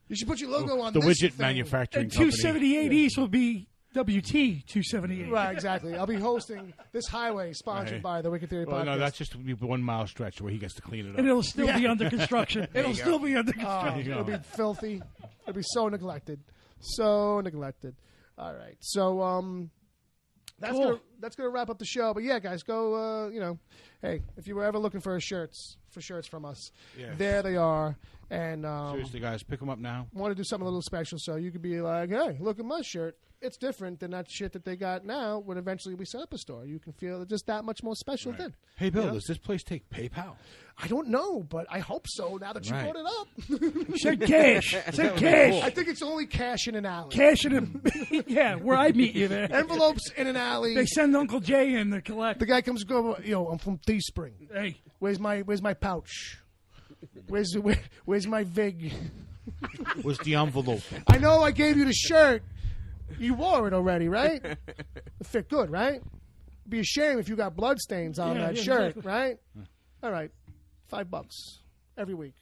You should put your logo on The this widget thing. manufacturing company. 278 East will be WT 278. Right, exactly. I'll be hosting this highway sponsored Right. by the Wicked Theory Well, podcast. no, that's just a 1 mile stretch where he gets to clean it up. And it'll still be under construction. It'll still be under construction. It'll be filthy. It'll be so neglected. So neglected. All right. So Cool. that's gonna wrap up the show. But yeah, guys, go you know, hey, if you were ever looking for shirts from us, Yeah. there they are. And Seriously, guys, pick them up now. want to do something a little special, so you could be like, hey, look at my shirt. It's different than that shit that they got now. When eventually we set up a store, you can feel just that much more special then. Hey, Bill, You know? does this place take PayPal? I don't know, but I hope so. Now that you Right. brought it up, Said cash. Said cash. I think it's only cash in an alley. Cash in a, yeah, where I meet you there. Envelopes in an alley. They send Uncle Jay in to collect. The guy comes and goes, yo, I'm from Teespring. Hey, Where's my pouch? Where's my Vig? What's the envelope? I know I gave you the shirt. You wore it already, right? It fit good, right? It'd be a shame if you got bloodstains on Yeah, that yeah, shirt, exactly. right? All right, $5 every week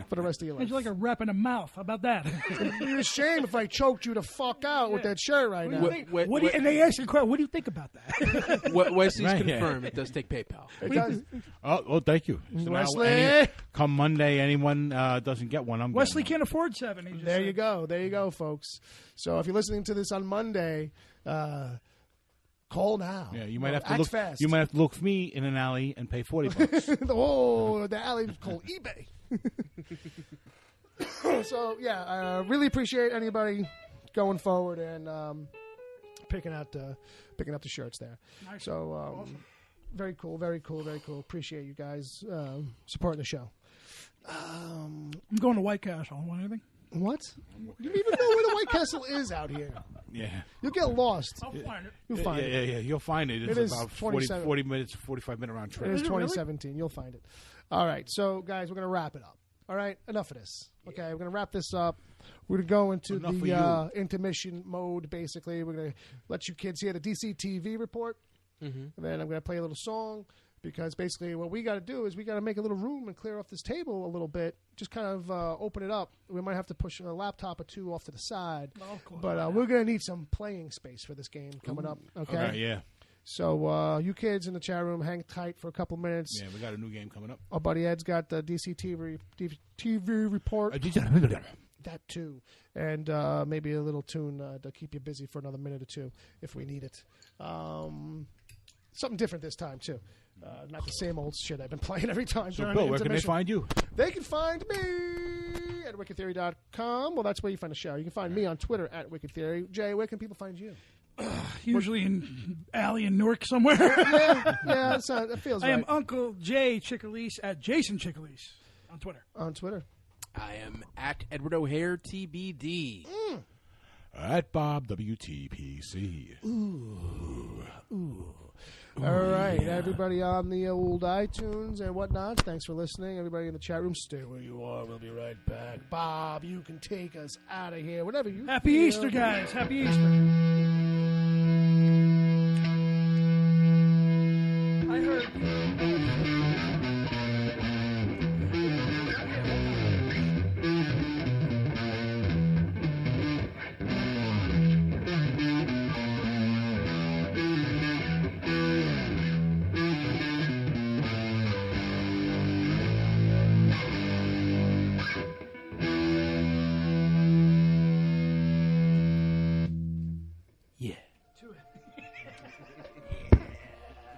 for the rest of your life. it's like a rep in a mouth. How about that? It'd be a shame if I choked you the fuck out with that shirt right now. What do you, and they ask you, what do you think about that? Wesley's Right, yeah. confirmed it does take PayPal. It does. Oh, thank you. So now Wesley! come Monday, anyone doesn't get one, I'm Wesley getting can't afford 7. He just There said. you go. There you go, folks. So if you're listening to this on Monday, call now. one. Yeah, you might have to Act look. fast. You might have to look for me in an alley and pay $40. Oh, the alley called eBay. So yeah, I really appreciate anybody going forward and picking out the shirts there. Nice. So very cool, very cool, very cool. Appreciate you guys supporting the show. I'm going to White Castle. Want anything? What? You don't even know where the White Castle is out here. yeah. You'll get lost. I'll find it. You'll find Yeah, it. yeah. You'll find it. It's It is about 27. 40 minutes, 45-minute round It trip. is Is it really? 2017. You'll find it. All right. So, guys, we're going to wrap it up. All right? Enough of this. Okay? We're going to wrap this up. We're going to go into Enough the of intermission mode, basically. We're going to let you kids hear the DC TV report. And then I'm going to play a little song because basically what we got to do is we got to make a little room and clear off this table a little bit. Just kind of open it up. We might have to push a laptop or two off to the side. Of course. But we're going to need some playing space for this game coming up. Okay? Okay, yeah. So you kids in the chat room, hang tight for a couple minutes. Yeah, we got a new game coming up. Our buddy Ed's got the DC TV report, that too, and maybe a little tune to keep you busy for another minute or two if we need it. something different this time too. Not the same old shit I've been playing every time. So, during Bill, the where can they intermission. find you? They can find me at wickedtheory.com. Well, that's where you find the show. You can find me on Twitter at Wicked Theory. Jay, where can people find you? Usually in Alley and Newark somewhere. Yeah, that feels I right. am Uncle Jay Chickalese at Jason Chickalese on Twitter. On Twitter. I am at Edward O'Hare TBD. At Bob WTPC. All right, everybody on the old iTunes and whatnot, thanks for listening. Everybody in the chat room, stay where you are. We'll be right back. Bob, you can take us out of here. Whatever you Happy feel. Easter, guys. Happy Easter. I heard.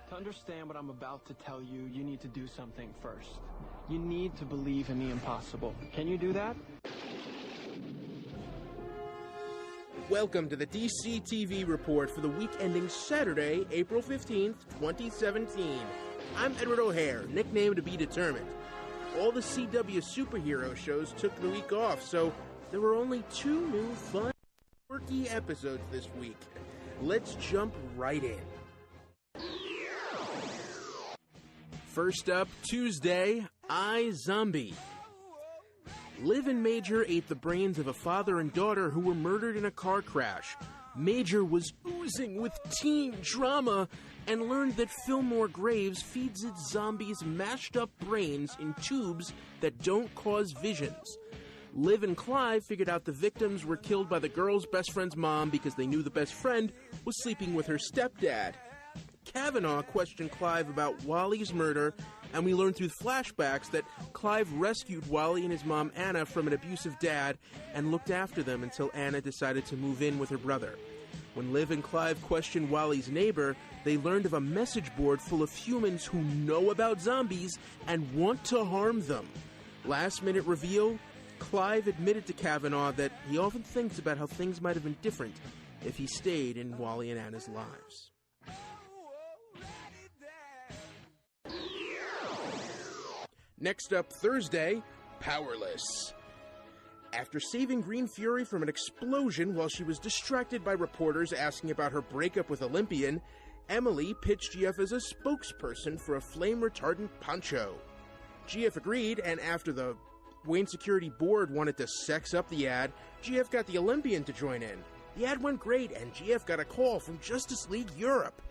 To understand what I'm about to tell you, you need to do something first. You need to believe in the impossible. Can you do that? Welcome to the DC TV report for the week ending Saturday, April 15th, 2017. I'm Edward O'Hare, nickname to be determined. All the CW superhero shows took the week off, so there were only 2 new fun, quirky episodes this week. Let's jump right in. First up, Tuesday, iZombie. Liv and Major ate the brains of a father and daughter who were murdered in a car crash. Major was oozing with teen drama and learned that Fillmore Graves feeds its zombies mashed up brains in tubes that don't cause visions. Liv and Clive figured out the victims were killed by the girl's best friend's mom because they knew the best friend was sleeping with her stepdad. Kavanaugh questioned Clive about Wally's murder, and we learned through flashbacks that Clive rescued Wally and his mom Anna from an abusive dad and looked after them until Anna decided to move in with her brother. When Liv and Clive questioned Wally's neighbor, they learned of a message board full of humans who know about zombies and want to harm them. Last minute reveal, Clive admitted to Kavanaugh that he often thinks about how things might have been different if he stayed in Wally and Anna's lives. Next up, Thursday, Powerless. After saving Green Fury from an explosion while she was distracted by reporters asking about her breakup with Olympian, Emily pitched GF as a spokesperson for a flame-retardant poncho. GF agreed, and after the Wayne Security Board wanted to sex up the ad, GF got the Olympian to join in. The ad went great, and GF got a call from Justice League Europe.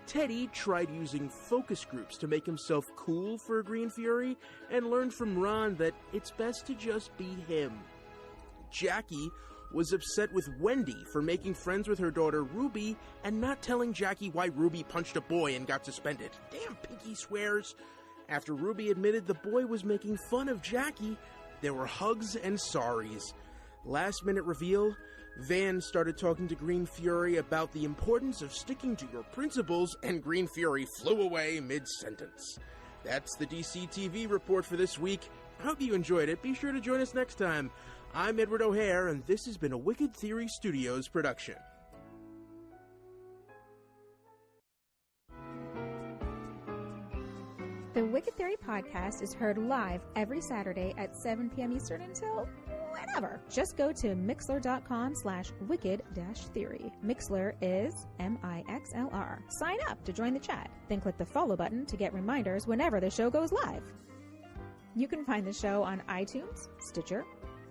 Teddy tried using focus groups to make himself cool for Green Fury and learned from Ron that it's best to just be him. Jackie was upset with Wendy for making friends with her daughter Ruby and not telling Jackie why Ruby punched a boy and got suspended. Damn, Pinky swears. After Ruby admitted the boy was making fun of Jackie, there were hugs and sorries. Last minute reveal, Van started talking to Green Fury about the importance of sticking to your principles, and Green Fury flew away mid-sentence. That's the DC TV report for this week. I hope you enjoyed it. Be sure to join us next time. I'm Edward O'Hare, and this has been a Wicked Theory Studios production. The Wicked Theory podcast is heard live every Saturday at 7 p.m. Eastern until whenever. Just go to mixler.com/wicked-theory. Mixler is MIXLR. Sign up to join the chat. Then click the follow button to get reminders whenever the show goes live. You can find the show on iTunes, Stitcher,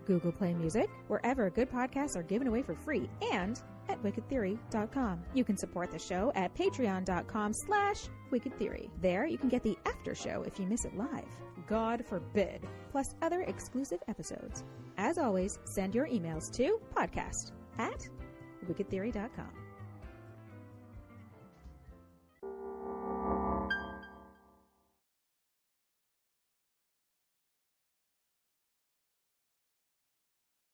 Google Play Music, wherever good podcasts are given away for free, and at wickedtheory.com. You can support the show at patreon.com/wickedtheory. There you can get the after show if you miss it live. God forbid, plus other exclusive episodes. As always, send your emails to podcast@wickedtheory.com.